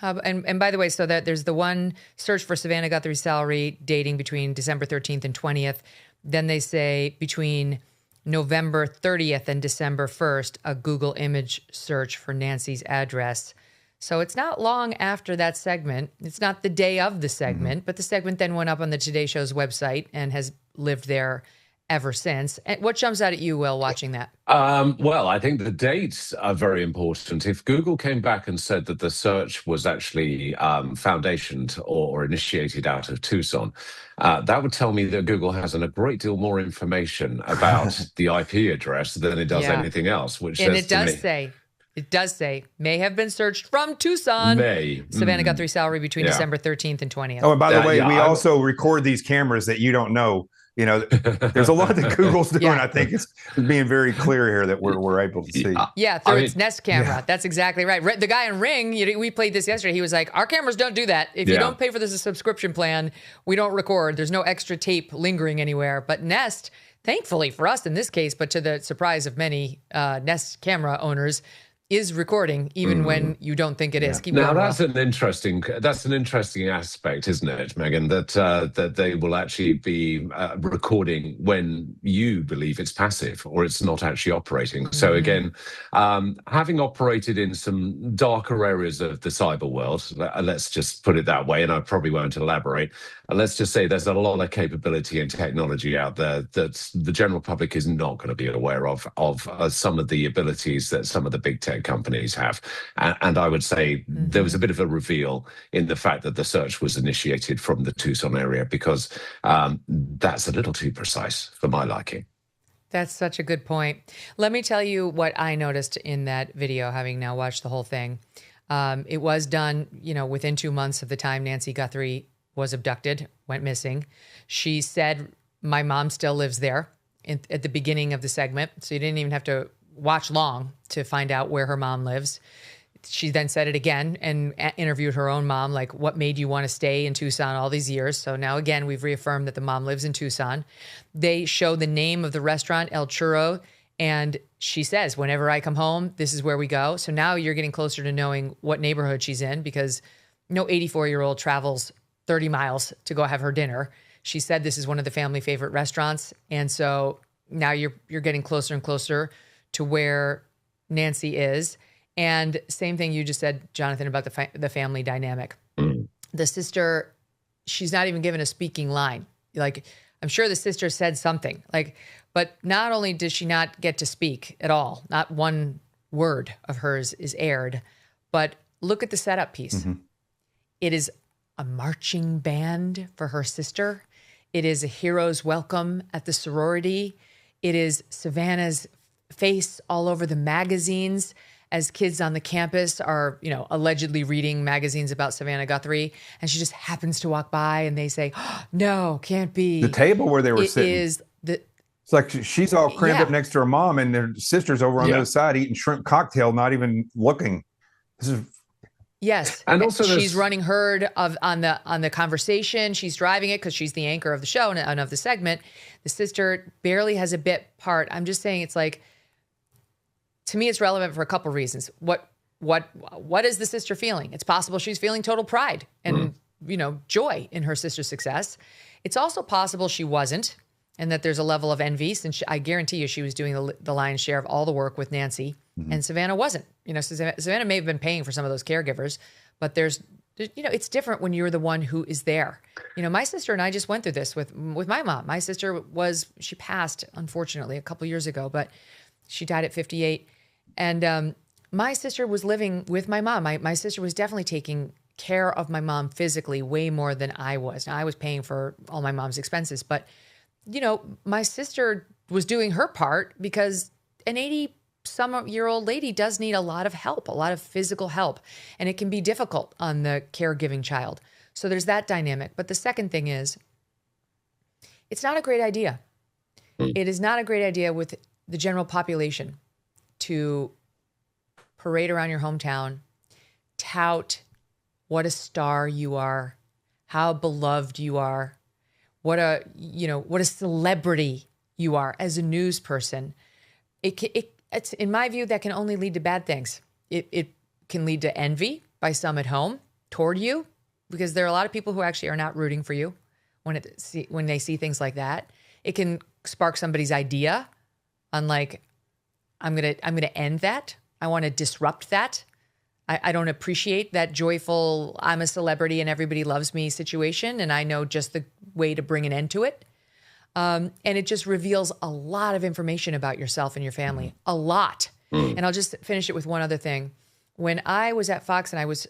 Speaker 1: And by the way, so that there's the one search for Savannah Guthrie's salary dating between December 13th and 20th. Then they say between November 30th and December 1st, a Google image search for Nancy's address. So it's not long after that segment. It's not the day of the segment, but the segment then went up on the Today Show's website and has lived there ever since. And what jumps out at you, Will, watching that?
Speaker 5: Well, I think the dates are very important. If Google came back and said that the search was actually foundationed or initiated out of Tucson, that would tell me that Google has a great deal more information about the IP address than it does anything else. Which
Speaker 1: and
Speaker 5: says
Speaker 1: it does say, it does say, may have been searched from Tucson. Savannah Guthrie's salary between December 13th and 20th.
Speaker 6: Oh, and by the way, we also record these cameras that you don't know. You know, there's a lot that Google's doing. I think it's being very clear here that we're able to see.
Speaker 1: Yeah, through its Nest camera. That's exactly right. The guy in Ring, we played this yesterday. He was like, our cameras don't do that. If you don't pay for this subscription plan, we don't record. There's no extra tape lingering anywhere. But Nest, thankfully for us in this case, but to the surprise of many Nest camera owners, is recording even when you don't think it is. Keep
Speaker 5: now
Speaker 1: going,
Speaker 5: that's an interesting aspect, isn't it, Megyn? That they will actually be recording when you believe it's passive or it's not actually operating. So again, having operated in some darker areas of the cyber world, let's just put it that way, and I probably won't elaborate. Let's just say there's a lot of capability and technology out there that the general public is not going to be aware of some of the abilities that some of the big tech companies have. And I would say there was a bit of a reveal in the fact that the search was initiated from the Tucson area, because that's a little too precise for my liking.
Speaker 1: That's such a good point. Let me tell you what I noticed in that video, having now watched the whole thing. It was done, within 2 months of the time Nancy Guthrie was abducted, went missing. She said, my mom still lives there at the beginning of the segment. So you didn't even have to watch long to find out where her mom lives. She then said it again and interviewed her own mom, like, what made you want to stay in Tucson all these years? So now again, we've reaffirmed that the mom lives in Tucson. They show the name of the restaurant, El Churro, and she says, whenever I come home, this is where we go. So now you're getting closer to knowing what neighborhood she's in, because no 84-year-old travels 30 miles to go have her dinner. She said this is one of the family favorite restaurants. And so now you're getting closer and closer to where Nancy is. And same thing you just said, Jonathan, about the family dynamic. The sister, she's not even given a speaking line. Like, I'm sure the sister said something, but not only does she not get to speak at all, not one word of hers is aired, but look at the setup piece. It is a marching band for her sister. It is a hero's welcome at the sorority. It is Savannah's face all over the magazines as kids on the campus are, allegedly reading magazines about Savannah Guthrie. And she just happens to walk by and they say, oh, no, can't be.
Speaker 6: The table where they were sitting.
Speaker 1: It's
Speaker 6: like she's all crammed up next to her mom, and their sister's over on the other side eating shrimp cocktail, not even looking. This is.
Speaker 1: Yes, and also she's running herd on the conversation. She's driving it because she's the anchor of the show and of the segment. The sister barely has a bit part. I'm just saying, it's like, to me, it's relevant for a couple reasons. What is the sister feeling? It's possible she's feeling total pride and joy in her sister's success. It's also possible she wasn't, and that there's a level of envy, since I guarantee you she was doing the lion's share of all the work with Nancy, and Savannah wasn't. Savannah may have been paying for some of those caregivers, but it's different when you're the one who is there. My sister and I just went through this with my mom. My sister she passed, unfortunately, a couple years ago, but she died at 58. And my sister was living with my mom. My sister was definitely taking care of my mom physically way more than I was. Now, I was paying for all my mom's expenses, but, you know, my sister was doing her part because an 80-some-year-old lady does need a lot of help, a lot of physical help, and it can be difficult on the caregiving child. So there's that dynamic. But the second thing is, it's not a great idea. It is not a great idea with the general population to parade around your hometown, tout what a star you are, how beloved you are, what a celebrity you are as a news person. It's in my view, that can only lead to bad things. It can lead to envy by some at home toward you, because there are a lot of people who actually are not rooting for you when they see things like that. It can spark somebody's idea on like, I'm gonna end that. I want to disrupt that. I don't appreciate that joyful, I'm a celebrity and everybody loves me situation, and I know just the way to bring an end to it. And it just reveals a lot of information about yourself and your family, a lot. And I'll just finish it with one other thing. When I was at Fox and I was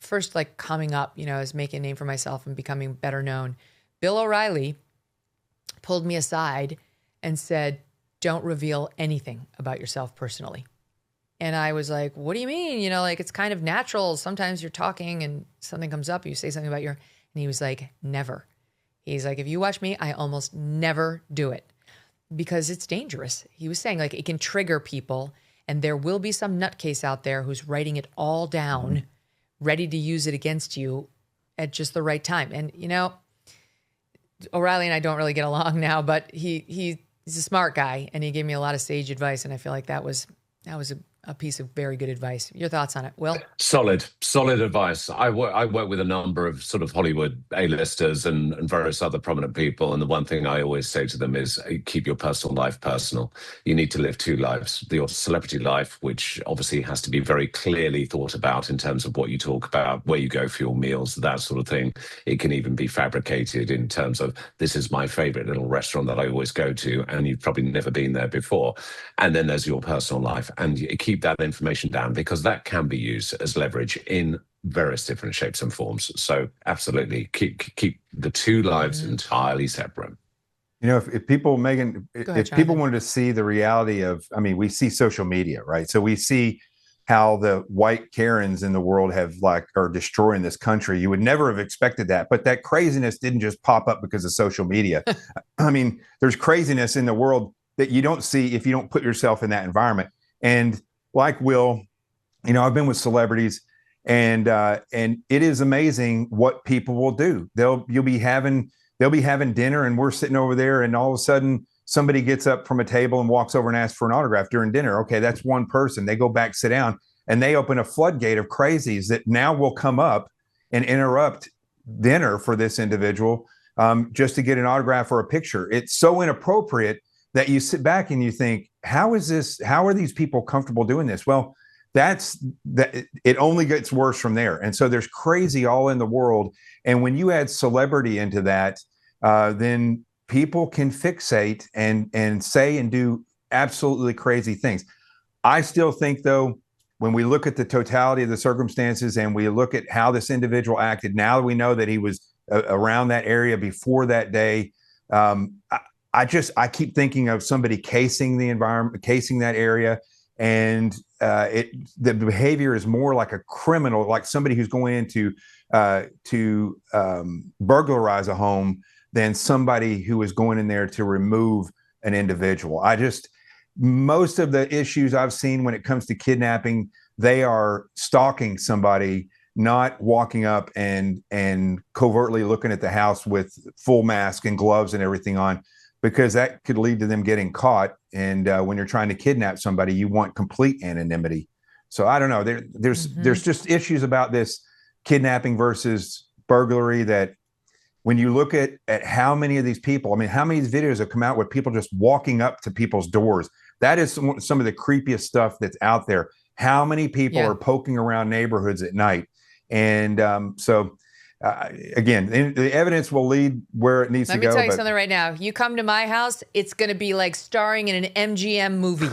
Speaker 1: first like coming up, you know, I was making a name for myself and becoming better known, Bill O'Reilly pulled me aside and said, don't reveal anything about yourself personally. And I was like, what do you mean? You know, like, it's kind of natural. Sometimes you're talking and something comes up, you say something about and he was like, never. He's like, if you watch me, I almost never do it because it's dangerous. He was saying like, it can trigger people, and there will be some nutcase out there who's writing it all down, ready to use it against you at just the right time. And, you know, O'Reilly and I don't really get along now, but he's a smart guy, and he gave me a lot of sage advice. And I feel like that was a piece of very good advice. Your thoughts on it, Will? Solid
Speaker 5: advice. I work with a number of sort of Hollywood A-listers and various other prominent people. And the one thing I always say to them is keep your personal life personal. You need to live two lives. Your celebrity life, which obviously has to be very clearly thought about in terms of what you talk about, where you go for your meals, that sort of thing. It can even be fabricated in terms of, this is my favorite little restaurant that I always go to, and you've probably never been there before. And then there's your personal life. And you keep that information down, because that can be used as leverage in various different shapes and forms. So absolutely keep the two lives entirely separate.
Speaker 6: You know, if people, Megyn, if people wanted to see the reality of, I mean, we see social media, right? So we see how the white Karens in the world are destroying this country. You would never have expected that, but that craziness didn't just pop up because of social media. I mean, there's craziness in the world that you don't see if you don't put yourself in that environment. And like Will, you know, I've been with celebrities, and it is amazing what people will do. They'll be having dinner, and we're sitting over there, and all of a sudden somebody gets up from a table and walks over and asks for an autograph during dinner. Okay, that's one person. They go back, sit down, and they open a floodgate of crazies that now will come up and interrupt dinner for this individual just to get an autograph or a picture. It's so inappropriate that you sit back and you think, how are these people comfortable doing this? Well, it only gets worse from there. And so there's crazy all in the world. And when you add celebrity into that, then people can fixate and say and do absolutely crazy things. I still think, though, when we look at the totality of the circumstances and we look at how this individual acted, now that we know that he was around that area before that day, I keep thinking of somebody casing the environment, casing that area, and the behavior is more like a criminal, like somebody who's going in to burglarize a home, than somebody who is going in there to remove an individual. Most of the issues I've seen when it comes to kidnapping, they are stalking somebody, not walking up and covertly looking at the house with full mask and gloves and everything on, because that could lead to them getting caught. And when you're trying to kidnap somebody, you want complete anonymity. So I don't know. There's just issues about this kidnapping versus burglary that, when you look at how many of these people, I mean, how many of these videos have come out with people just walking up to people's doors? That is some of the creepiest stuff that's out there. How many people are poking around neighborhoods at night? And again, the evidence will lead where it needs to go.
Speaker 1: Let me tell you something right now. You come to my house, it's going to be like starring in an MGM movie.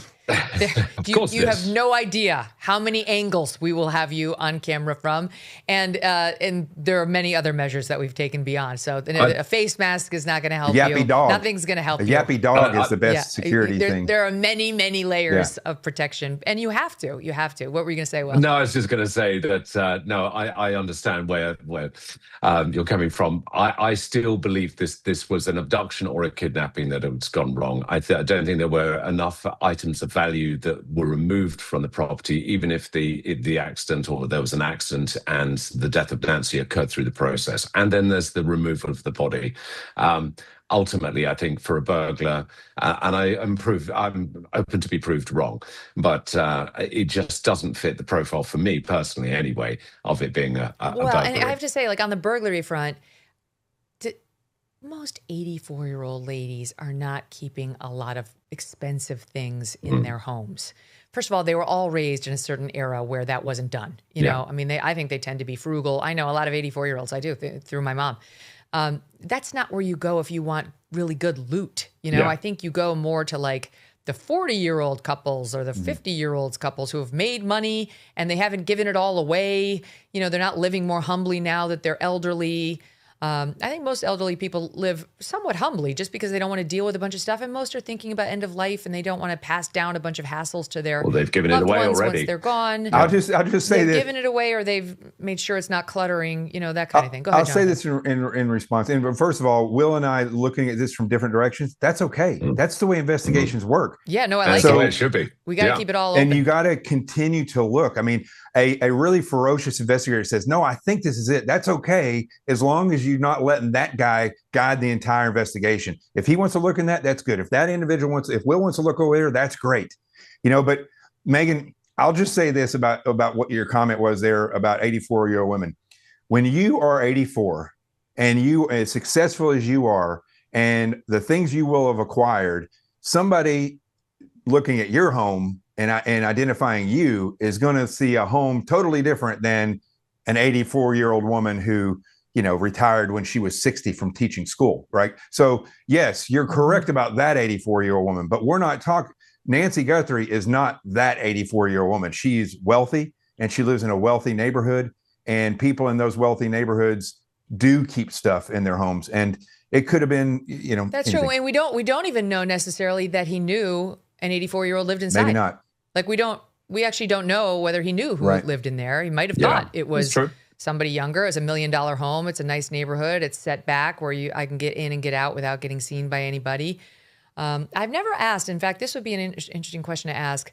Speaker 1: You have no idea how many angles we will have you on camera from, and there are many other measures that we've taken beyond. So a face mask is not going to help
Speaker 6: yappy
Speaker 1: you.
Speaker 6: Dog.
Speaker 1: Nothing's going to help you.
Speaker 6: A yappy dog is the best security thing.
Speaker 1: There are many layers of protection, and you have to. What were you going to say, Will?
Speaker 5: No, I was just going to say that no, I understand where you're coming from. I still believe this was an abduction or a kidnapping that has gone wrong. I don't think there were enough items of value that were removed from the property, even if the accident or there was an accident and the death of Nancy occurred through the process. And then there's the removal of the body. Ultimately, I think for a burglar, and I'm open to be proved wrong, but it just doesn't fit the profile for me personally, anyway, of it being a burglary.
Speaker 1: And I have to say, like on the burglary front, most 84-year-old ladies are not keeping a lot of expensive things in their homes. First of all, they were all raised in a certain era where that wasn't done. You know, I mean, I think they tend to be frugal. I know a lot of 84-year-olds. I do through my mom. That's not where you go if you want really good loot. You know, I think you go more to like the 40-year-old couples or the 50-year-olds couples who have made money and they haven't given it all away. You know, they're not living more humbly now that they're elderly. I think most elderly people live somewhat humbly just because they don't want to deal with a bunch of stuff. And most are thinking about end of life and they don't want to pass down a bunch of hassles to their
Speaker 5: they've given it away already.
Speaker 1: Once they're gone.
Speaker 6: I'll just say
Speaker 1: they've
Speaker 6: that
Speaker 1: given it away or they've made sure it's not cluttering, you know, that kind of thing. Go ahead,
Speaker 6: I'll say this in response. And first of all, Will and I looking at this from different directions, that's okay. That's the way investigations work.
Speaker 1: Yeah, no, I like
Speaker 5: it. The way it should be.
Speaker 1: We got to keep it all open.
Speaker 6: And you got to continue to look. I mean, a really ferocious investigator says, no, I think this is it. That's okay, as long as you're not letting that guy guide the entire investigation. If he wants to look in that, that's good. If that individual if Will wants to look over there, that's great. You know, but Megyn, I'll just say this about what your comment was there about 84-year-old women. When you are 84 and you as successful as you are and the things you will have acquired, somebody looking at your home and identifying you is going to see a home totally different than an 84-year-old woman who, you know, retired when she was 60 from teaching school, right? So yes, you're correct about that 84-year-old woman, but we're not talking. Nancy Guthrie is not that 84-year-old woman. She's wealthy and she lives in a wealthy neighborhood, and people in those wealthy neighborhoods do keep stuff in their homes. And it could have been, you know,
Speaker 1: that's true. And we don't even know necessarily that he knew an 84-year-old lived inside.
Speaker 6: Maybe not.
Speaker 1: Like we actually don't know whether he knew who lived in there. He might have thought it was somebody younger. It's $1 million home. It's a nice neighborhood. It's set back where I can get in and get out without getting seen by anybody. I've never asked. In fact, this would be an interesting question to ask.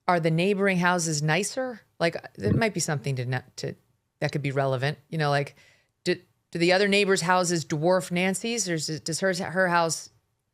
Speaker 1: Are the neighboring houses nicer? Like, it might be something that could be relevant. You know, like, do the other neighbors' houses dwarf Nancy's, or does her house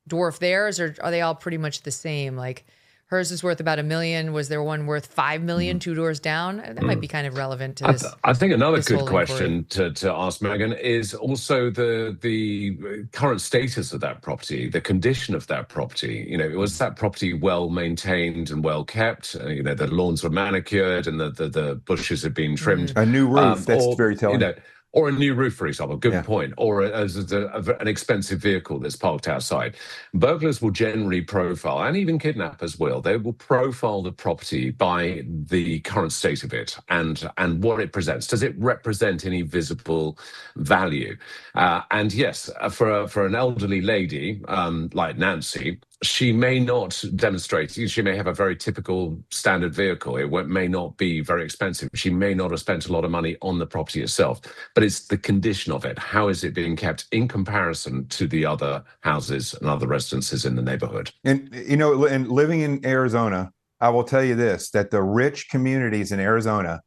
Speaker 1: dwarf theirs, or are they all pretty much the same? Like, hers is worth about $1 million. Was there one worth $5 million 2 doors down? That might be kind of relevant to this.
Speaker 5: I think another good question to ask Megyn is also the current status of that property, the condition of that property. You know, was that property well maintained and well kept? You know, the lawns were manicured and the bushes had been trimmed.
Speaker 6: A new roof, that's very telling.
Speaker 5: You know, or a new roof, for example, good point, or an expensive vehicle that's parked outside. Burglars will generally profile, and even kidnappers will, they will profile the property by the current state of it and what it presents. Does it represent any visible value? And yes, for an elderly lady like Nancy, she may not demonstrate, she may have a very typical standard vehicle. It may not be very expensive. She may not have spent a lot of money on the property itself, but it's the condition of it. How is it being kept in comparison to the other houses and other residences in the neighborhood? And,
Speaker 6: you know, and living in Arizona, I will tell you this, that the rich communities in Arizona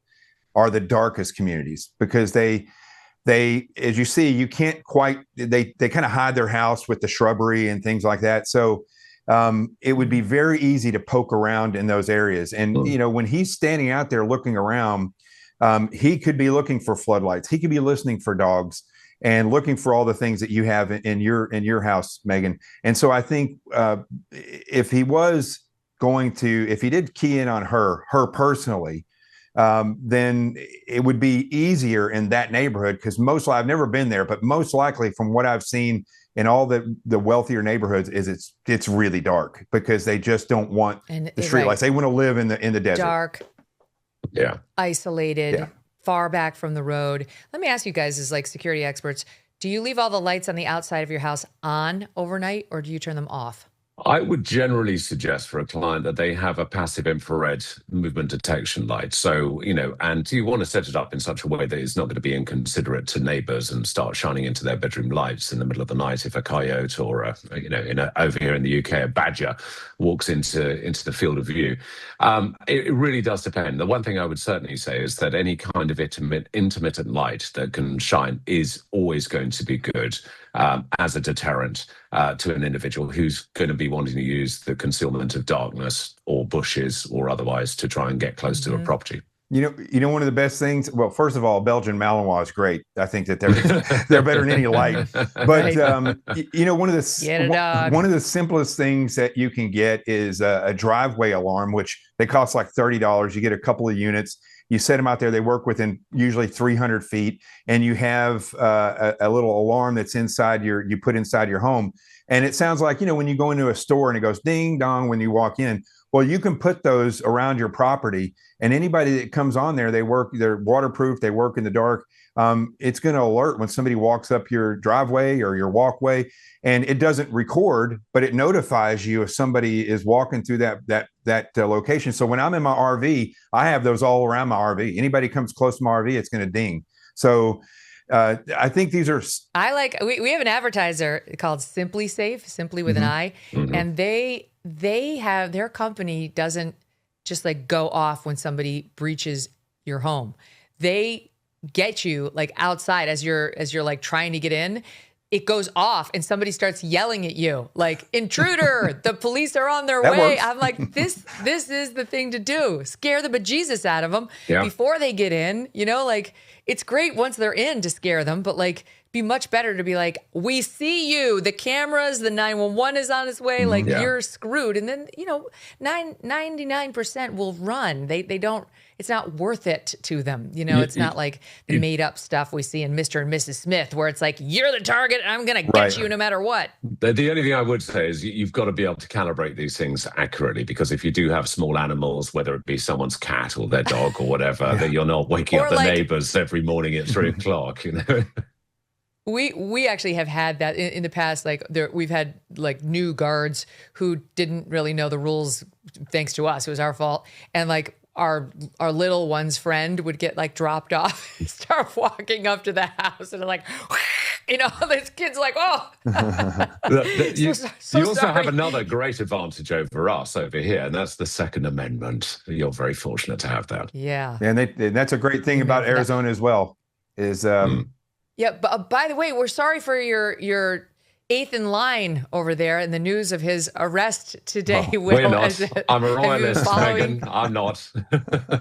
Speaker 6: are the darkest communities because they, as you see, you can't quite, they kind of hide their house with the shrubbery and things like that. So it would be very easy to poke around in those areas. And, you know, when he's standing out there looking around, he could be looking for floodlights. He could be listening for dogs and looking for all the things that you have in your house, Megyn. And so I think if he did key in on her personally, then it would be easier in that neighborhood, because I've never been there, but most likely from what I've seen in all the wealthier neighborhoods is it's really dark because they just don't want the street lights. They want to live in the desert.
Speaker 1: Dark, isolated, far back from the road. Let me ask you guys, as like security experts, do you leave all the lights on the outside of your house on overnight, or do you turn them off?
Speaker 5: I would generally suggest for a client that they have a passive infrared movement detection light. So, and you want to set it up in such a way that it's not going to be inconsiderate to neighbors and start shining into their bedroom lights in the middle of the night if a coyote or over here in the UK, a badger walks into the field of view. It really does depend. The one thing I would certainly say is that any kind of intermittent light that can shine is always going to be good as a deterrent to an individual who's going to be wanting to use the concealment of darkness or bushes or otherwise to try and get close to a property.
Speaker 6: You know, one of the best things. Well, first of all, Belgian Malinois is great. I think that they're better than any light. But one of the simplest things that you can get is a driveway alarm, which they cost like $30. You get a couple of units. You set them out there. They work within usually 300 feet, and you have a little alarm that's you put inside your home, and it sounds like when you go into a store and it goes ding dong when you walk in. Well, you can put those around your property, and anybody that comes on there, they're waterproof. They work in the dark. It's going to alert when somebody walks up your driveway or your walkway, and it doesn't record, but it notifies you if somebody is walking through that location. So when I'm in my RV, I have those all around my RV. Anybody comes close to my RV, it's going to ding. So I think these are.
Speaker 1: We have an advertiser called Simply Safe, Simply with an I, and they have their company doesn't just like go off when somebody breaches your home. They get you like outside as you're like trying to get in. It goes off and somebody starts yelling at you like, intruder, the police are on their way. Works. I'm like, this is the thing to do. Scare the bejesus out of them before they get in. Like it's great once they're in to scare them, but like be much better to be like, we see you, the cameras, the 911 is on its way. Like you're screwed. And then, 99% will run. They don't, it's not worth it to them. It's not like the made up stuff we see in Mr. and Mrs. Smith where it's like, you're the target and I'm going to get you no matter what.
Speaker 5: The only thing I would say is you've got to be able to calibrate these things accurately, because if you do have small animals, whether it be someone's cat or their dog or whatever, that you're not waking up the neighbors every morning at 3:00,
Speaker 1: We actually have had that in the past. Like we've had like new guards who didn't really know the rules. Thanks to us, it was our fault. And like our little one's friend would get like dropped off and start walking up to the house, and like, this kid's like, oh.
Speaker 5: You also have another great advantage over us over here, and that's the Second Amendment. You're very fortunate to have that.
Speaker 1: Yeah,
Speaker 6: and that's a great thing about Arizona as well. Is
Speaker 1: yeah, but by the way, we're sorry for your eighth in line over there in the news of his arrest today.
Speaker 5: Will, we're not. I'm a royalist, Megyn. I'm not.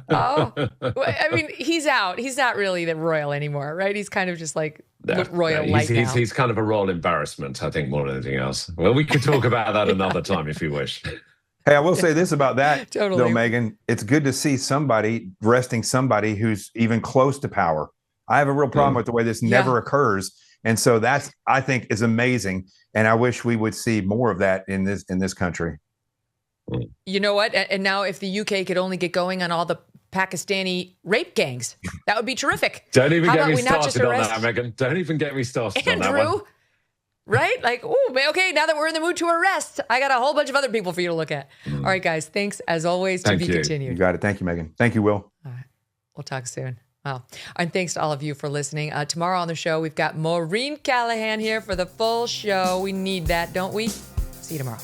Speaker 1: I mean, he's out. He's not really the royal anymore, right? He's kind of just like royal light now.
Speaker 5: He's kind of a royal embarrassment, I think, more than anything else. Well, we could talk about that another time if you wish.
Speaker 6: Hey, I will say this about that,
Speaker 1: totally.
Speaker 6: though, Megyn. It's good to see somebody arresting somebody who's even close to power. I have a real problem with the way this never occurs. And so that's, I think, is amazing. And I wish we would see more of that in this country.
Speaker 1: You know what? And now if the UK could only get going on all the Pakistani rape gangs, that would be terrific.
Speaker 5: Don't even get me started on that, Megyn. Don't even get me started on that one.
Speaker 1: Right? Like, okay, now that we're in the mood to arrest, I got a whole bunch of other people for you to look at. All right, guys. Thanks, as always, to be continued.
Speaker 6: You got it. Thank you, Megyn. Thank you, Will.
Speaker 1: All right. We'll talk soon. Wow. And thanks to all of you for listening. Tomorrow on the show, we've got Maureen Callahan here for the full show. We need that, don't we? See you tomorrow.